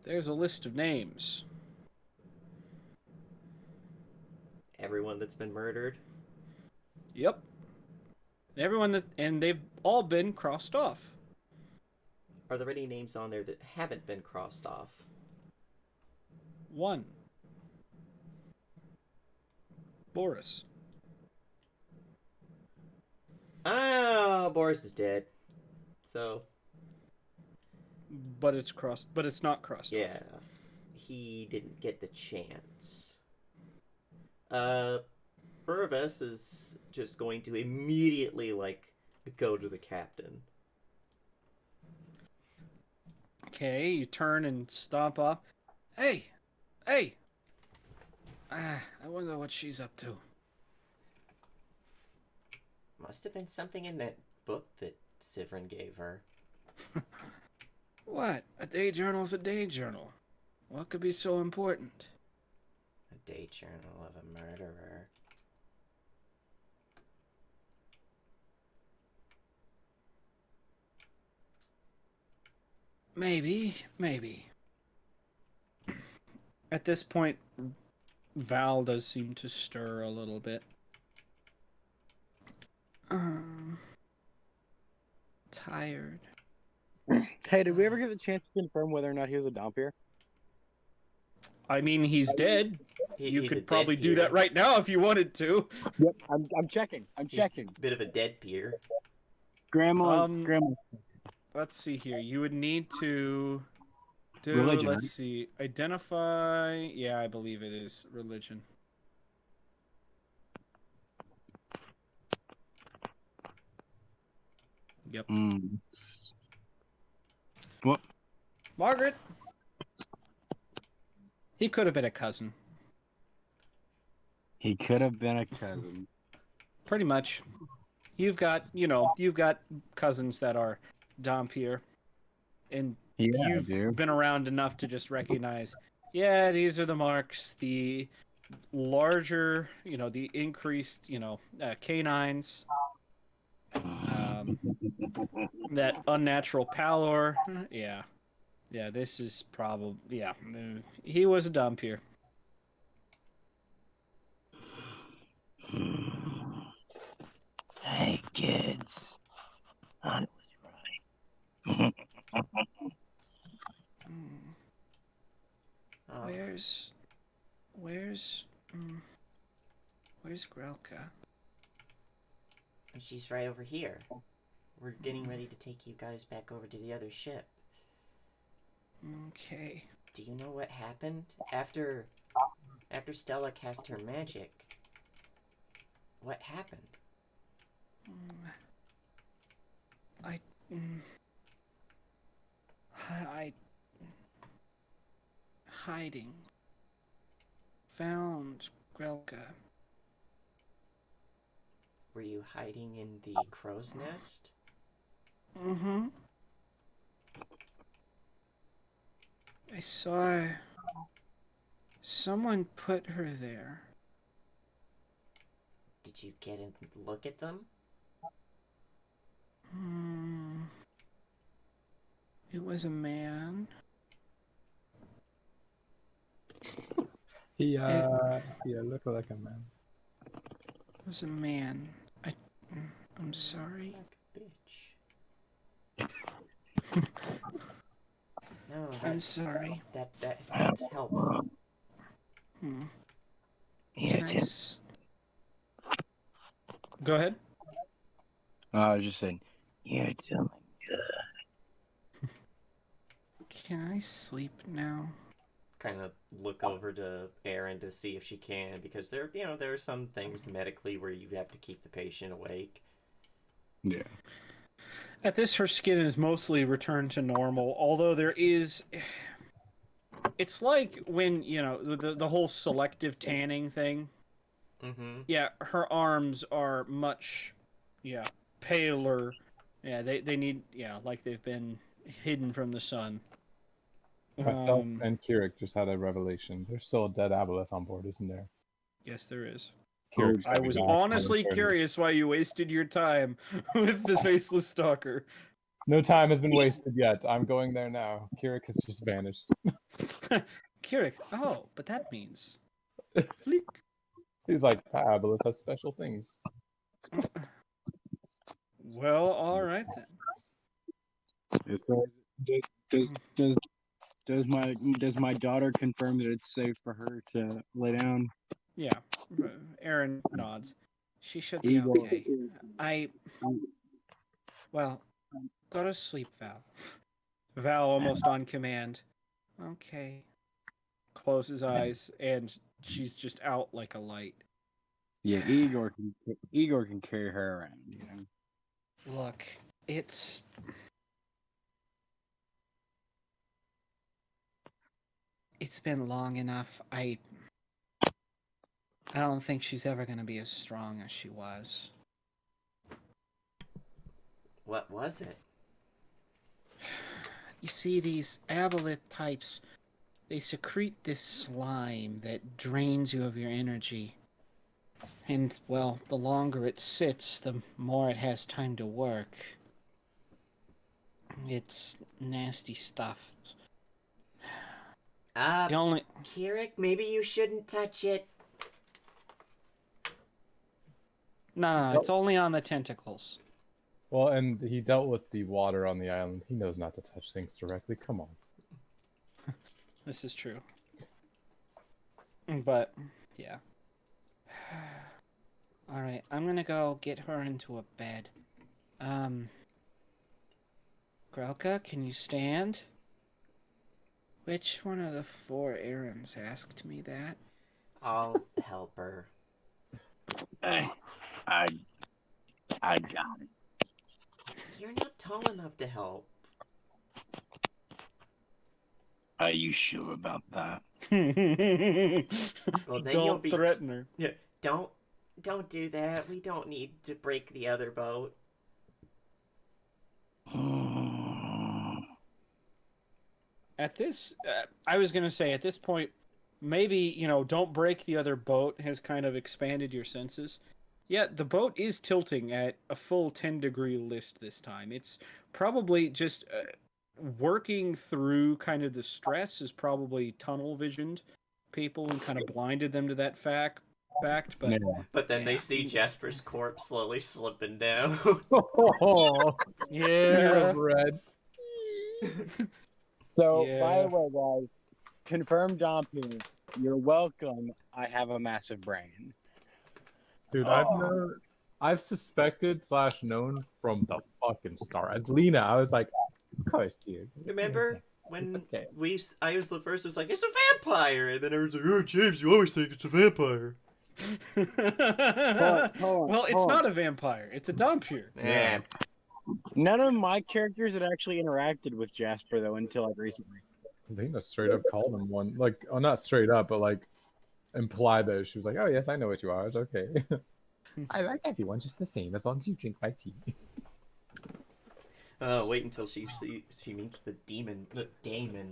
There's a list of names. Everyone that's been murdered? Yep. And they've all been crossed off. Are there any names on there that haven't been crossed off? One. Boris. Ah, Boris is dead. So, But it's not crossed off. yeah. He didn't get the chance. Purvis is just going to immediately, go to the captain. Okay, you turn and stomp off. Hey! Hey! I wonder what she's up to. Must have been something in that book that Sivrin gave her. What? A day journal's a day journal. What could be so important? A day journal of a murderer. Maybe. At this point, Val does seem to stir a little bit. Tired. Hey, did we ever get the chance to confirm whether or not he was a Dompier? I mean, he's dead. You He's a could probably dead do that peer. right now if you wanted to. Yep, I'm checking. I'm He's checking. a bit of a dead peer. Grandma's. Let's see here. You would need to do. Religion, Let's right? see. Identify. Yeah, I believe it is religion. Yep. What? Margaret. He could have been a cousin. He could have been a cousin. Pretty much. You've got cousins that are Dompier, and Yeah, you've dude. been around enough to just recognize, yeah, these are the marks. The larger, the increased, canines, that unnatural pallor. Yeah, this is probably, he was a Dompier. Hey, kids. I was right. Oh, Where's Grelka? she's right over here. We're getting ready to take you guys back over to the other ship. Okay. Do you know what happened after Stella cast her magic? What happened? Hiding. Found Grelka. Were you hiding in the crow's nest? Mm-hmm. I saw someone put her there. Did you get a look at them? It was a man. He looked like a man. It was a man. I'm sorry. Bitch. No, I'm sorry. that's helpful. Yeah, Can I Go ahead. I was just saying. you're doing good. Can I sleep now? Kind of look over to Erin to see if she can, because there are some things medically where you have to keep the patient awake. Yeah. At this, her skin is mostly returned to normal, although there is... It's like when, the whole selective tanning thing. Mm-hmm. Yeah, her arms are much, paler. Yeah, they need, like they've been hidden from the sun. Myself and Kirik just had a revelation. There's still a dead aboleth on board, isn't there? Yes, there is. Kirik I was honestly curious why you wasted your time with the faceless stalker. No time has been wasted yet. I'm going there now. Kirik has just vanished. Kirik, but that means... He's like, the aboleth has special things. Well, all right then. Does my daughter confirm that it's safe for her to lay down? Yeah, Aaron nods. She should be Eagle. okay. Well, go to sleep, Val. Val almost on command. Okay. Closes eyes, and she's just out like a light. Yeah, Igor can carry her around. Look, it's... It's been long enough. I don't think she's ever going to be as strong as she was. What was it? You see, these aboleth types, they secrete this slime that drains you of your energy. And, well, the longer it sits, the more it has time to work. It's nasty stuff. The only... Kirik, maybe you shouldn't touch it. No, it's only on the tentacles. Well, and he dealt with the water on the island. He knows not to touch things directly. Come on. This is true. But, yeah. Alright, I'm gonna go get her into a bed. Grelka, can you stand? Which one of the 4 Errands asked me that? I'll help her. I got it. You're not tall enough to help. Are you sure about that? Well, then Don't you'll be threaten her. Yeah, don't do that. We don't need to break the other boat. At this, I was gonna say, at this point, maybe, don't break the other boat has kind of expanded your senses. Yeah, the boat is tilting at a full 10-degree list this time. It's probably just working through kind of the stress is probably tunnel visioned people and kind of blinded them to that fact. But But then they see Jasper's corpse slowly slipping down. Oh, yeah, red. So, Yeah. by the way, guys, confirmed Dompu. You're welcome. I have a massive brain. Dude, I've suspected / known from the fucking start. As Lena, I was like, of course, dude. Remember when okay. I was the first who's like, it's a vampire, and then everyone's like, oh, James, you always think it's a vampire. Well, it's not a vampire. It's a Dhampir. Yeah. None of my characters had actually interacted with Jasper though until like recently. Lena straight up called him one. Like, oh, not straight up, but like implied that she was like, oh, yes, I know what you are. It's okay. I like everyone just the same as long as you drink my tea. Wait until she meets the Damon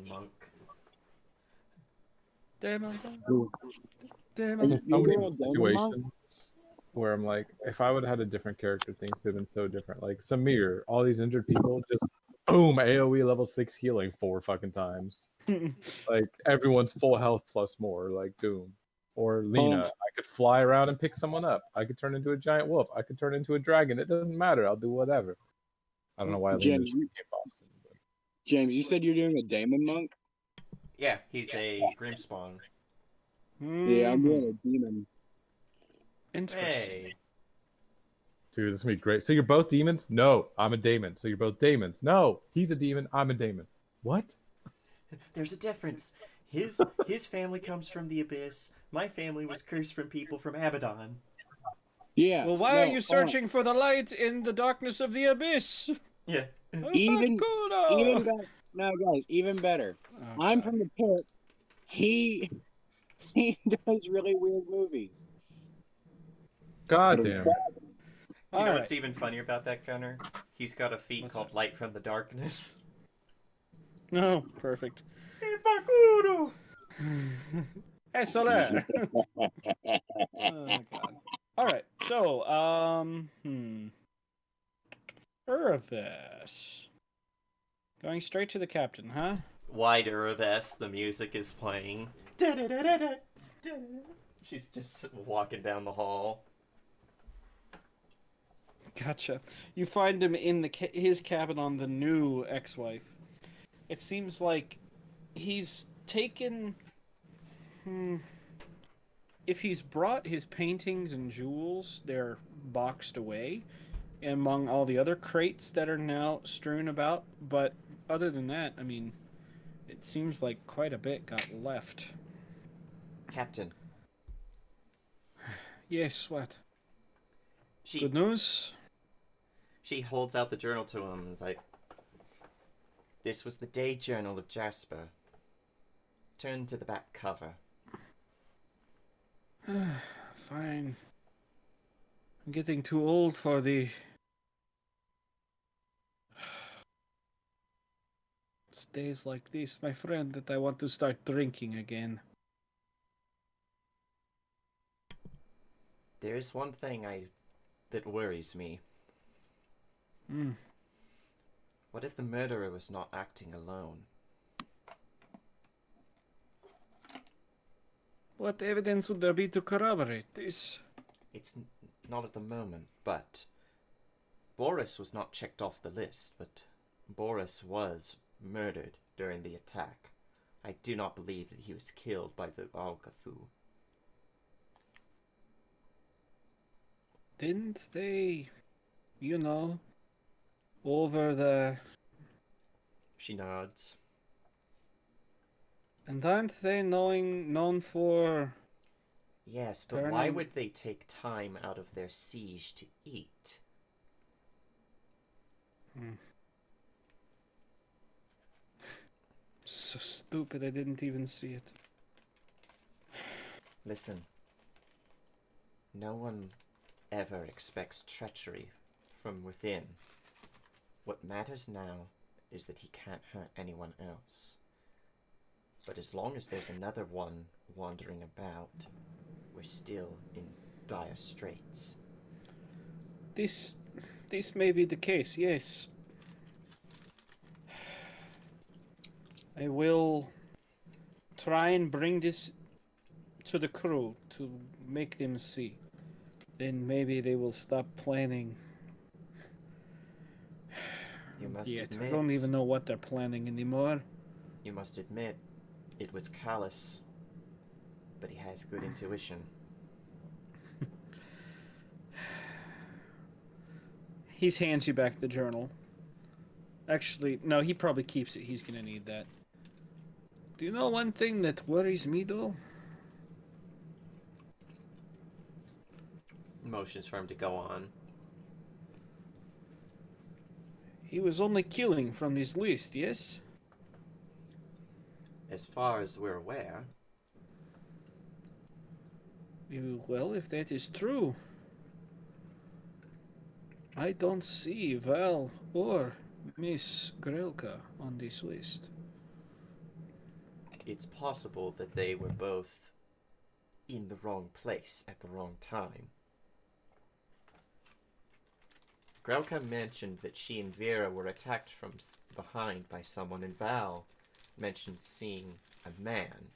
monk. Damon. There's so many situations where I'm like, if I would have had a different character, things could have been so different. Like Samir, all these injured people, just boom, AoE level 6 healing 4 fucking times. Like everyone's full health plus more, like boom. Or Lena, I could fly around and pick someone up. I could turn into a giant wolf. I could turn into a dragon. It doesn't matter. I'll do whatever. I don't know why Lena's in Boston. But... James, you said you're doing a Damon monk? Yeah, he's a Grimspawn. Yeah, I'm doing a demon. Interesting. Hey. Dude, this is gonna be great. So you're both demons? No, I'm a daemon. So you're both daemons? No, he's a demon. I'm a daemon. What? There's a difference. His family comes from the Abyss. My family was cursed from people from Abaddon. Yeah. Well, why are you searching for the light in the darkness of the abyss? Yeah. Even guys, even better. Oh, I'm God. from the pit. He does really weird movies. God damn. You know All what's right. even funnier about that, Gunner? He's got a feat What's called that? Light from the Darkness. No, perfect. Hey, Soler. Oh, God. All right. So, Urvis. Going straight to the captain, huh? Wide Uraves, the music is playing. She's just walking down the hall. Gotcha. You find him in his cabin on the new ex-wife. It seems like he's taken... If he's brought his paintings and jewels, they're boxed away among all the other crates that are now strewn about. But other than that, I mean, it seems like quite a bit got left. Captain. Yes, what? She Good news? She holds out the journal to him and is like, "This was the day journal of Jasper. Turn to the back cover." Fine. I'm getting too old for the... It's days like this, my friend, that I want to start drinking again. There is one thing that worries me. Hmm. What if the murderer was not acting alone? What evidence would there be to corroborate this? It's not at the moment, but Boris was not checked off the list, but Boris was murdered during the attack. I do not believe that he was killed by the Alcathu. Didn't they, you know, over the... She nods. And aren't they known for... Yes, but why Turning- would they take time out of their siege to eat? So stupid, I didn't even see it. Listen, no one ever expects treachery from within. What matters now is that he can't hurt anyone else. But as long as there's another one wandering about, we're still in dire straits. This may be the case, yes. I will try and bring this to the crew to make them see. Then maybe they will stop planning. You must Yet. admit, I don't even know what they're planning anymore. you must admit, it was callous, but he has good intuition. He hands you back the journal. Actually, no, he probably keeps it. He's gonna need that. Do you know one thing that worries me, though? Motions for him to go on. He was only killing from this list, yes? As far as we're aware, Well, if that is true, I don't see Val or Miss Grelka on this list. it's possible that they were both in the wrong place at the wrong time. Grelka mentioned that she and Vera were attacked from behind by someone, and Val mentioned seeing a man.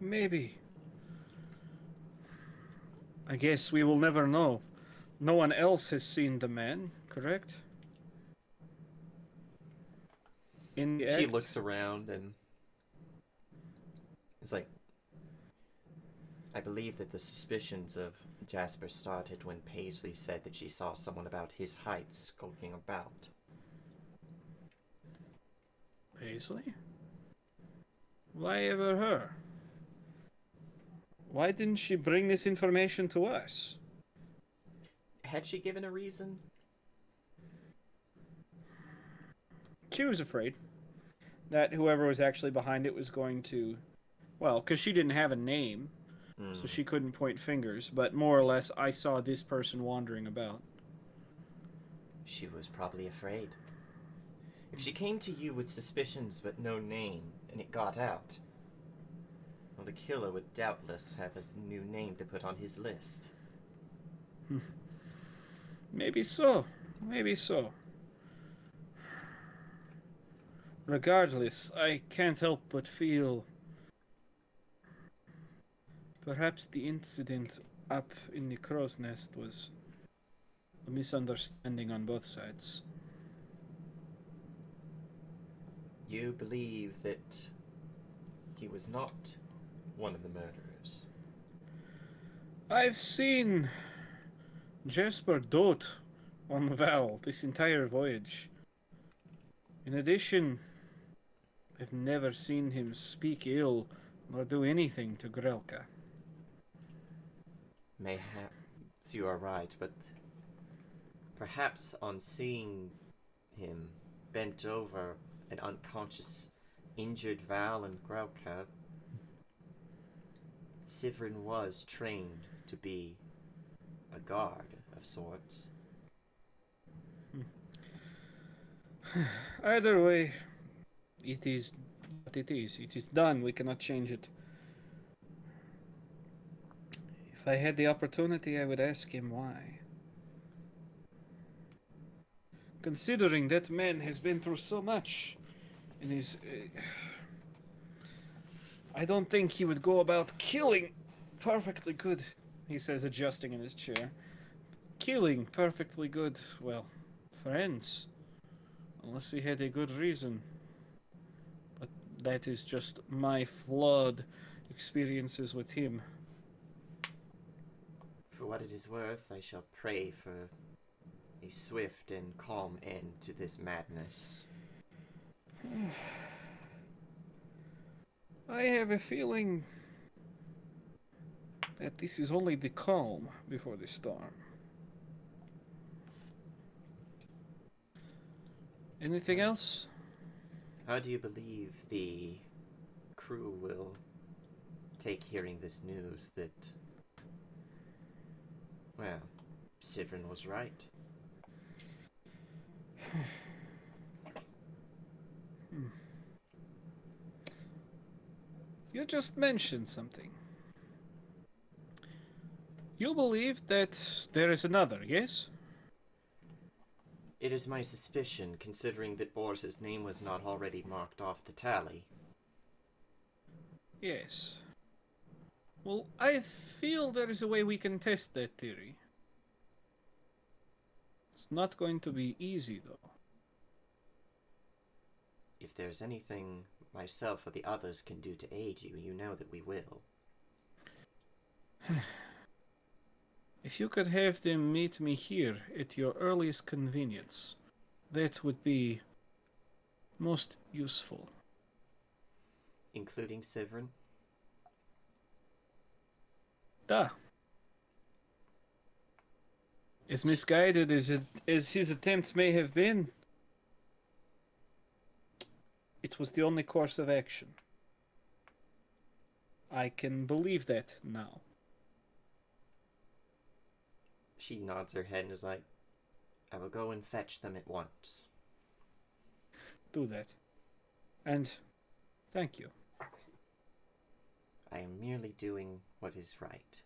Maybe. I guess we will never know. No one else has seen the man, correct? In the She act? looks around and is like, I believe that the suspicions of Jasper started when Paisley said that she saw someone about his height skulking about. Paisley? Why ever her? Why didn't she bring this information to us? Had she given a reason? She was afraid that whoever was actually behind it was going to... Well, because she didn't have a name, so she couldn't point fingers, but more or less, I saw this person wandering about. She was probably afraid. If she came to you with suspicions but no name, and it got out, well, the killer would doubtless have a new name to put on his list. Maybe so. Maybe so. Regardless, I can't help but feel perhaps the incident up in the crow's nest was a misunderstanding on both sides. You believe that he was not one of the murderers. I've seen Jasper dote on Val this entire voyage. In addition, I've never seen him speak ill nor do anything to Grelka. Mayhaps you are right, but perhaps on seeing him bent over an unconscious, injured Val and Grelka, Sivrin was trained to be a guard of sorts. Either way, it is what it is. It is done. We cannot change it. If I had the opportunity, I would ask him why. Considering that man has been through so much, and is, I don't think he would go about killing perfectly good. He says, adjusting in his chair. Killing perfectly good, well, friends. Unless he had a good reason. But that is just my flawed experiences with him. For what it is worth, I shall pray for a swift and calm end to this madness. I have a feeling that this is only the calm before the storm. Anything else? How do you believe the crew will take hearing this news that, well, Sivrin was right? You just mentioned something. You believe that there is another, yes? It is my suspicion, considering that Boris's name was not already marked off the tally. Yes. Well, I feel there is a way we can test that theory. It's not going to be easy, though. If there's anything myself or the others can do to aid you, you know that we will. If you could have them meet me here at your earliest convenience, that would be most useful. Including Sivrin? Da. As misguided as his attempt may have been, it was the only course of action. I can believe that now. She nods her head and is like, I will go and fetch them at once. Do that. And thank you. I am merely doing what is right.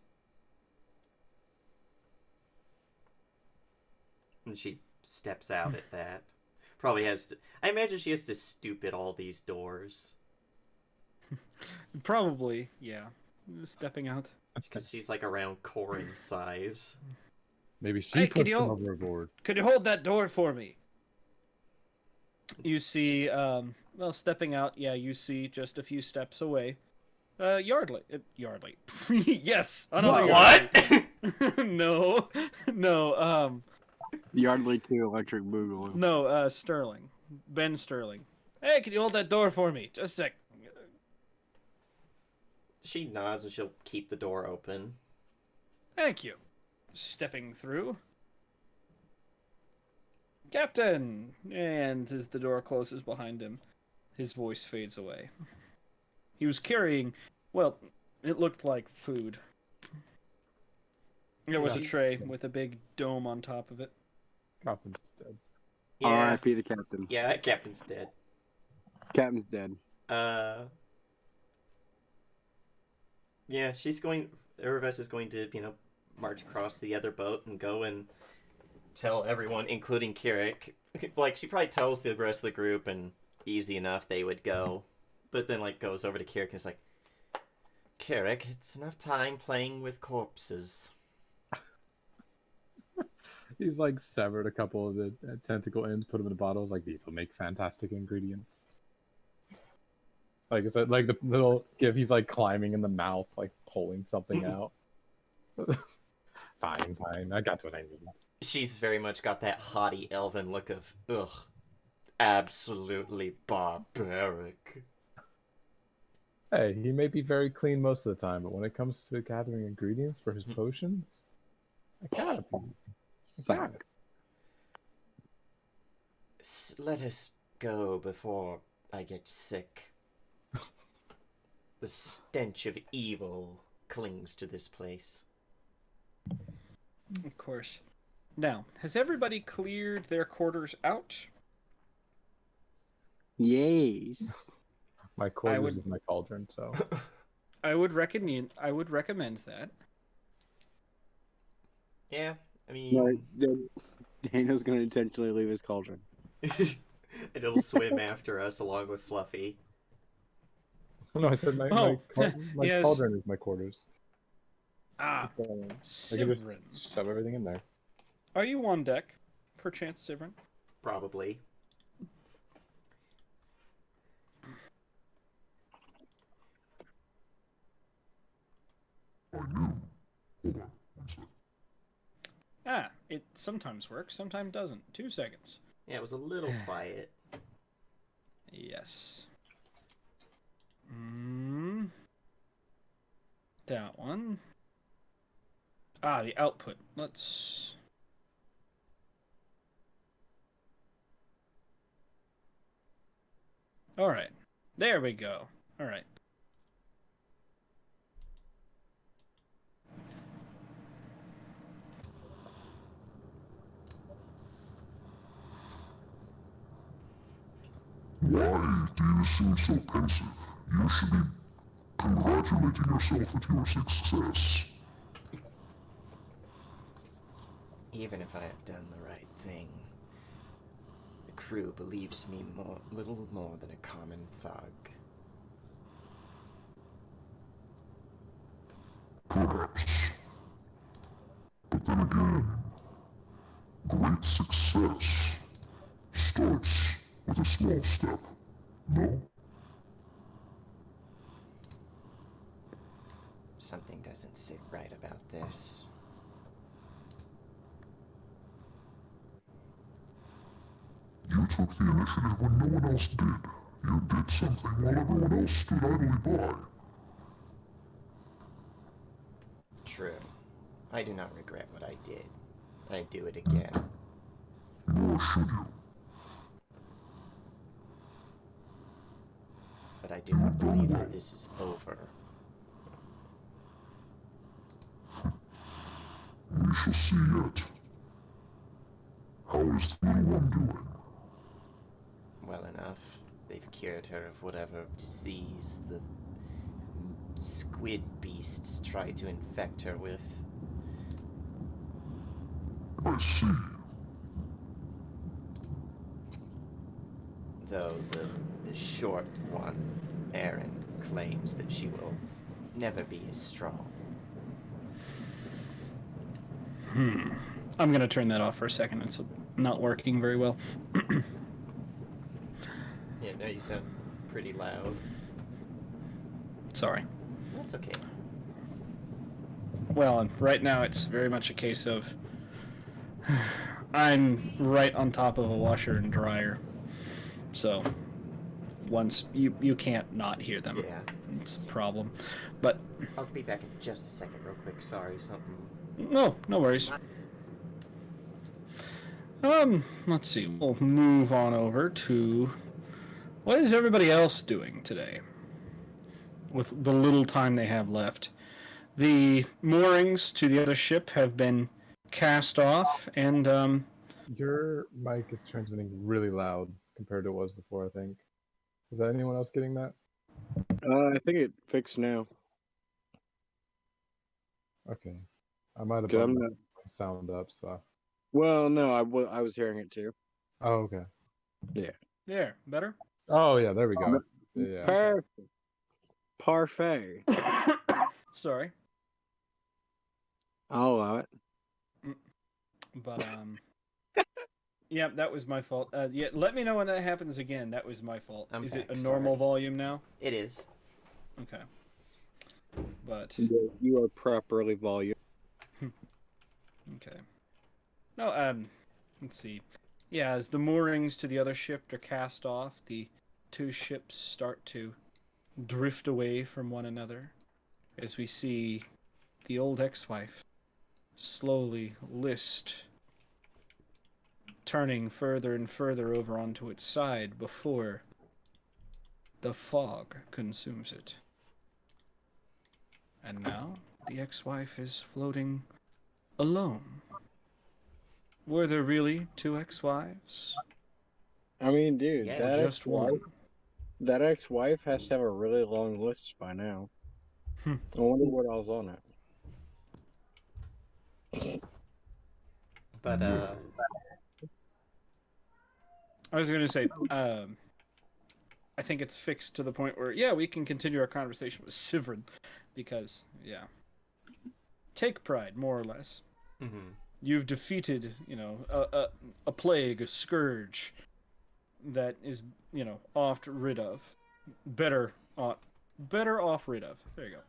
And she steps out at that. Probably has to... I imagine she has to stoop at all these doors. Probably, yeah. Stepping out. Because she's like around Corin's size. Maybe she Hey, put them overboard. Could you hold that door for me? You see, stepping out, yeah, you see just a few steps away. Yardley. Yardley. Yes! Another What? Yardley. No, Yardley 2 Electric Boogaloo. no, Sterling. Ben Sterling. Hey, can you hold that door for me? Just a sec. She nods and she'll keep the door open. Thank you. Stepping through. Captain! And as the door closes behind him, his voice fades away. He was carrying, well, it looked like food. There was a tray with a big dome on top of it. Captain's dead. Yeah, R.I.P. the captain. yeah, Captain's dead. Captain's dead. Yeah, she's going... Urves is going to, march across to the other boat and go and tell everyone, including Kirik. Like, she probably tells the rest of the group, and easy enough, they would go. But then, goes over to Kirik and is like, Kirik, it's enough time playing with corpses. He's severed a couple of the tentacle ends, put them in the bottles. These will make fantastic ingredients. Like I said, the little gif, he's climbing in the mouth, pulling something out. Fine, I got what I need. She's very much got that haughty elven look of, ugh, absolutely barbaric. Hey, he may be very clean most of the time, but when it comes to gathering ingredients for his potions, I gotta be. I gotta. Let us go before I get sick. The stench of evil clings to this place. Of course. Now, has everybody cleared their quarters out? Yes. My quarters would- is my cauldron, so. I would recommend that. Yeah, I No, mean... Daniel's gonna intentionally leave his cauldron. and it'll swim after us along with Fluffy. No, I said my yes. cauldron is my quarters. Ah, So, I can Sivrin. just shove everything in there. Are you on deck? Perchance, Sivrin? Probably. Ah, it sometimes works, sometimes doesn't. 2 seconds. Yeah, it was a little quiet. Yes. That one. Ah, the output. Let's... Alright. There we go. Alright. Why do you seem so pensive? You should be congratulating yourself with your success. Even if I have done the right thing, the crew believes me little more than a common thug. Perhaps. But then again, great success starts with a small step, no? Something doesn't sit right about this. You took the initiative when no one else did. You did something while everyone else stood idly by. True. I do not regret what I did. I'd do it again. Nor should you. But I do not believe that this is over. We shall see yet. How is the little one doing? Well enough. They've cured her of whatever disease the squid beasts tried to infect her with. I see. Though the short one, Erin, claims that she will never be as strong. I'm going to turn that off for a second. It's not working very well. Yeah, no, you sound pretty loud. Sorry. That's okay. Well, right now it's very much a case of I'm right on top of a washer and dryer. So once you can't not hear them. Yeah. It's a problem. But I'll be back in just a second real quick. Sorry, something... no worries. Let's see. We'll move on over to what is everybody else doing today? With the little time they have left. The moorings to the other ship have been cast off, and Your mic is transmitting really loud compared to what it was before, I think. Is that anyone else getting that? I think it fixed now. Okay. I might have 'Cause I'm bumped not- my sound up, so. Well, no, I was hearing it too. Oh, okay. there, better. Oh, yeah, there we go. Yeah. Perfect. Parfait. Sorry, I'll allow it. but yeah, that was my fault. Yeah, let me know when that happens again. That was my fault. I'm Is back, it a normal sorry. volume now? It is. Okay. But You are properly volume. okay. No, let's see. Yeah, as the moorings to the other ship are cast off, the two ships start to drift away from one another as we see the old ex-wife slowly list, turning further and further over onto its side before the fog consumes it. And now the ex-wife is floating alone. Were there really two ex-wives? I mean, dude, Yes. that Just one. ex-wife has to have a really long list by now. Hmm. I wonder what else on it. But I was going to say, I think it's fixed to the point where, yeah, we can continue our conversation with Sivrin, because, yeah. Take pride, more or less. mhm. You've defeated, a plague, a scourge that is, oft rid of. Better off rid of. There you go.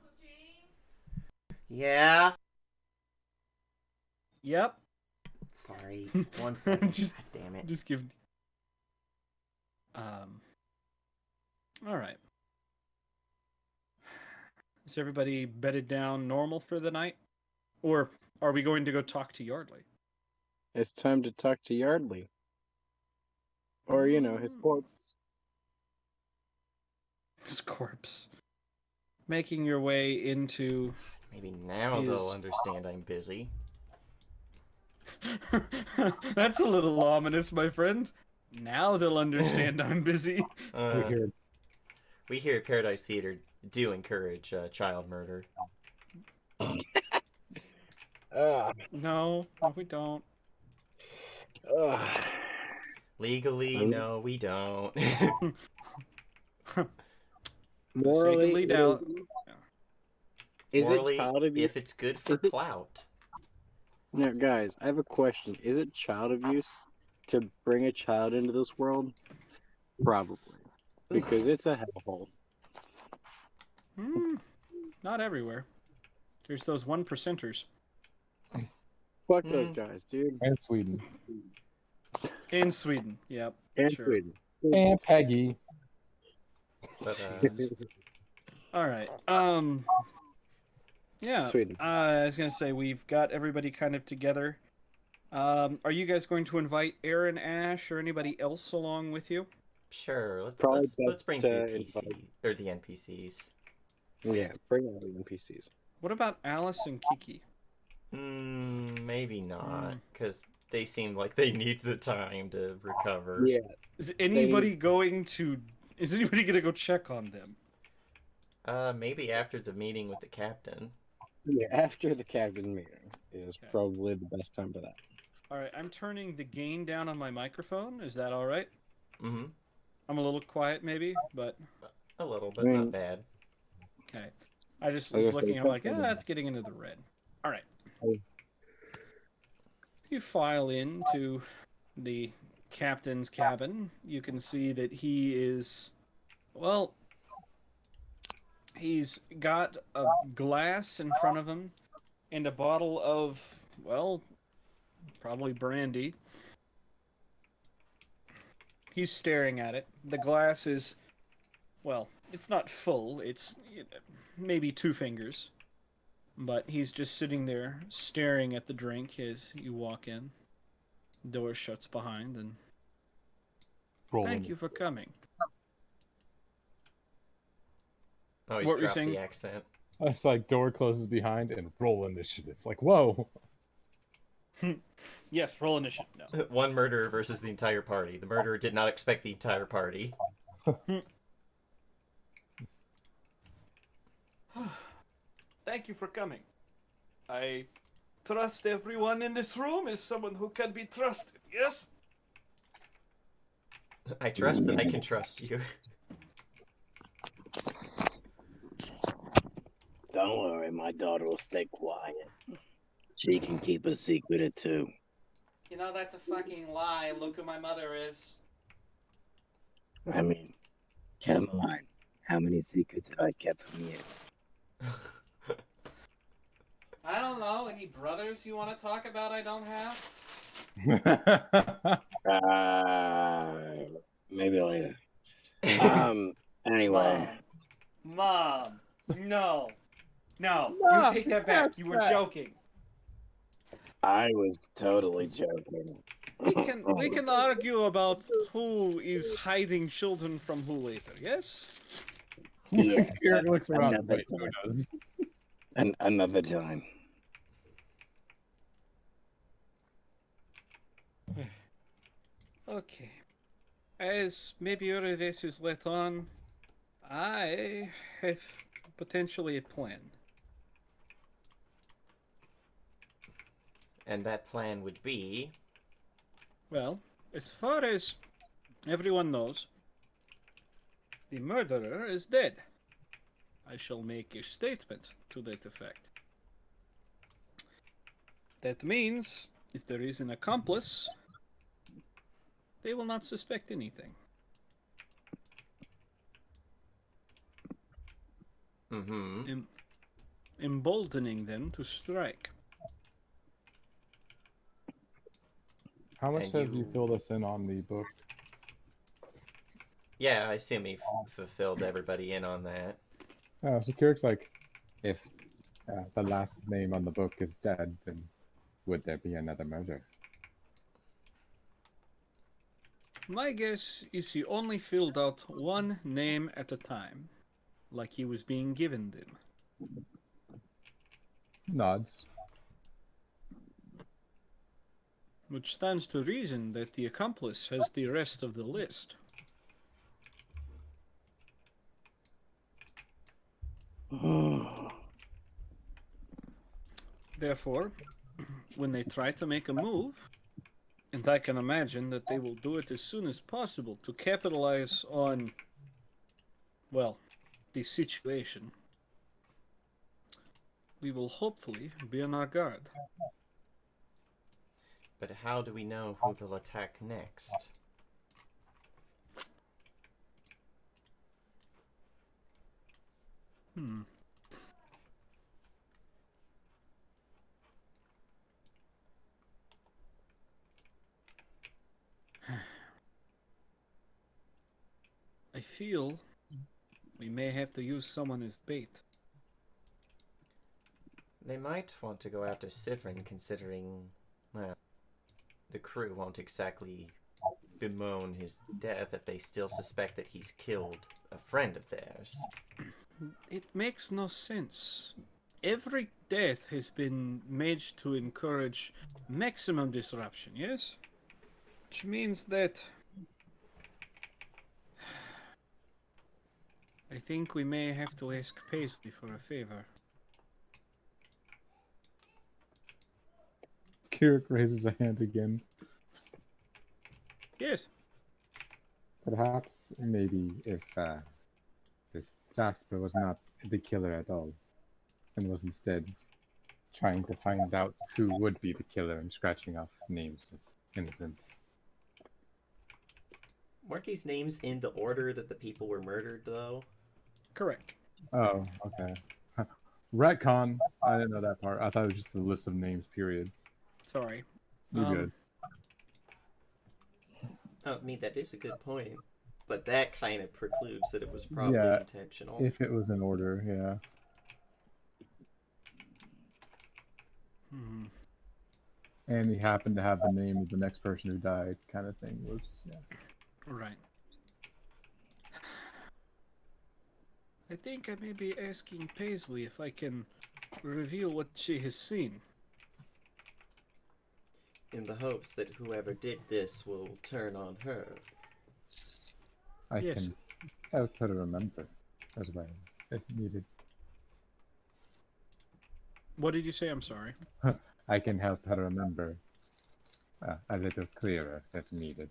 Yeah. Yep. Sorry. 1 second. Just- God damn it. Just give. All right. Is everybody bedded down normal for the night? Or are we going to go talk to Yardley? It's time to talk to Yardley. Or, his corpse. His corpse. Making your way into. Maybe now they'll understand I'm busy. That's a little ominous, my friend. Now they'll understand I'm busy. We here at Paradise Theater do encourage child murder. No, we don't. Legally, no, we don't. Mistakenly doubt. Is Morally, it child abuse? if it's good for Is it- clout. Now, guys, I have a question. Is it child abuse to bring a child into this world? Probably. Because it's a hellhole. Not everywhere. There's those 1%ers. Fuck those guys, dude. And Sweden. In Sweden, yep. And sure. Sweden. And Peggy. But All right. Yeah. Sweden. I was gonna say we've got everybody kind of together. Are you guys going to invite Aaron, Ash, or anybody else along with you? sure, Probably let's best bring to the invite- PC or the NPCs. Yeah, bring all the NPCs. What about Alice and Kiki? Maybe not, because they seem like they need the time to recover. Yeah. Is anybody going to go check on them? Maybe after the meeting with the captain. Yeah, after the captain meeting is Okay. probably the best time for that. All right, I'm turning the gain down on my microphone. Is that all right? Mm-hmm. I'm a little quiet, maybe, but A little, but I mean- not bad. okay. I just I was was gonna say, looking. I'm like, something- that's getting into the red. All right. Oh. You file into the captain's cabin. You can see that he is, well, he's got a glass in front of him and a bottle of, well, probably brandy. He's staring at it. The glass is, well, it's not full. It's maybe 2 fingers. But he's just sitting there staring at the drink as you walk in. Door shuts behind, and thank you for coming. Oh, he's What were you dropped saying? the accent. It's like door closes behind and roll initiative. Like, whoa. Yes, roll initiative. No. One murderer versus the entire party. The murderer did not expect the entire party. Thank you for coming. I trust everyone in this room is someone who can be trusted, yes? I trust that I can trust you. Don't worry, my daughter will stay quiet. She can keep a secret or two. You know, that's a fucking lie. Look who my mother is. I mean, come on. How many secrets have I kept from you? I don't know. Any brothers you want to talk about I don't have? Maybe later. Anyway, Mom, no, no, you No, take that back. You were back. joking. I was totally joking. We can argue about who is hiding children from who later. Yes. Yeah, Kieran looks around. another Wait, who time. does? Another time. Okay. As maybe all of this is let on, I have potentially a plan. And that plan would be. Well, as far as everyone knows, the murderer is dead. I shall make a statement to that effect. That means, if there is an accomplice, they will not suspect anything. Mm-hmm. Emboldening them to strike. How much And have you filled us in on the book? Yeah, I assume he fulfilled everybody in on that. Oh, so Kieran's like, if the last name on the book is dead, then would there be another murder? My guess is he only filled out one name at a time, like he was being given them. Nods. Which stands to reason that the accomplice has the rest of the list. Therefore, when they try to make a move, and I can imagine that they will do it as soon as possible to capitalize on, well, the situation, we will hopefully be on our guard. But how do we know who they'll attack next? I feel we may have to use someone as bait. They might want to go after Sivrin, considering, well, the crew won't exactly bemoan his death if they still suspect that he's killed a friend of theirs. It makes no sense. Every death has been made to encourage maximum disruption, yes? Which means that I think we may have to ask Paisley for a favor. Kieran raises a hand again. Yes. Perhaps, maybe, if this Jasper was not the killer at all, and was instead trying to find out who would be the killer and scratching off names of innocents. Weren't these names in the order that the people were murdered, though? Correct. Oh, okay. Retcon. I didn't know that part. I thought it was just a list of names, period. Sorry. You're good. Oh, I mean, that is a good point. But that kind of precludes that it was probably Yeah, intentional. If it was in order, yeah. And he happened to have the name of the next person who died, kind of thing was, yeah. Right. I think I may be asking Paisley if I can reveal what she has seen. In the hopes that whoever did this will turn on her. I Yes. can help her remember as well, if needed. What did you say? I'm sorry. I can help her remember a little clearer if needed.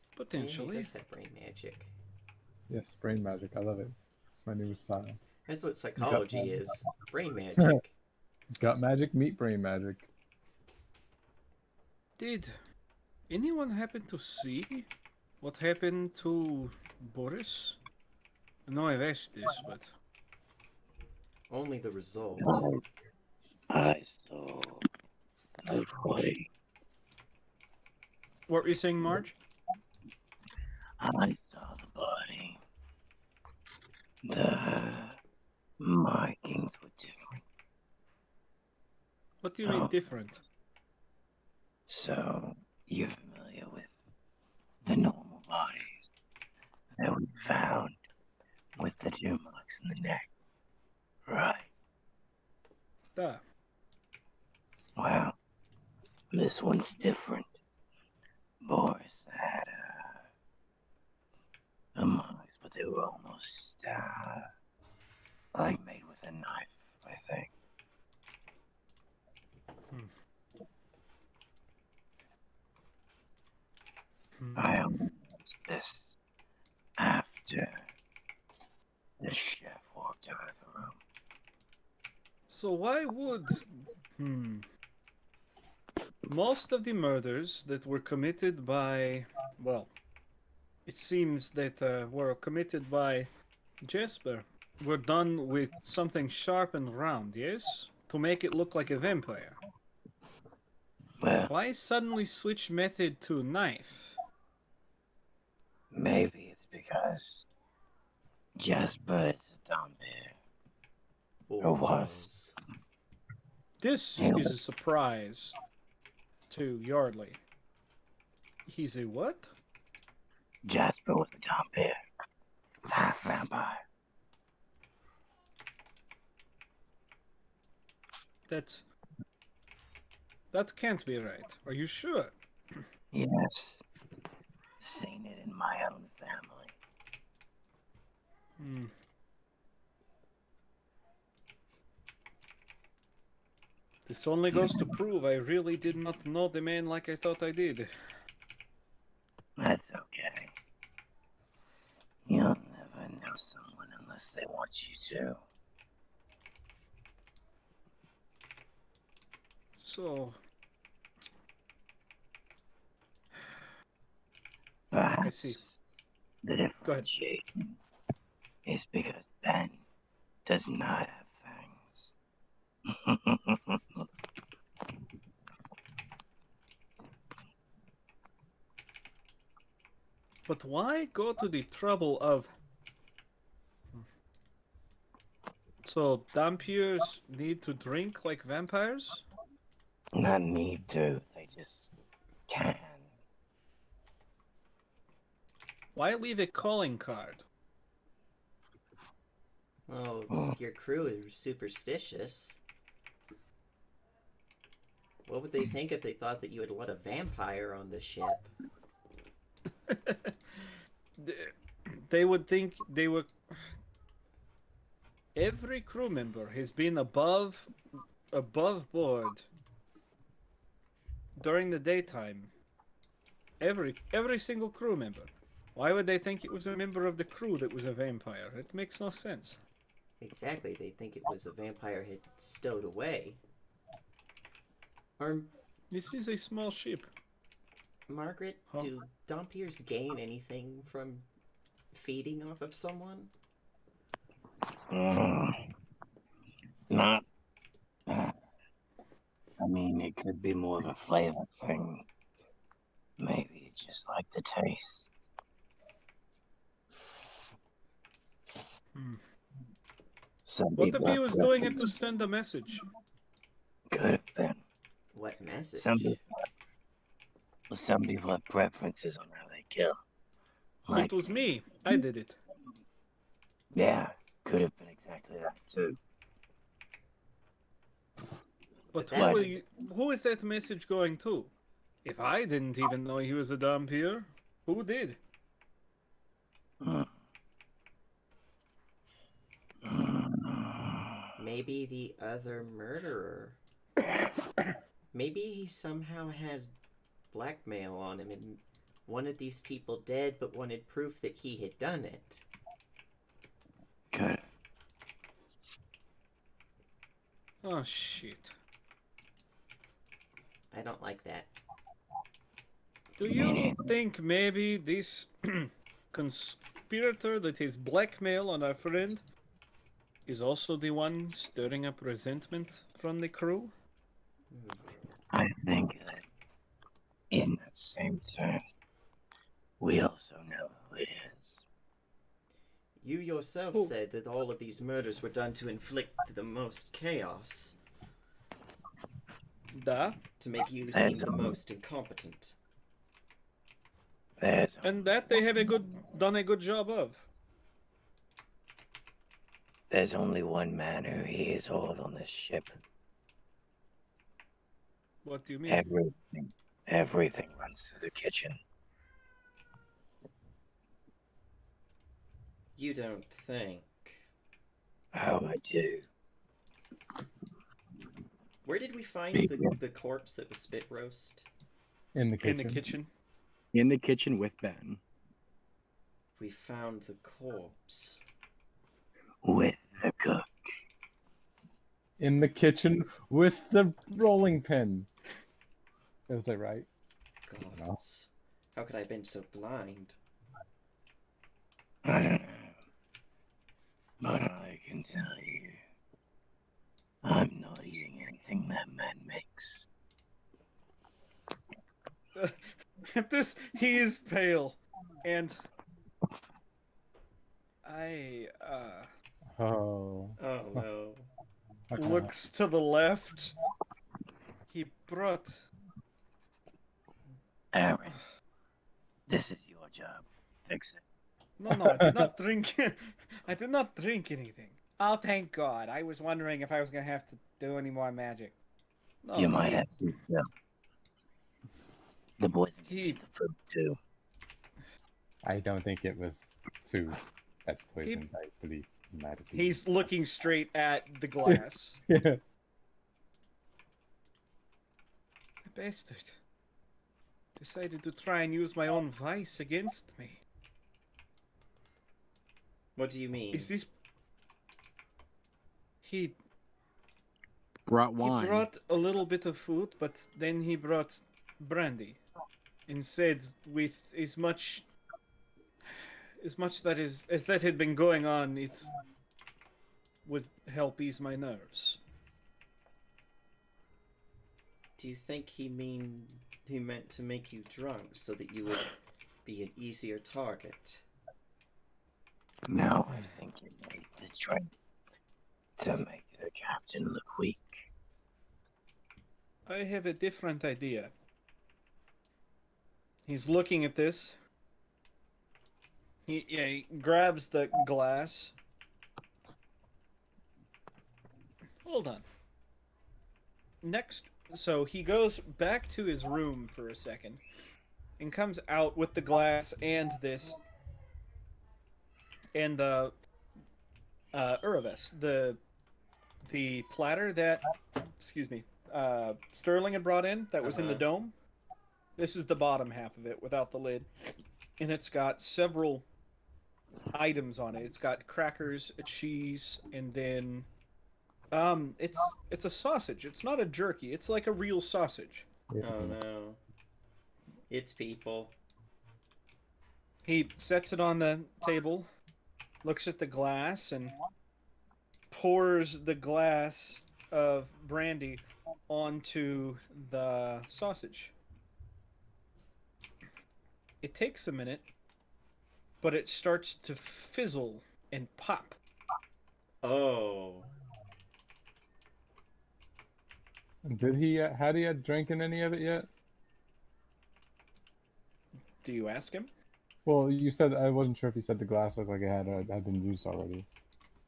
He Potentially. does have brain magic. Yes, brain magic. I love it. It's my new style. That's what psychology is. Brain magic. Gut magic, meet brain magic. Did anyone happen to see what happened to Boris? I know I've asked this, but Only the result. I saw. the body. What were you saying, Marge? I saw the body. The markings were different. What do you mean Oh. different? So, you're familiar with the normal bodies that we found with the 2 marks in the neck, right? Duh. Well, this one's different. Boris had the marks, but they were almost like made with a knife, I think. I only noticed this after the chef walked out of the room. So why would... Most of the murders that were committed by... Well, it seems that were committed by Jasper were done with something sharp and round, yes? To make it look like a vampire. Well, Why suddenly switch method to knife? maybe it's because Jasper is a dumb bear. Or was. This Hey, is a surprise to Yardley. He's a what? Jasper was a dumb bear. Half vampire. That can't be right. Are you sure? Yes. Seen it in my own family. This only goes to prove I really did not know the man like I thought I did. That's okay. You'll never know someone unless they want you to. So, Perhaps I see. the Go ahead. differentiation is because Ben does not have fangs. But why go to the trouble of... So, vampires need to drink like vampires? Not need to, they just can. Why leave a calling card? Oh, your crew is superstitious. What would they think if they thought that you had let a vampire on the ship? They would think they were... Every crew member has been above board during the daytime. Every single crew member. Why would they think it was a member of the crew that was a vampire? It makes no sense. Exactly, they think it was a vampire had stowed away. Or, This is a small ship. Margaret, Huh? do Dompiers gain anything from feeding off of someone? Not. I mean, it could be more of a flavor thing. Maybe it's just like the taste. Some What if people he have was doing it to preference. send a message? Could have been. What message? Some people have preferences on how they kill. Like, It was me. I did it. yeah, could have been exactly that too. But that- who is that message going to? If I didn't even know he was a vampire, who did? Maybe the other murderer. Maybe he somehow has blackmail on him and wanted these people dead but wanted proof that he had done it. Good. Oh, shit. I don't like that. Do you think maybe this conspirator that is blackmail on our friend is also the one stirring up resentment from the crew? I think that in that same turn, we also know who it is. You yourself Who? said that all of these murders were done to inflict the most chaos, Da. to make you That's seem the all. most incompetent. There's And that they have done a good job of. there's only one man who hears all on this ship. What do you mean? Everything runs through the kitchen. You don't think. Oh, I do. Where did we find the corpse that was spit roast? In the In kitchen. the kitchen. In the kitchen with Ben. We found the corpse. With the cook. In the kitchen with the rolling pin. Is that right? Gods. How could I have been so blind? I don't know. But I can tell you, I'm not eating anything that man makes. At this, he is pale. And Oh. Oh no. looks to the left. He brought. Aaron, this is your job. Fix it. No, I did not drink. I did not drink anything. Oh, thank God. I was wondering if I was going to have to do any more magic. No, You might have to go. The boys can He- eat the food too. I don't think it was food that's poisoned, I believe. He's looking straight at the glass. Yeah. The bastard decided to try and use my own vice against me. What do you mean? Is this? He Brought wine. brought a little bit of food, but then he brought brandy, and said with as much as that had been going on, it would help ease my nerves. Do you think he meant to make you drunk so that you would be an easier target? No, I think you made the drink to make the captain look weak. I have a different idea. He's looking at this. He grabs the glass. Hold on. Next, so he goes back to his room for a second and comes out with the glass and this and the Uravis, the platter that, excuse me, Sterling had brought in that was in the dome. This is the bottom half of it without the lid, and it's got several items on it. It's got crackers, a cheese, and then it's a sausage. It's not a jerky. It's like a real sausage. Oh no. It's people. He sets it on the table, looks at the glass, and pours the glass of brandy onto the sausage. It takes a minute, but it starts to fizzle and pop. Oh. Did he? Had he had drinking any of it yet? Do you ask him? Well, you said I wasn't sure if you said the glass looked like it had been used already,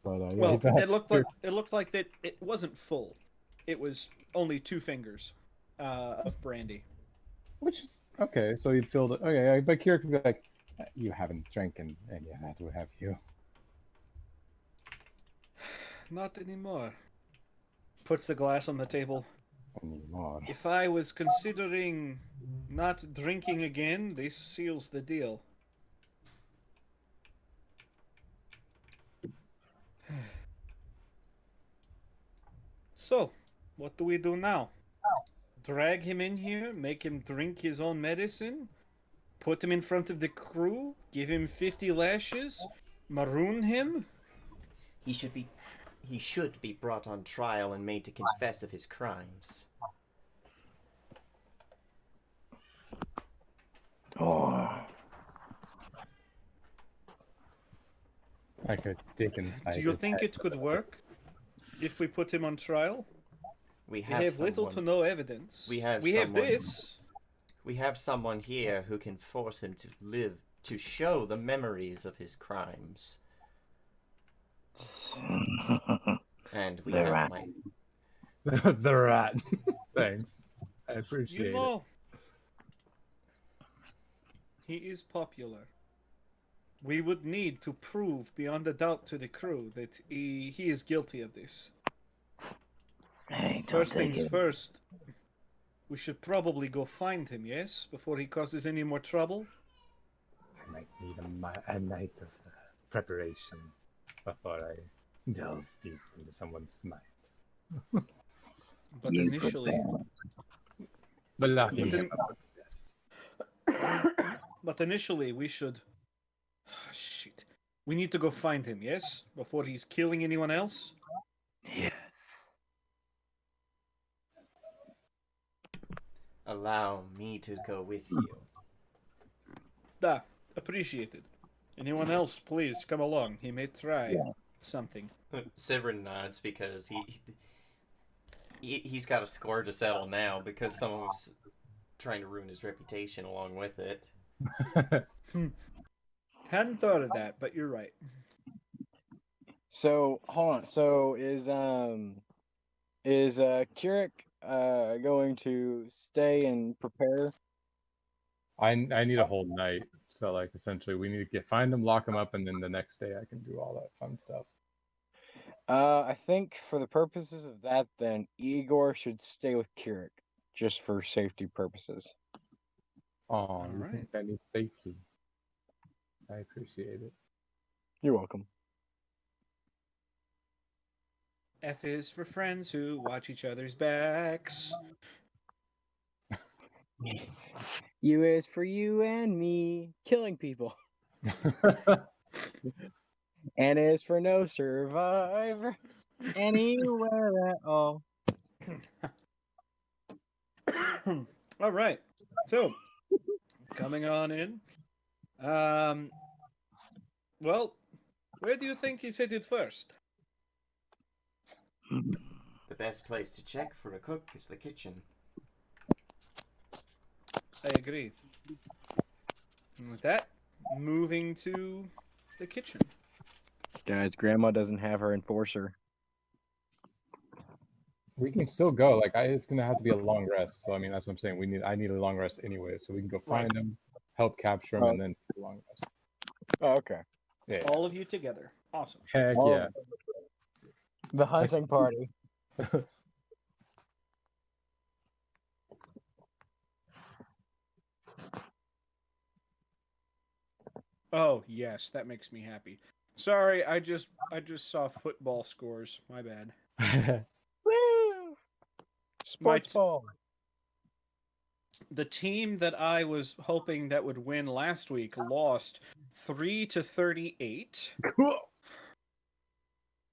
but yeah, Well, he- it looked like that it wasn't full. It was only 2 fingers of brandy. which is okay. So he filled it. Okay, but Kira could be like, "You haven't drank and you had to have you." Not anymore. Puts the glass on the table. Anymore. If I was considering not drinking again, this seals the deal. So, what do we do now? Drag him in here, make him drink his own medicine, put him in front of the crew, give him 50 lashes, maroon him? He should be brought on trial and made to confess of his crimes. Oh, I could dig inside Do you his think head. it could work if we put him on trial? We We have have little to someone. no evidence. We have we have someone. this. We have someone here who can force him to live, to show the memories of his crimes. And we the have rat. my. The rat. Thanks. I You appreciate it. know, he is popular. We would need to prove beyond a doubt to the crew that he is guilty of this. Hey, don't First take things it. first, we should probably go find him, yes? Before he causes any more trouble? I might need a night of preparation before I delve deep into someone's mind. But You initially, But lucky But me, then- I'm the best. we should... Shit. We need to go find him, yes? Before he's killing anyone else? Yeah. Allow me to go with you. Da, appreciated. Anyone else, please come along. He may try something. Severin nods because he's got a score to settle now because someone was trying to ruin his reputation along with it. Hadn't thought of that, but you're right. So hold on. So is Kirik going to stay and prepare? I need a whole night, so like essentially we need to find him, lock him up, and then the next day I can do all that fun stuff. I think for the purposes of that, then Igor should stay with Kirik, just for safety purposes. Oh, you Alright. think I need safety? I appreciate it. You're welcome. F is for friends who watch each other's backs. U is for you and me, killing people. N is for no survivors anywhere at all. All right. So, coming on in. Well, where do you think he's headed first? The best place to check for a cook is the kitchen. I agree. And with that, moving to the kitchen. Guys, Grandma doesn't have her enforcer. We can still go. Like it's gonna have to be a long rest. So I mean that's what I'm saying. I need a long rest anyway, so we can go find him, help capture him, and then take a long rest. Oh, okay. Yeah. All of you together. Awesome. Heck All yeah. of The hunting party. Oh, yes, that makes me happy. Sorry, I just saw football scores. My bad. Woo! Sports ball. The team that I was hoping that would win last week lost 3-38. Cool.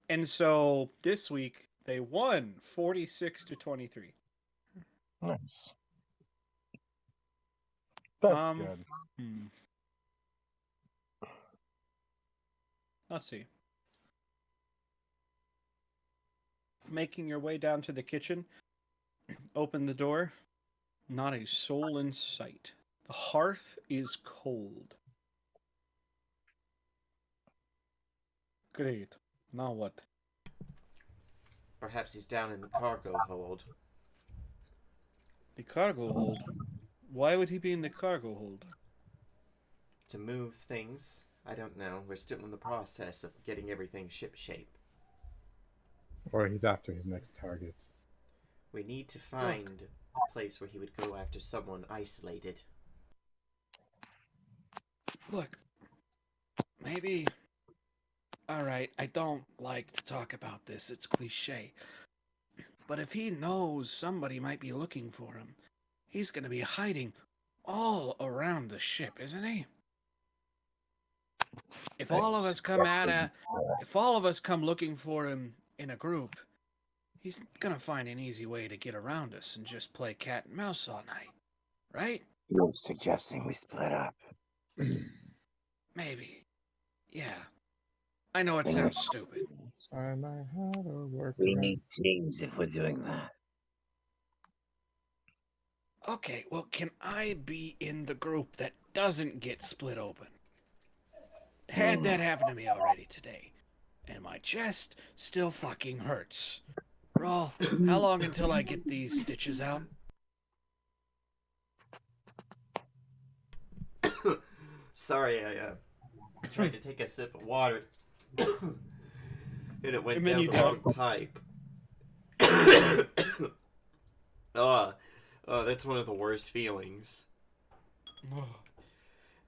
And so this week they won 46-23. Nice. That's Um, good. Let's see. Making your way down to the kitchen, open the door. Not a soul in sight. The hearth is cold. Great. Now what? Perhaps he's down in the cargo hold. The cargo hold. Why would he be in the cargo hold? To move things, I don't know. We're still in the process of getting everything ship-shape. Or he's after his next target. We need to find a place where he would go after someone isolated. Look, maybe... Alright, I don't like to talk about this, it's cliche. But if he knows somebody might be looking for him, he's gonna be hiding all around the ship, isn't he? If all of us come if all of us come looking for him in a group, he's gonna find an easy way to get around us and just play cat and mouse all night, right? You're suggesting we split up. Maybe. Yeah. I know it Then sounds stupid. I might have to work we around. need teams if we're doing that. Okay, well, can I be in the group that doesn't get split open? Had that happen to me already today, and my chest still fucking hurts. Raw, how long until I get these stitches out? Sorry, I tried to take a sip of water, and it went And then down you the wrong don't. pipe. Oh, that's one of the worst feelings. I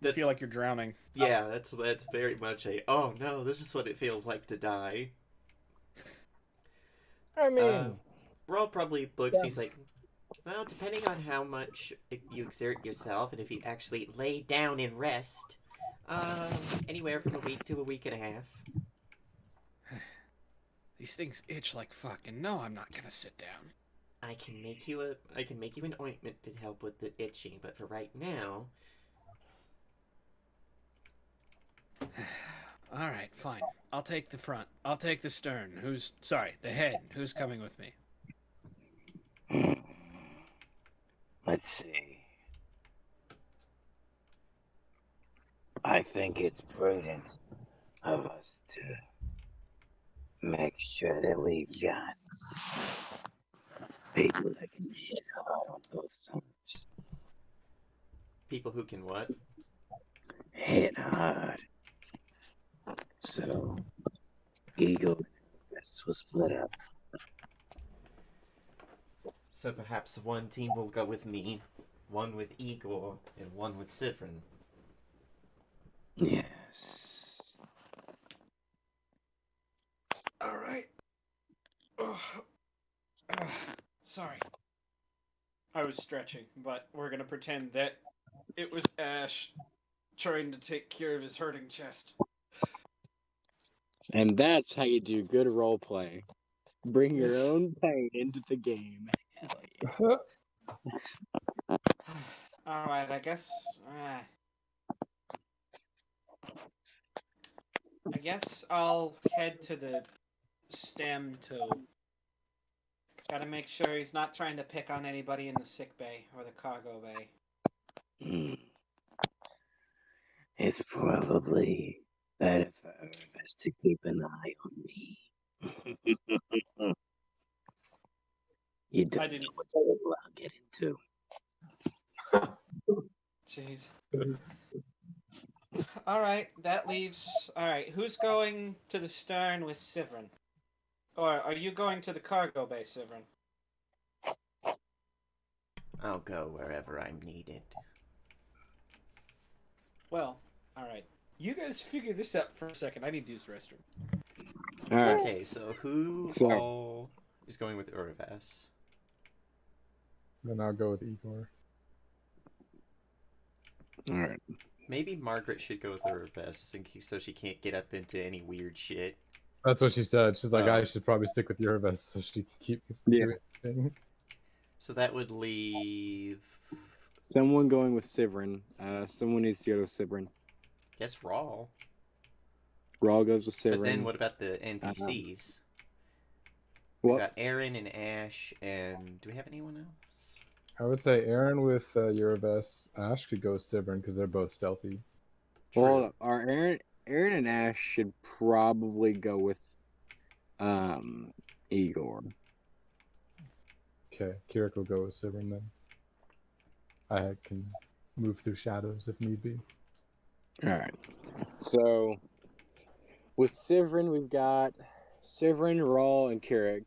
That's feel like you're drowning. yeah, that's very much a oh no, this is what it feels like to die. I mean, Raw probably looks. He's like, well, depending on how much you exert yourself, and if you actually lay down and rest, anywhere from a week to a week and a half. These things itch like fuck, and no, I'm not gonna sit down. I can make you an ointment to help with the itching, but for right now, All right, fine. I'll take the front. I'll take the stern. The head? Who's coming with me? Let's see. I think it's prudent of us to make sure that we've got people that can hit hard on both sides. people who can what? Hit hard. So, Eagle and Lucas will split up. So perhaps one team will go with me, one with Igor, and one with Sivrin. Yes. All right. Sorry. I was stretching, but we're gonna pretend that it was Ash trying to take care of his hurting chest. And that's how you do good role play. Bring your own pain into the game. Hell yeah. All right, I guess. I guess I'll head to the stem to. Gotta make sure he's not trying to pick on anybody in the sick bay or the cargo bay. It's probably better for us to keep an eye on me. You don't know what I'll get into. Jeez. All right, that leaves. All right, who's going to the stern with Sivrin? Or are you going to the cargo bay, Sivrin? I'll go wherever I'm needed. Well, all right. You guys figure this out for a second. I need to use the restroom. All right. Okay, so who So- all is going with Urvas? Then I'll go with Igor. All right. Maybe Margaret should go with Urvas so she can't get up into any weird shit. That's what she said. She's like, Oh. I should probably stick with your vest so she can keep Yeah. doing thing. So that would leave, Someone going with Sivrin. Someone needs to go with Sivrin. guess, Rawl. Rawl goes with Sivrin. But then what about the NPCs? What? We got Aaron and Ash, and do we have anyone else? I would say Aaron with Eurovest. Ash could go with Sivrin because they're both stealthy. Well, our Aaron and Ash should probably go with Igor. Okay, Kirik will go with Sivrin then. I can move through shadows if need be. All right. So with Sivrin, we've got Sivrin, Rawl, and Kirik.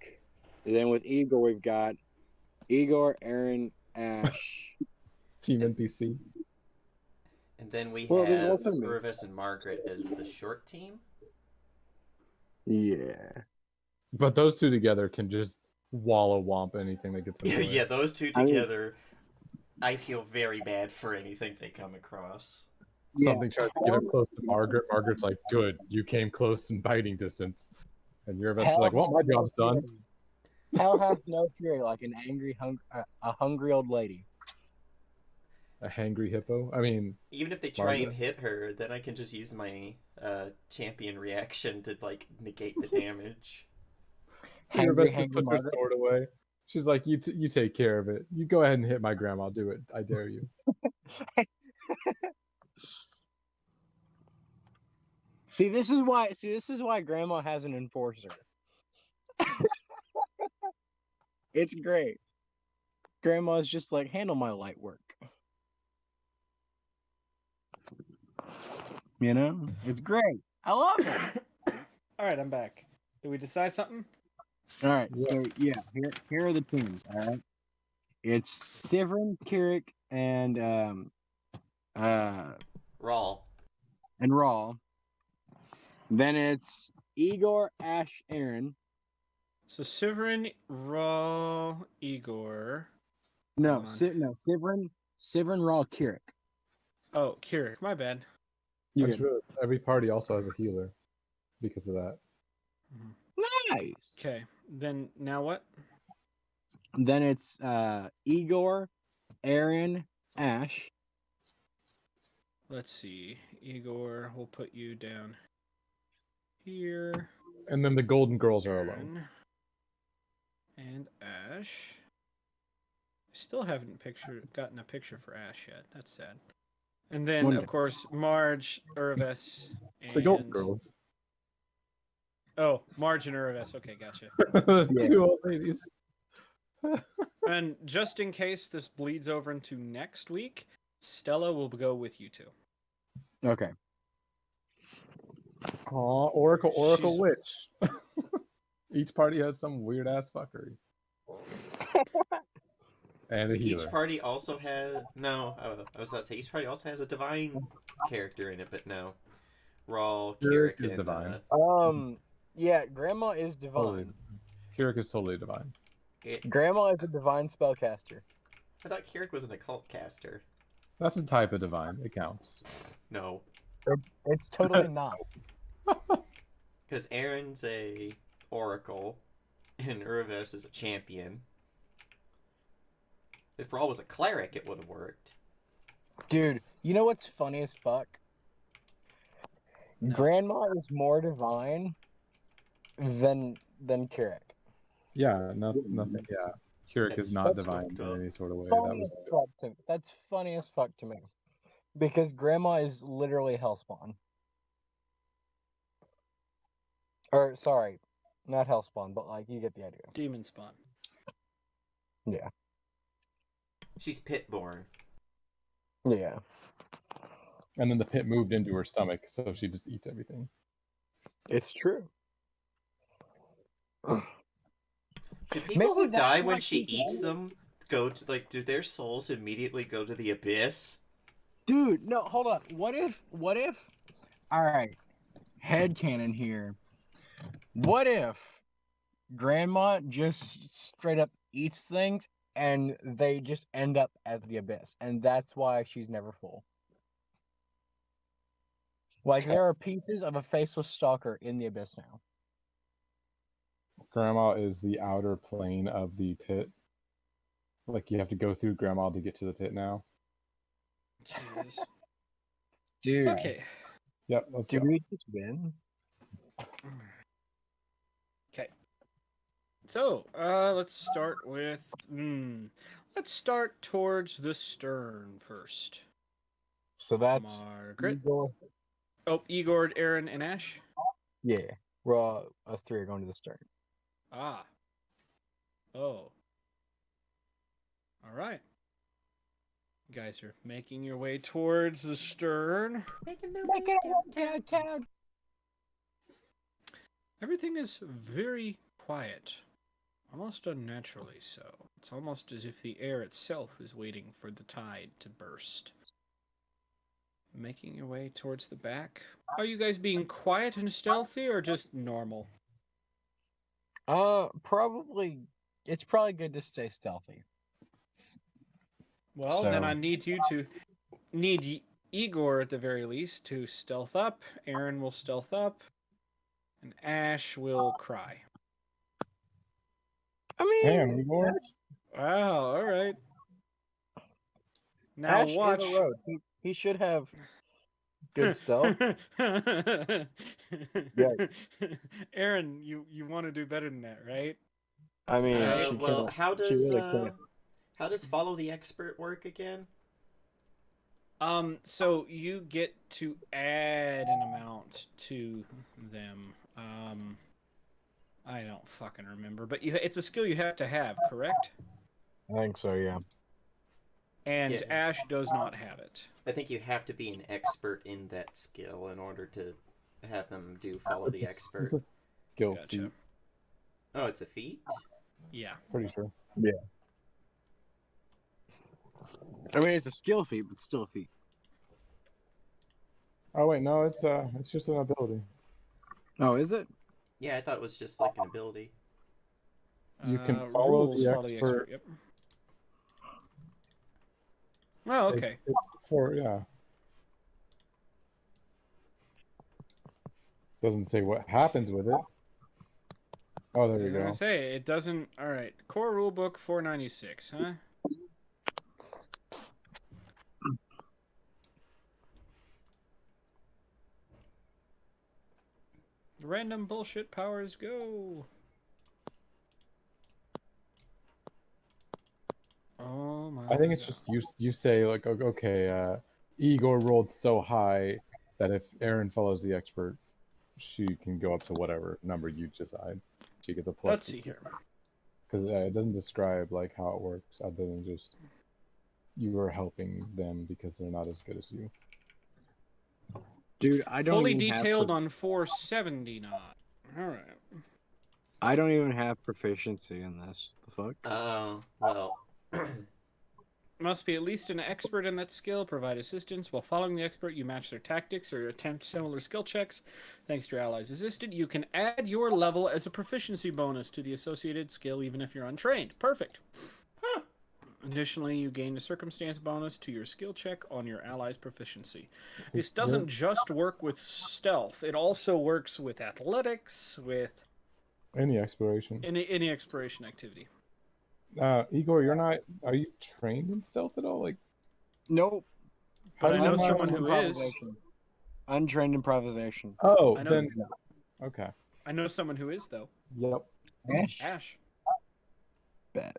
And then with Igor, we've got Igor, Aaron, Ash. Team NPC. And then we Well, there's have also me. Urvas and Margaret as the short team. Yeah. But those two together can just wallow womp anything that gets in the way. Yeah, those two I mean- together, I feel very bad for anything they come across. Something tries to get up close to Margaret. Margaret's like, good, you came close in biting distance. And Eurovest is like, well, my job's done. Hell hath no fury like an angry, a hungry old lady. A hangry hippo. I mean, Even if they try Margaret? and hit her, then I can just use my champion reaction to like negate the damage. Arabeth just Hangry puts her Margaret. sword away. She's like, you take care of it. You go ahead and hit my grandma. I'll do it. I dare you. See, this is why. See, this is why Grandma has an enforcer. It's great. Grandma's just like, handle my light work. You know, it's great. I love it. All right, I'm back. Did we decide something? All right, so yeah, here are the teams. All right, it's Sivrin, Kirik, and Raw. Raw. Then it's Igor, Ash, Aaron. So Sivrin, Raw, Igor. No, Hold on. no, Sivrin, Raw, Kirik. Oh, Kirik, my bad. I You just realized every party also has a healer because of that. nice. Okay, then now what? Then it's Igor, Aaron, Ash. Let's see. Igor, we'll put you down here. And then the golden girls are alone. Aaron and Ash. Still haven't gotten a picture for Ash yet. That's sad. And then, One of day. course, Marge, Urvis, The golden and girls. oh, Marge and Urvis. Okay, gotcha. Yeah. Two old ladies. And just in case this bleeds over into next week, Stella will go with you two. Okay. Aw, Oracle She's- Witch. Each party has some weird ass fuckery. And a healer. Each party also has I was about to say each party also has a divine character in it, but no. Raw, Kirik Kirik, is and divine. Yeah, Grandma is Totally. divine. Kirik is totally divine. Grandma is a divine spellcaster. I thought Kirik was an occult caster. That's a type of divine. It counts. No, It's totally not. because Aaron's a oracle, and Urvis is a champion. If Raw was a cleric, it would have worked. Dude, you know what's funny as fuck? No. Grandma is more divine than Kirik. Yeah, nothing. Yeah. Kirik That's is not fucked divine up. in any sort of way. Funny as fuck to me. That's funny as fuck to me. Because Grandma is literally Hellspawn. Or sorry, not Hellspawn, but like you get the idea. Demon Spawn. Yeah. She's pit-born. Yeah. And then the pit moved into her stomach, so she just eats everything. It's true. Do people Maybe who that's die why when she she's eats them go to do their souls immediately go to the abyss? Dude, no, hold up. What if alright, headcanon here. What if Grandma just straight up eats things and they just end up at the abyss, and that's why she's never full? Like there are pieces of a faceless stalker in the abyss now. Grandma is the outer plane of the pit. Like you have to go through Grandma to get to the pit now. Jesus. Dude, Okay. Yep, let's do go. we just win? Okay. So, let's start with. Let's start towards the stern first. So that's Margaret. Igor. Oh, Igor, Aaron, and Ash. Yeah. Well, us three are going to the stern. Ah. Oh. All right. You guys are making your way towards the stern. Everything is very quiet, almost unnaturally so. It's almost as if the air itself is waiting for the tide to burst. Making your way towards the back. Are you guys being quiet and stealthy or just normal? Probably. It's probably good to stay stealthy. Well, So- then I need Igor at the very least to stealth up. Aaron will stealth up, and Ash will cry. I mean, Damn, Igor. Wow, all right. Now Ash watch. is a rogue. He should have good stealth. Yes. Aaron, you want to do better than that, right? I mean, she Well, can't. how She does really can't. how does follow the expert work again? So you get to add an amount to them. I don't fucking remember, but it's a skill you have to have, correct? I think so. Yeah. And Yeah. Ash does not have it. I think you have to be an expert in that skill in order to have them do follow the expert. It's a skill Gotcha. feat, Oh, it's a feat? Yeah. pretty sure. I mean, it's a skill feat, but still a feat. Oh wait, no, it's just an ability. Oh, is it? Yeah, I thought it was just like an ability. You can follow rules the follow expert. Yep. Oh, okay. It's for Doesn't say what happens with it. Oh, there I we was gonna go. say it doesn't. All right, core rulebook 496, huh? Random bullshit powers go. Oh my! I think it's God. just you say like, okay, Igor rolled so high that if Aaron follows the expert, she can go up to whatever number you decide. She gets a plus. Let's see here. Because it doesn't describe like how it works, other than just you are helping them because they're not as good as you. Dude, I don't Fully even detailed have on 479. All right. I don't even have proficiency in this. The fuck? Oh, well. Must be at least an expert in that skill. Provide assistance. While following the expert, you match their tactics or attempt similar skill checks. Thanks to your allies' assistant, you can add your level as a proficiency bonus to the associated skill even if you're untrained. Perfect. Huh. Additionally, you gain a circumstance bonus to your skill check on your ally's proficiency. So This doesn't just work with stealth. It also works with athletics, with any exploration. any exploration activity. Igor, you're not. Are you trained in stealth at all? Like, Nope. But I know Untrained someone who is. improvisation. Untrained improvisation. Oh, I know- then okay. I know someone who is, though. Yep. Ash? Ash. Bet.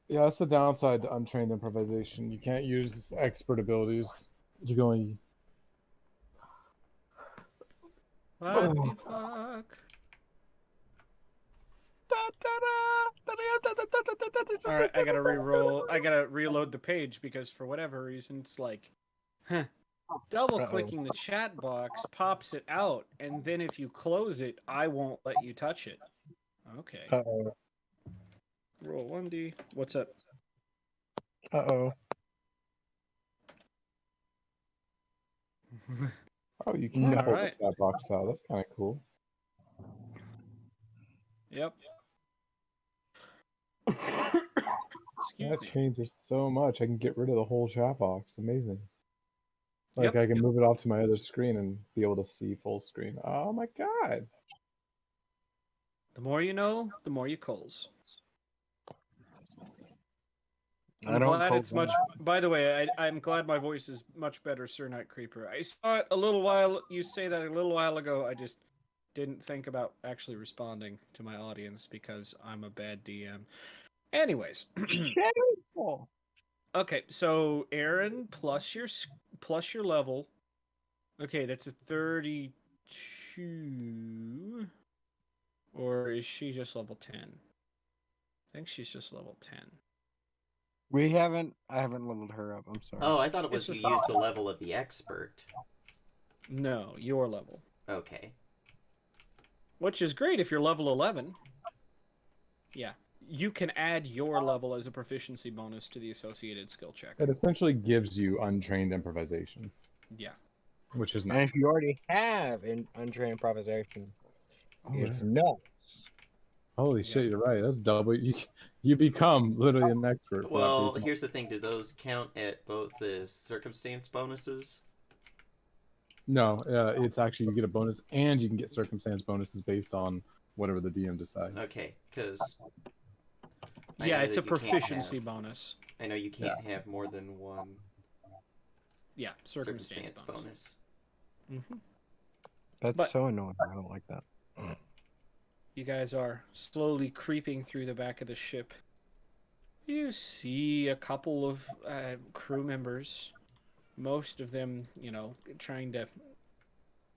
Yeah, that's the downside to untrained improvisation. You can't use expert abilities. You can only. What the fuck? All right, I gotta re-roll. I gotta reload the page because for whatever reason it's like, double clicking the chat box pops it out, and then if you close it, I won't let you touch it. Okay. Uh-oh. Roll 1d. What's up? Uh-oh. Oh, you can No. pull Alright. the chat box out. That's kind of cool. Yep. Excuse That me. changes so much. I can get rid of the whole chat box. Amazing. Like Yep. I can move it off to my other screen and be able to see full screen. Oh my god. The more you know, the more you calls. I don't glad call it's much. By the way, I'm glad my voice is much better, Sir Night Creeper. I saw it a little while. You say that a little while ago. I just didn't think about actually responding to my audience because I'm a bad DM. Anyways, Shameful. okay. So Aaron plus your level. Okay, that's a 32. Or is she just level 10? I think she's just level 10. I haven't leveled her up. I'm sorry. Oh, I thought it was It's you just- use the level of the expert. No, your level. Okay. Which is great if you're level 11. Yeah. You can add your level as a proficiency bonus to the associated skill check. It essentially gives you untrained improvisation, Yeah. which is And nice. if you already have an untrained improvisation, Oh, it's yeah. nuts. Holy shit, you're right. That's double. You become literally an expert. For Well, that here's the thing. Do those count at both the circumstance bonuses? No, it's actually you get a bonus and you can get circumstance bonuses based on whatever the DM decides. Okay, because... Yeah, it's a proficiency bonus. I know you can't have more than one Yeah, circumstance circumstance bonus. bonus. Mm-hmm. That's But- so annoying. I don't like that. You guys are slowly creeping through the back of the ship. You see a couple of crew members, most of them, trying to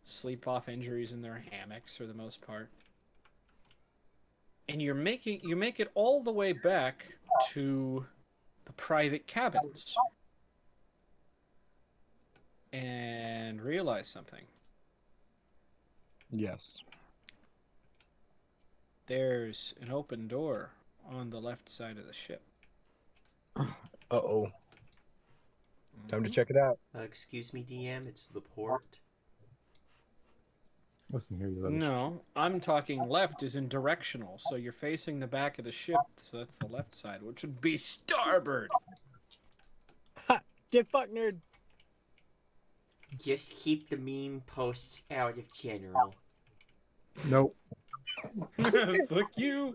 sleep off injuries in their hammocks for the most part. And you make it all the way back to the private cabins and realize something. Yes. There's an open door on the left side of the ship. Uh-oh. Time to Mhm. check it out. Excuse me, DM, it's the port. Listen here, you little No, I'm talking left is in directional, so you're facing the back of the ship, so that's the left side, which would be starboard. Get fucked, nerd. Just keep the meme posts out of general. Nope. Fuck you.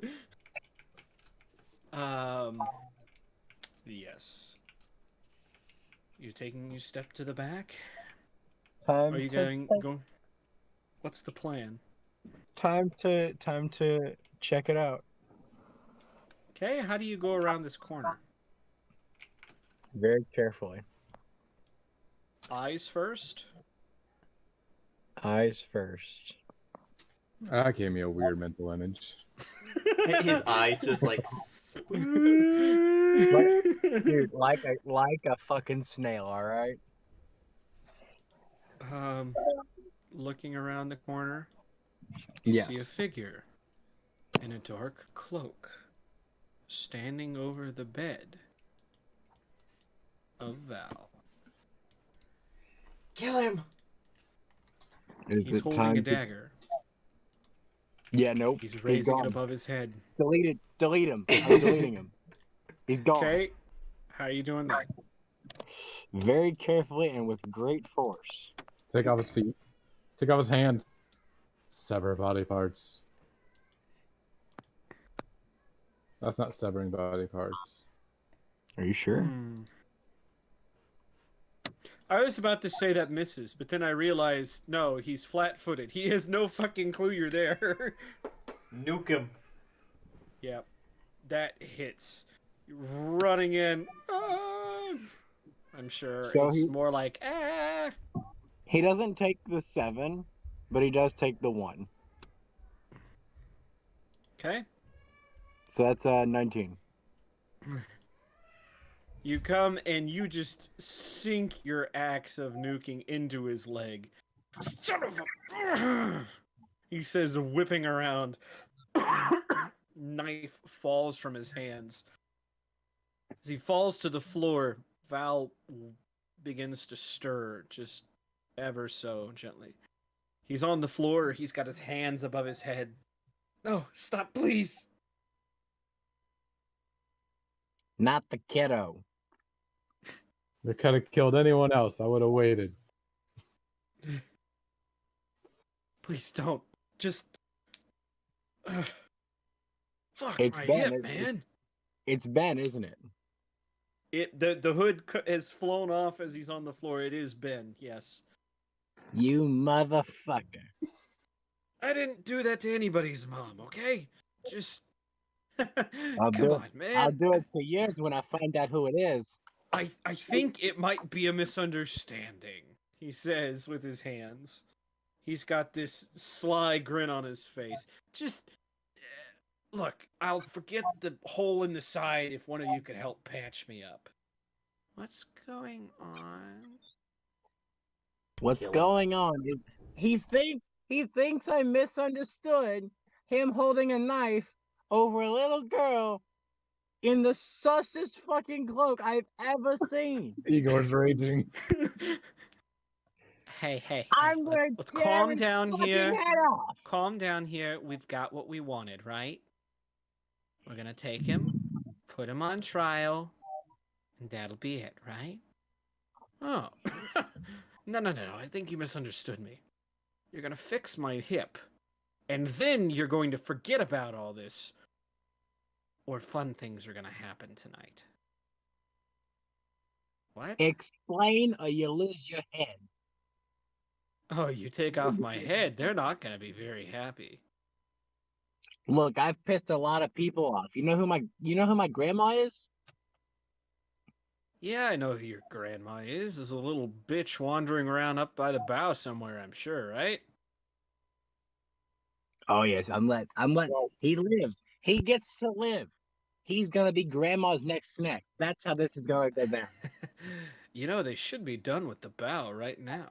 Yes. You step to the back? Time Are you to going? What's the plan? time to check it out. Okay, how do you go around this corner? Very carefully. Eyes first? Eyes first. That gave me a weird mental image. His eyes just like. Dude, like a fucking snail, all right? Looking around the corner, you see a Yes. figure in a dark cloak standing over the bed of Val. Kill him! Is He's it holding time a to... dagger. Yeah, nope. He's raising it gone. above his head. Delete it. Delete him. I'm deleting him. He's gone. Okay, how are you doing that? Very carefully and with great force. Take off his feet. Take off his hands. Sever body parts. That's not severing body parts. Are you sure? I was about to say that misses, but then I realized, no, he's flat-footed. He has no fucking clue you're there. Nuke him. Yep, that hits. Running in. Ah! I'm sure So it's he- more like, ah. He doesn't take the 7, but he does take the 1. Okay. So that's 19. You come and you just sink your axe of nuking into his leg. Son of a... He says, whipping around. Knife falls from his hands. As he falls to the floor, Val begins to stir, just ever so gently. He's on the floor. He's got his hands above his head. No, stop, please. Not the kiddo. They could have killed anyone else. I would have waited. Please don't. Just... Fuck It's my Ben, hip, isn't it? man. It's Ben, isn't it? The hood has flown off as he's on the floor. It is Ben, yes. You motherfucker. I didn't do that to anybody's mom, okay? Just... I'll Come do on, man. I'll do it to yours when I find out who it is. I think it might be a misunderstanding, he says with his hands. He's got this sly grin on his face. Just... Look, I'll forget the hole in the side if one of you could help patch me up. What's going on? What's Kill him. going on is he thinks I misunderstood him holding a knife over a little girl in the sussest fucking cloak I've ever seen. Igor's raging. Hey, I'm gonna let's tear calm his down fucking here. head off. Calm down here. We've got what we wanted, right? We're gonna take him, put him on trial, and that'll be it, right? Oh. No. I think you misunderstood me. You're gonna fix my hip, and then you're going to forget about all this, or fun things are gonna happen tonight. What? Explain or you lose your head. Oh, you take off my head. They're not going to be very happy. Look, I've pissed a lot of people off. You know who my grandma is? Yeah, I know who your grandma is. Is a little bitch wandering around up by the bow somewhere, I'm sure, right? Oh yes, I'm let Well, he lives. He gets to live. He's gonna be grandma's next snack. That's how this is gonna go down. You know, they should be done with the bow right now.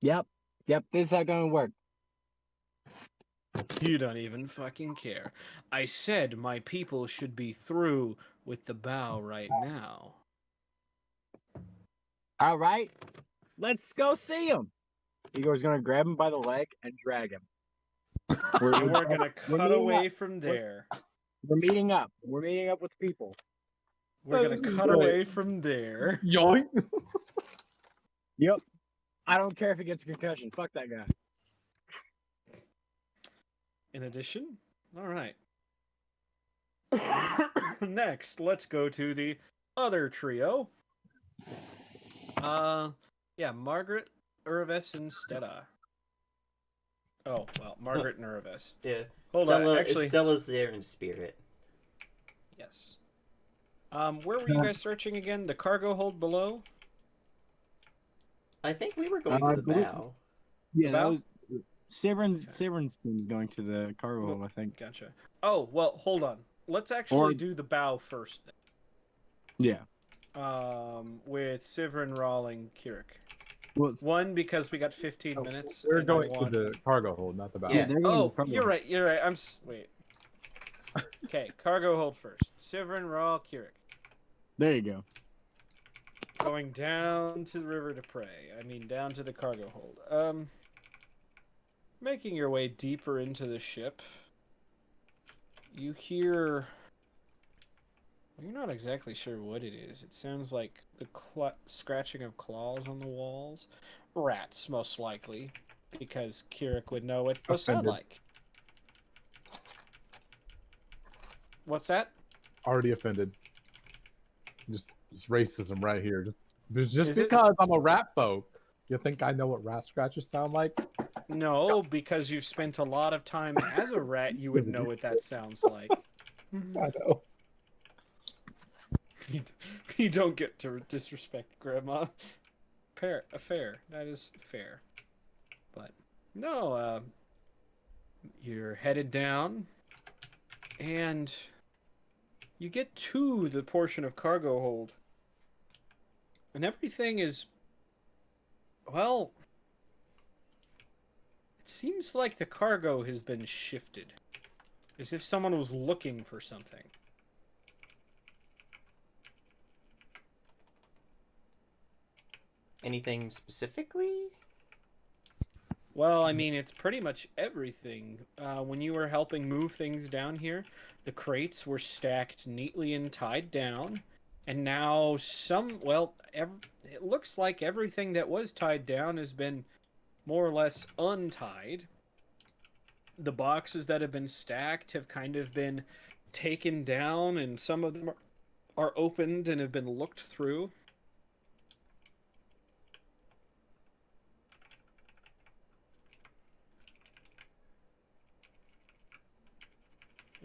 Yep. Yep, this is how it's gonna work. You don't even fucking care. I said my people should be through with the bow right now. All right. Let's go see him. Igor's gonna grab him by the leg and drag him. And we're gonna we're cut meeting away up. from there. We're meeting up. We're meeting up with people. We're gonna this is cut great. away from there. Yoink! Yep. I don't care if he gets a concussion. Fuck that guy. In addition, all right. Next, let's go to the other trio. Yeah, Margaret, Urves, and Stella. Oh, well, Margaret and Urves. Yeah. Hold on, Stella, actually- Stella's there in spirit. Yes. Where were you guys searching again? The cargo hold below? I think we were going I to the believe- bow. Yeah, that About? was Severin's team going to the cargo hold, I think. Gotcha. Oh, well, hold on. Let's actually Or- do the bow first then. Yeah. With Sivrin, Rawling, Kirik. Well, One, because we got 15 minutes. We're and I going to want- the cargo hold, not the bow. Yeah. they're going to Oh, the cargo you're hold. right. You're right. Wait. Okay, cargo hold first. Sivrin, Raw, Kirik. There you go. Going down to the river to pray. I mean, down to the cargo hold. Making your way deeper into the ship, you hear. Well, you're not exactly sure what it is. It sounds like the scratching of claws on the walls. Rats, most likely, because Kirik would know what those sound Offended. like. What's that? Already offended. Just racism right here. Just Is it? because I'm a rat folk, you think I know what rat scratchers sound like? No, because you've spent a lot of time as a rat, you would know what that sounds like. I know. You don't get to disrespect Grandma. Fair. That is fair. But no, you're headed down, and you get to the portion of cargo hold, and everything is, well, it seems like the cargo has been shifted, as if someone was looking for something. Anything specifically? Well, I mean, it's pretty much everything. When you were helping move things down here, the crates were stacked neatly and tied down. And now it looks like everything that was tied down has been more or less untied. The boxes that have been stacked have kind of been taken down, and some of them are opened and have been looked through.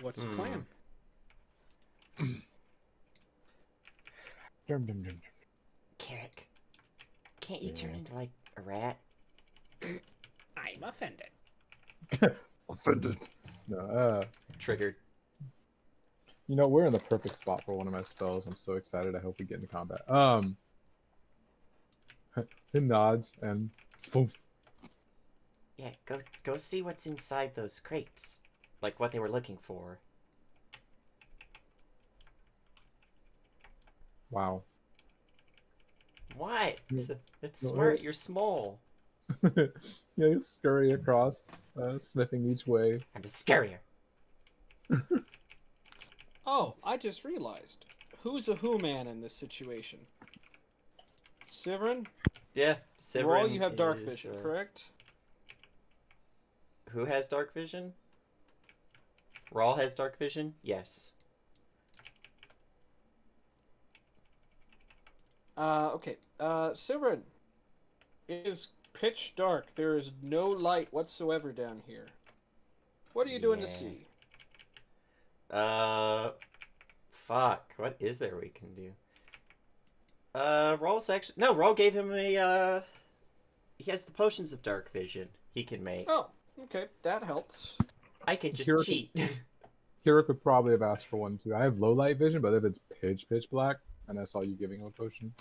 What's the plan? Dum, dum, dum. Carrick, can't you turn into, like, a rat? I'm offended. Offended. No, Triggered. you know, we're in the perfect spot for one of my spells. I'm so excited. I hope we get into combat. He nods and poof. Yeah, go see what's inside those crates. Like what they were looking for. Wow. What? Yeah. It's No, smart, it's- you're small. Yeah, you scurry across, sniffing each way. I'm a scurrier. Oh, I just realized. Who's a who man in this situation? Sivrin? Yeah, Rawl, Severin you have dark is, vision, correct? Who has dark vision? Rawl has dark vision? Yes. Okay. Severin, it is pitch dark. There is no light whatsoever down here. What are you doing to Yeah. see? Fuck. What is there we can do? Roll's actually no. Roll gave him a. He has the potions of dark vision he can make. Oh, okay. That helps. I can just Kira cheat. Kira could probably have asked for one too. I have low light vision, but if it's pitch black, and I saw you giving him a potion.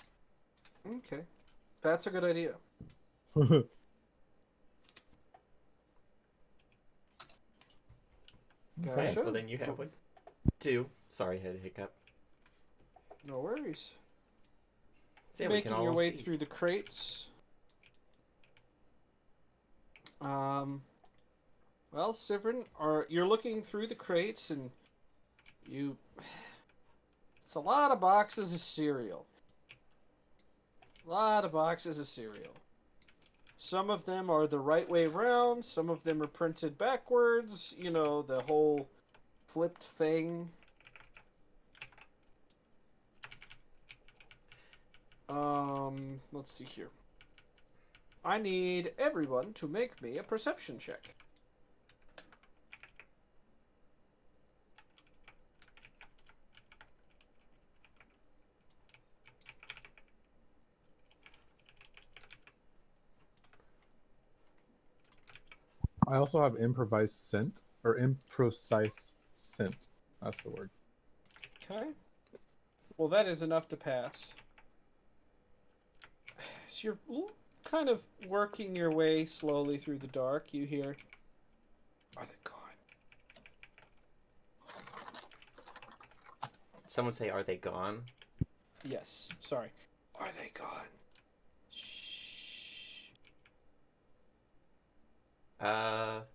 Okay. That's a good idea. Okay, Gotcha. well then you have one. 2. Sorry, I had a hiccup. No worries. So yeah, we can Making your all way see. through the crates. Well, Sivrin, you're looking through the crates and you... It's a lot of boxes of cereal. A lot of boxes of cereal. Some of them are the right way round, some of them are printed backwards, you know, the whole flipped thing. Let's see here. I need everyone to make me a perception check. I also have improvised scent or imprecise scent. That's the word. Okay. Well, that is enough to pass. So you're kind of working your way slowly through the dark. You hear, "Are they gone?" Someone say, "Are they gone?" Yes. Sorry. Are they gone? Shh. The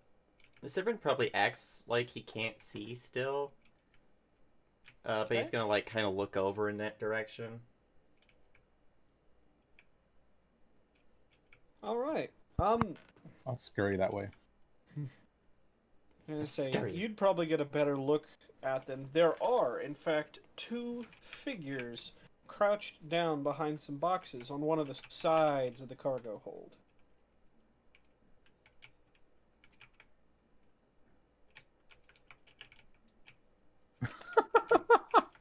Sivrin probably acts like he can't see still. But he's Okay. gonna like kind of look over in that direction. All right. I'll scurry that way. I'm gonna That's say scary. you'd probably get a better look at them. There are, in fact, 2 figures crouched down behind some boxes on one of the sides of the cargo hold.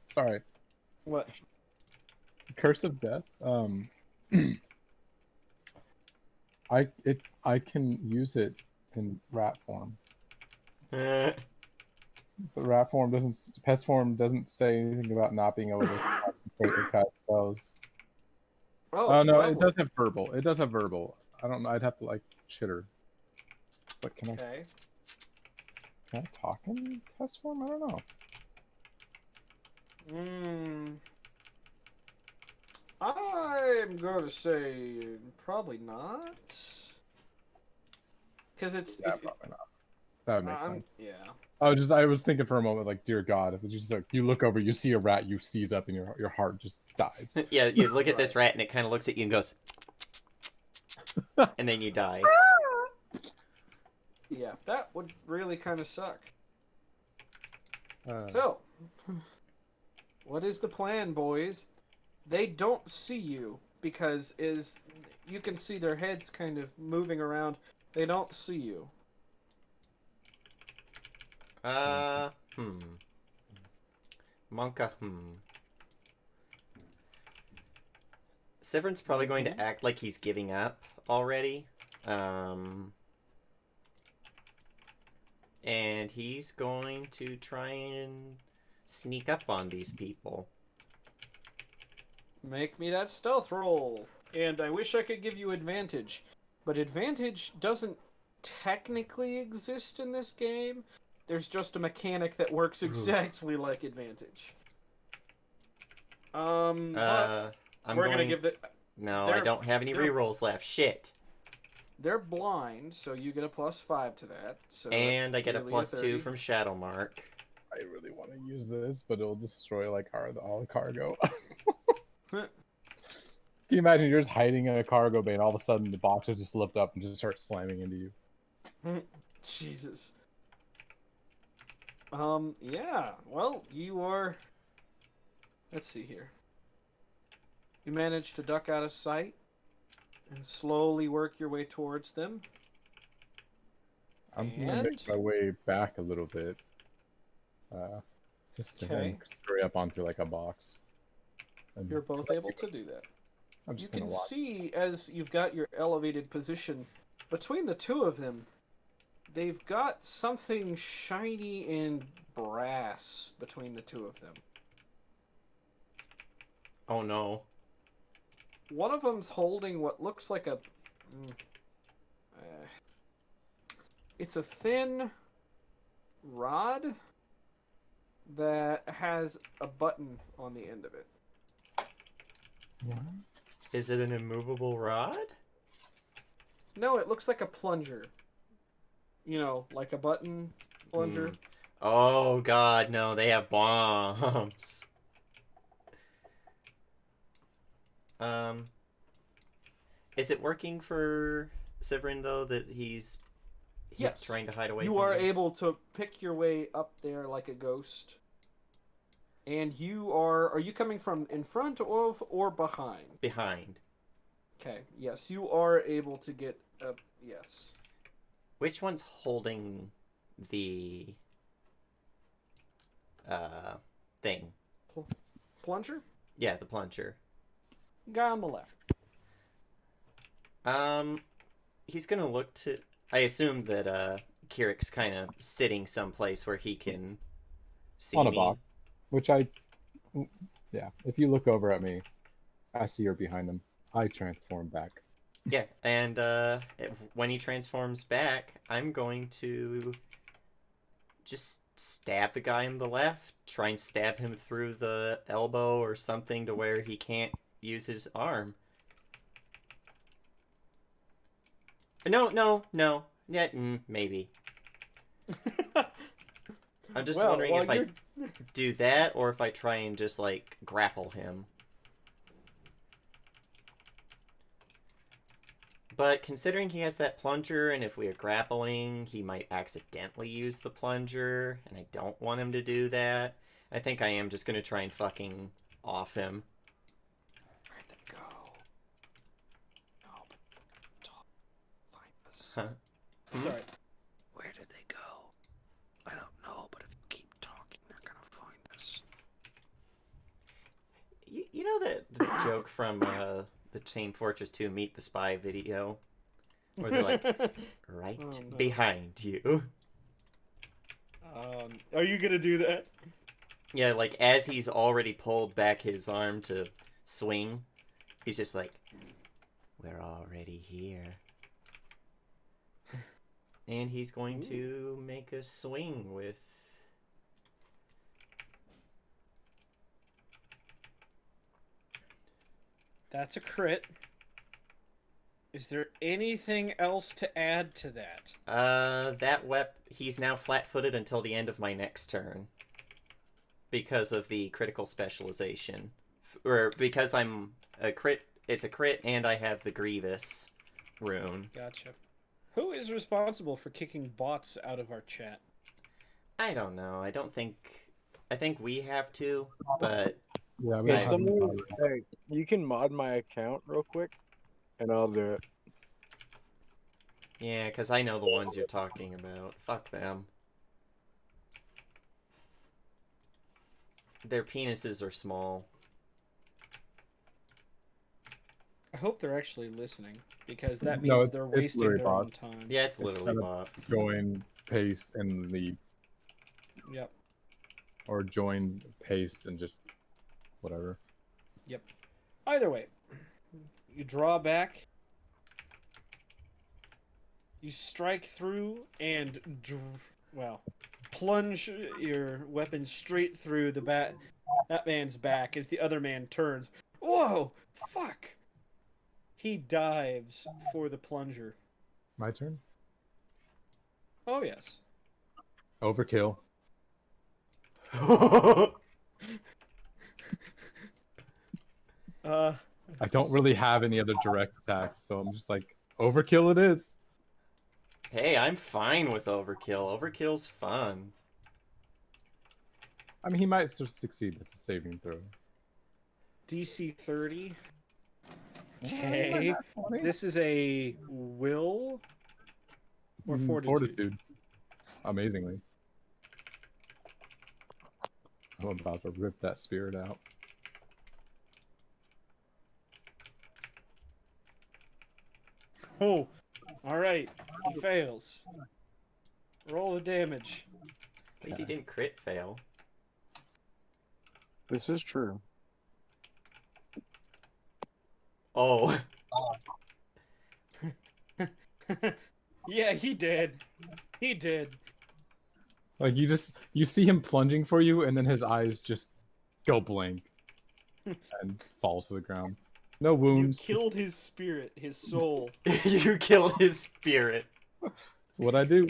Sorry. What? Curse of Death. I can use it in rat form. But rat form doesn't. Pest form doesn't say anything about not being able to concentrate or cast spells. Oh no, well, it does have verbal. It does have verbal. I don't know. I'd have to like chitter. But can Okay. I talk in pest form? I don't know. I'm going to say probably not. Because it's... Yeah, probably not. That would make sense. Yeah. I was thinking for a moment, like, dear God, if it's just like you look over, you see a rat, you seize up, and your heart just dies. Yeah, you look at this rat and it kind of looks at you and goes, and then you die. Yeah, that would really kind of suck. Uh, So, what is the plan, boys? They don't see you because you can see their heads kind of moving around. They don't see you. Monka, Severin's probably going to act like he's giving up already. And he's going to try and sneak up on these people. Make me that stealth roll. And I wish I could give you advantage, but advantage doesn't technically exist in this game. There's just a mechanic that works exactly like advantage. I'm we're gonna give it. No, I don't have any rerolls left. Shit. They're blind, so you get a +5 to that. So and I get a nearly +2 from Shadow Mark. I really want to use this, but it'll destroy like all the cargo. Can you imagine you're just hiding in a cargo bay and all of a sudden the boxes just lift up and just start slamming into you? Jesus. Yeah. Well, you are. Let's see here. You manage to duck out of sight and slowly work your way towards them. I'm gonna make my way back a little bit. Just to then scurry up onto like a box. And You're both able to do that. I'm You just gonna can watch. see, as you've got your elevated position, between the two of them, they've got something shiny and brass between the two of them. Oh no. One of them's holding what looks like a... it's a thin rod that has a button on the end of it. Is it an immovable rod? No, it looks like a plunger. You know, like a button plunger. Oh god, no, they have bombs. Is it working for Severin though that he's Yes. trying to hide away You from are them? able to pick your way up there like a ghost. And you are you coming from in front of or behind? Behind. Okay, yes, you are able to get up, yes. Which one's holding the thing? Plunger? Yeah, the plunger. Guy on the left. He's gonna look to... I assume that Kirik's kind of sitting someplace where he can see On a me. box. Which yeah, if you look over at me, I see you're behind him. I transform back. Yeah, and when he transforms back, I'm going to just stab the guy on the left, try and stab him through the elbow or something to where he can't use his arm. No. Yeah, maybe. I'm just wondering if I do that or if I try and just, like, grapple him. But considering he has that plunger, and if we are grappling, he might accidentally use the plunger, and I don't want him to do that, I think I am just gonna try and fucking off him. Where'd they go? No, but find us. Huh? Sorry. Where did they go? I don't know, but if you keep talking, they're gonna find us. You know that the joke from the Team Fortress 2 Meet the Spy video? Where they're like, right no. behind you. Are you gonna do that? Yeah, like, as he's already pulled back his arm to swing, he's just like, we're already here. And he's going to make a swing with... That's a crit. Is there anything else to add to that? He's now flat-footed until the end of my next turn. Because of the critical specialization. Or because I'm a crit, it's a crit, and I have the Grievous rune. Gotcha. Who is responsible for kicking bots out of our chat? I don't know. I think we have to, but... Yeah, Hey, hey, you can mod my account real quick, and I'll do it. Yeah, because I know the ones you're talking about. Fuck them. Their penises are small. I hope they're actually listening, because that means they're wasting their own time. Yeah, it's literally bots. Join, paste, and leave. Yep. Or join, paste, and just whatever. Yep. Either way, you draw back, you strike through, and plunge your weapon straight through that man's back as the other man turns. Whoa! Fuck! He dives for the plunger. My turn? Oh, yes. Overkill. I don't really have any other direct attacks, so I'm just like, overkill it is. Hey, I'm fine with overkill. Overkill's fun. I mean, he might succeed as a saving throw. DC 30. Okay. This is a will or fortitude? Fortitude. Amazingly. I'm about to rip that spirit out. Oh, all right. He fails. Roll the damage. At least he didn't crit fail. This is true. Oh. Yeah, he did. He did. Like you see him plunging for you, and then his eyes just go blank and falls to the ground. No wounds. You killed his spirit, his soul. You killed his spirit. That's what I do.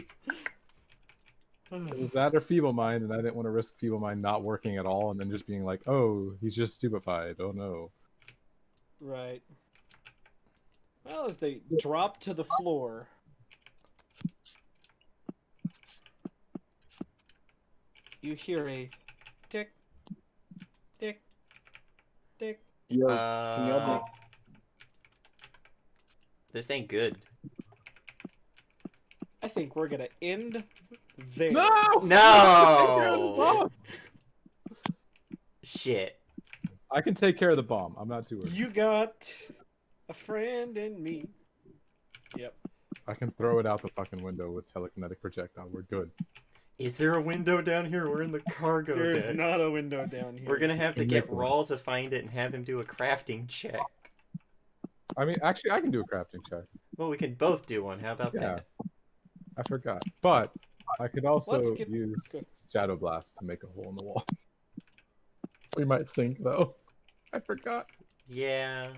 It was that or feeble mind, and I didn't want to risk feeble mind not working at all, and then just being like, "Oh, he's just stupefied. Oh no." Right. Well, as they drop to the floor, you hear a tick, tick, tick. Yo, can y'all This ain't good. I think we're gonna end there. No! Shit. I can take care of the bomb. I'm not too worried. You got a friend in me. Yep. I can throw it out the fucking window with telekinetic projectile. We're good. Is there a window down here? We're in the cargo There's deck. not a window down here. We're gonna have to get Make one. Rawl to find it and have him do a crafting check. I mean, actually, I can do a crafting check. Well, we can both do one. How about Yeah. that? I forgot. But I could also Let's get- use go. Shadow Blast to make a hole in the wall. We might sink, though. I forgot. Yeah.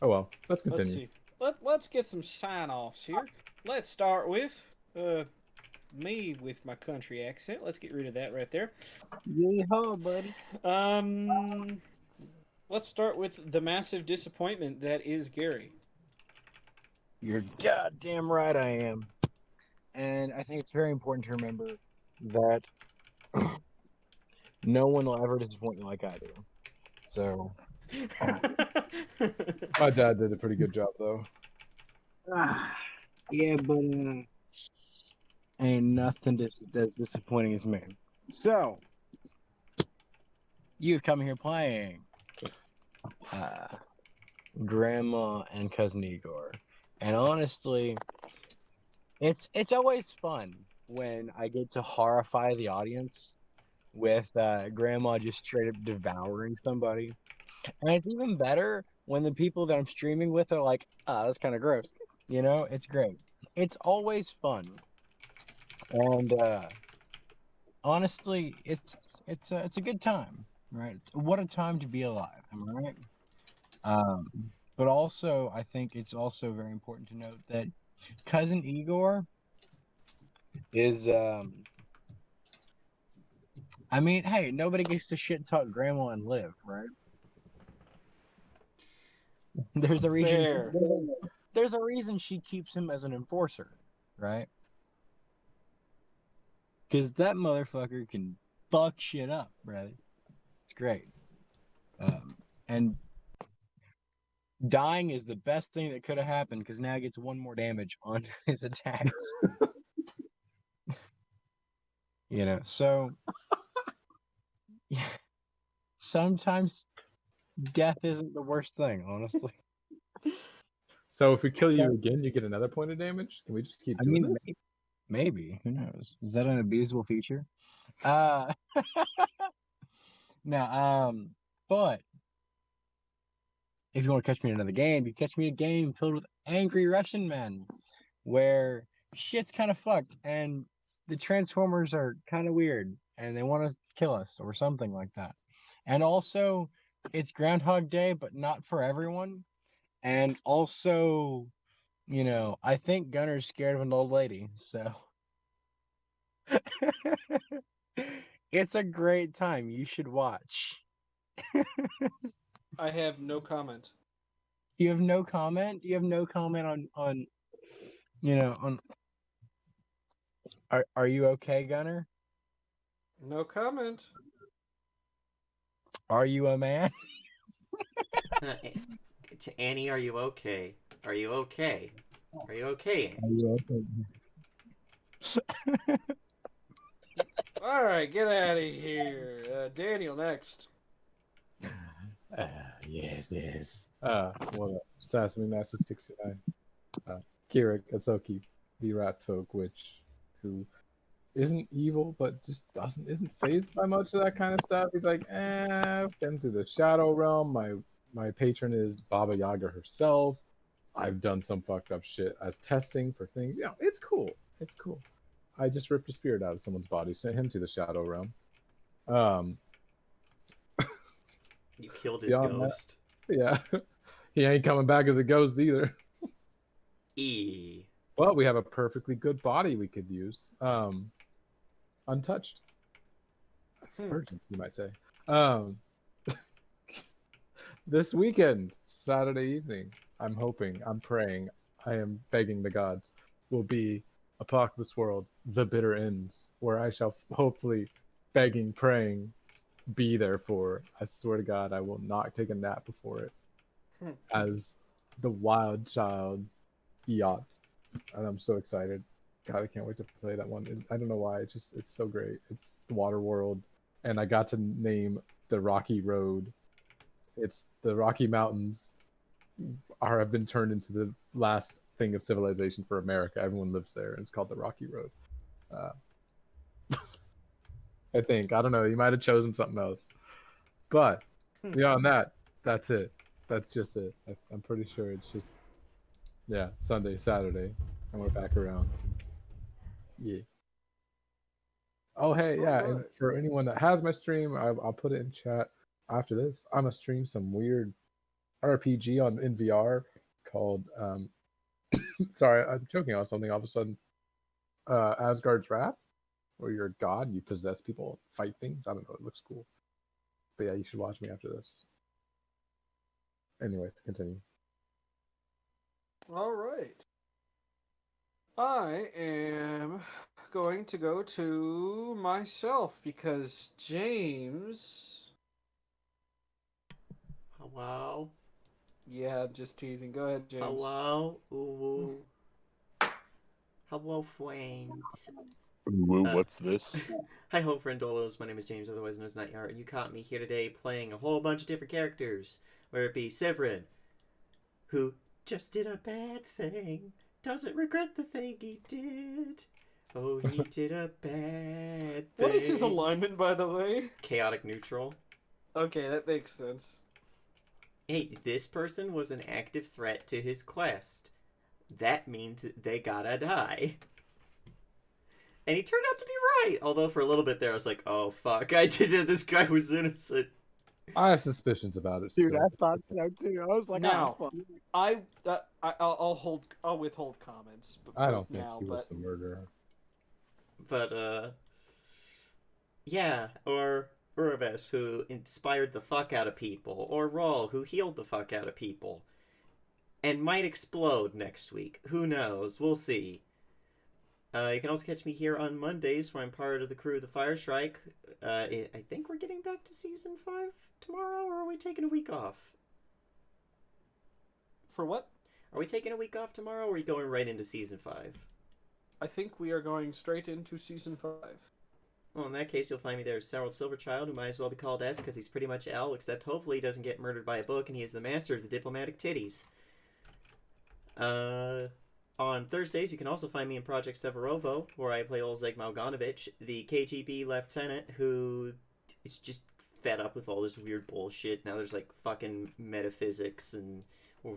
Oh well, let's Let's continue. see. Let's get some sign-offs here. Let's start with me with my country accent. Let's get rid of that right there. Yeehaw, buddy. Let's start with the massive disappointment that is Gary. You're goddamn right I am. And I think it's very important to remember that no one will ever disappoint you like I do. So, My dad did a pretty good job, though. yeah, but ain't nothing as disappointing as me. So, you've come here playing Grandma and Cousin Igor. And honestly, it's always fun when I get to horrify the audience with Grandma just straight up devouring somebody. And it's even better when the people that I'm streaming with are like, "Ah, that's kind of gross." You know, it's great. It's always fun. And honestly, it's a good time, right? What a time to be alive, am I right? But also, I think it's also very important to note that Cousin Igor is, I mean, hey, nobody gets to shit talk Grandma and live, right? There's a reason. Fair. There's a reason she keeps him as an enforcer, right? Because that motherfucker can fuck shit up, brother. It's great. And dying is the best thing that could have happened because now he gets one more damage on his attacks. You know, so yeah, sometimes death isn't the worst thing, honestly. So if we kill you again, you get another point of damage? Can we just keep I doing mean, this? maybe. Who knows? Is that an abusable feature? No, but if you want to catch me in another game, you catch me in a game filled with angry Russian men where shit's kind of fucked and the Transformers are kind of weird and they want to kill us or something like that. And also, it's Groundhog Day, but not for everyone. And also, you know, I think Gunner's scared of an old lady, so it's a great time. You should watch. I have no comment. You have no comment? You have no comment on you know, on are you okay, Gunner? No comment. Are you a man? To Annie, are you okay? Are you okay? Are you okay, Are Annie? you okay? All right, get out of here. Daniel next. Yes, yes. What up? Sasami Master 69. Kira Katsuki, the rat folk witch, who isn't evil but just isn't phased by much of that kind of stuff. He's like, I've been through the shadow realm. My patron is Baba Yaga herself. I've done some fucked up shit as testing for things. It's cool. It's cool. I just ripped a spirit out of someone's body, sent him to the shadow realm. Um, You killed his beyond that, ghost. yeah, he ain't coming back as a ghost either. E. But we have a perfectly good body we could use. Untouched. Virgin, you might say. Um, this weekend, Saturday evening, I'm hoping, I'm praying, I am begging the gods, will be Apocalypse World, The Bitter Ends, where I shall hopefully, begging, praying, be there for. I swear to God, I will not take a nap before it. As the wild child Eot. And I'm so excited. God, I can't wait to play that one. I don't know why. It's so great. It's the water world, and I got to name the Rocky Road. It's the Rocky Mountains have been turned into the last thing of civilization for America. Everyone lives there, and it's called the Rocky Road. Uh, I think. I don't know. You might have chosen something else, but beyond that, that's it. That's just it. I'm pretty sure it's just Sunday, Saturday, and we're back around. Yeah. Oh, hey, yeah. And for anyone that has my stream, I'll put it in chat after this. I'm gonna stream some weird RPG in VR called sorry, I'm choking on something all of a sudden. Asgard's Wrath, where you're a god, you possess people, fight things. I don't know, it looks cool. But yeah, you should watch me after this. Anyway, to continue. All right. I am going to go to myself because James. Hello? Yeah, I'm just teasing. Go ahead, James. Hello? Ooh. Hello, friends. Woo, what's this? Hi ho, friendolos. My name is James, otherwise known as Nightyart, and you caught me here today playing a whole bunch of different characters. Whether it be Severin, who just did a bad thing, doesn't regret the thing he did. Oh, he did a bad thing. What is his alignment, by the way? Chaotic neutral. Okay, that makes sense. Hey, this person was an active threat to his quest. That means they gotta die. And he turned out to be right. Although for a little bit there, I was like, "Oh fuck, I did it. This guy was innocent." I have suspicions about it. Dude, Still. I thought so too. I was like, Now, oh, fuck. I'll withhold comments. I don't think now, he was the murderer. But yeah, or Uraves, who inspired the fuck out of people, or Rawl, who healed the fuck out of people, and might explode next week. Who knows? We'll see. You can also catch me here on Mondays, where I'm part of the crew of the Fire Strike. I think we're getting back to season 5 tomorrow, or are we taking a week off? For what? Are we taking a week off tomorrow, or are we going right into season 5? I think we are going straight into season 5. Well, in that case, you'll find me there as Sarald Silverchild, who might as well be called S because he's pretty much L, except hopefully he doesn't get murdered by a book and he is the master of the diplomatic titties. On Thursdays, you can also find me in Project Severovo, where I play Olzeg Malganovich, the KGB lieutenant who is just fed up with all this weird bullshit. Now there's like fucking metaphysics and or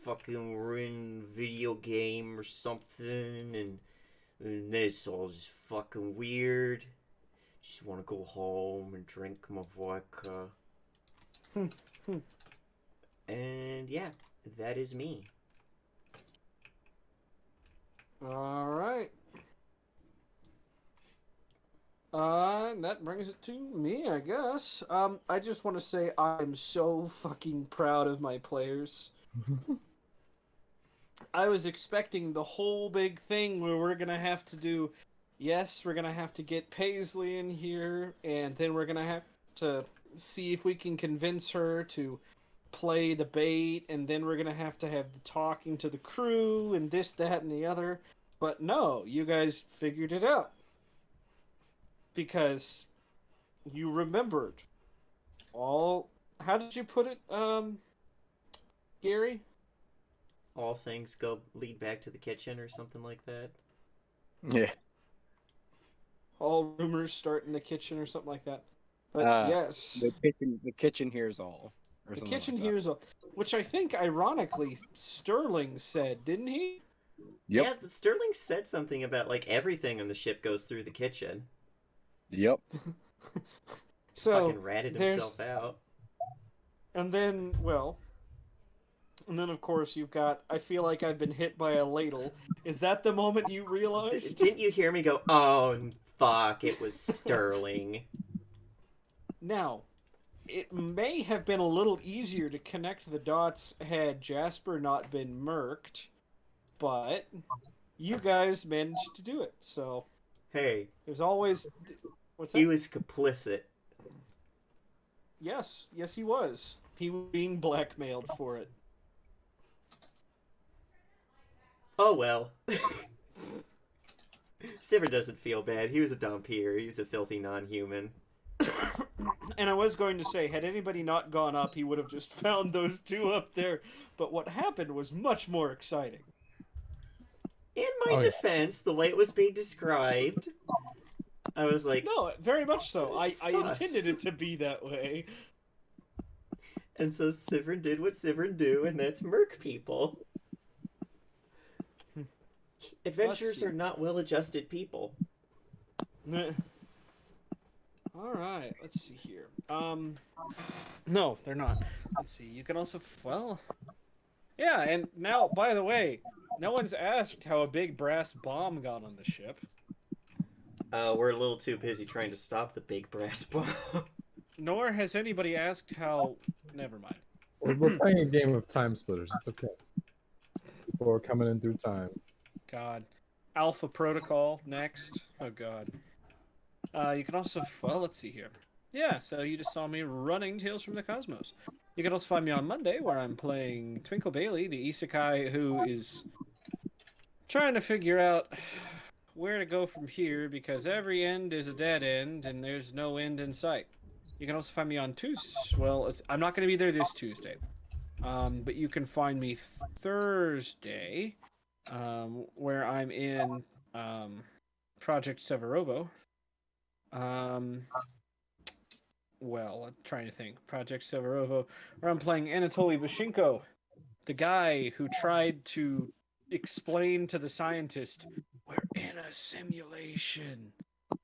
fucking we're in video game or something, and this all just fucking weird. Just want to go home and drink my vodka. And yeah, that is me. All right. That brings it to me, I guess. I just want to say I'm so fucking proud of my players. I was expecting the whole big thing where we're gonna have to do, yes, we're gonna have to get Paisley in here, and then we're gonna have to see if we can convince her to play the bait, and then we're gonna have the talking to the crew, and this, that, and the other. But no, you guys figured it out. Because you remembered all... How did you put it, Gary? All things lead back to the kitchen or something like that. Yeah. All rumors start in the kitchen or something like that. But yes, The kitchen hears all. Or the something kitchen like hears all. Which I think, ironically, Sterling said, didn't he? Yep. Yeah, Sterling said something about like everything on the ship goes through the kitchen. that. Yep. So Fucking ratted himself out. And then, of course you've got, I feel like I've been hit by a ladle. Is that the moment you realized? Didn't you hear me go, oh, fuck, it was Sterling? Now, it may have been a little easier to connect the dots had Jasper not been murked, but you guys managed to do it, so... Hey. There's always... What's that? He was complicit. Yes, he was. He was being blackmailed for it. Oh well. Sivert doesn't feel bad. He was a Dompier. He was a filthy non-human. And I was going to say, had anybody not gone up, he would have just found those two up there. But what happened was much more exciting. In my defense, the way it was being described, I was like... No, very much so. I sus. intended it to be that way. And so Sivern did what Sivern do, and that's murk people. Adventurers are not well-adjusted people. Alright, let's see here. No, they're not. Let's see, you can also... Yeah, and now, by the way, no one's asked how a big brass bomb got on the ship. We're a little too busy trying to stop the big brass bomb. Nor has anybody asked how... Never mind. We're playing a game of time splitters. It's okay. People are coming in through time. God. Alpha Protocol, next. Oh, God. You can also... let's see here. Yeah, so you just saw me running Tales from the Cosmos. You can also find me on Monday, where I'm playing Twinkle Bailey, the isekai who is trying to figure out where to go from here, because every end is a dead end, and there's no end in sight. You can also find me on Tuesday. Well, I'm not going to be there this Tuesday. But you can find me Thursday, where I'm in Project Severovo. Well, I'm trying to think. Project Severovo, where I'm playing Anatoly Vashenko, the guy who tried to explain to the scientist, we're in a simulation,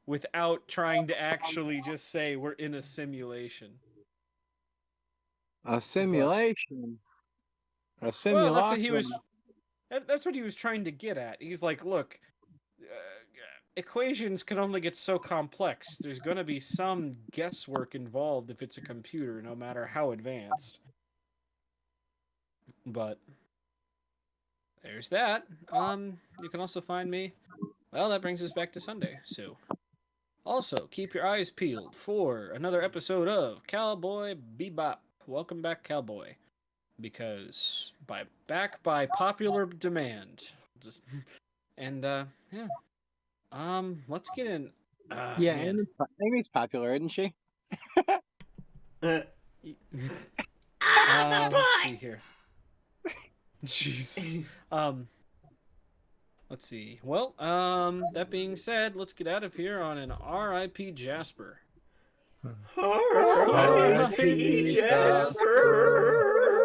without trying to actually just say we're in a simulation. A simulation. A simulation. Well, that's what he was trying to get at. He's like, look, equations can only get so complex. There's going to be some guesswork involved if it's a computer, no matter how advanced. But there's that. You can also find me. Well, that brings us back to Sunday. So, also keep your eyes peeled for another episode of Cowboy Bebop. Welcome back, Cowboy, because by popular demand. Yeah. Let's get in. Yeah, Amy's popular, isn't she? Let's see here. Jeez. Let's see. Well, that being said, let's get out of here on an R.I.P. Jasper. R.I.P. Jasper.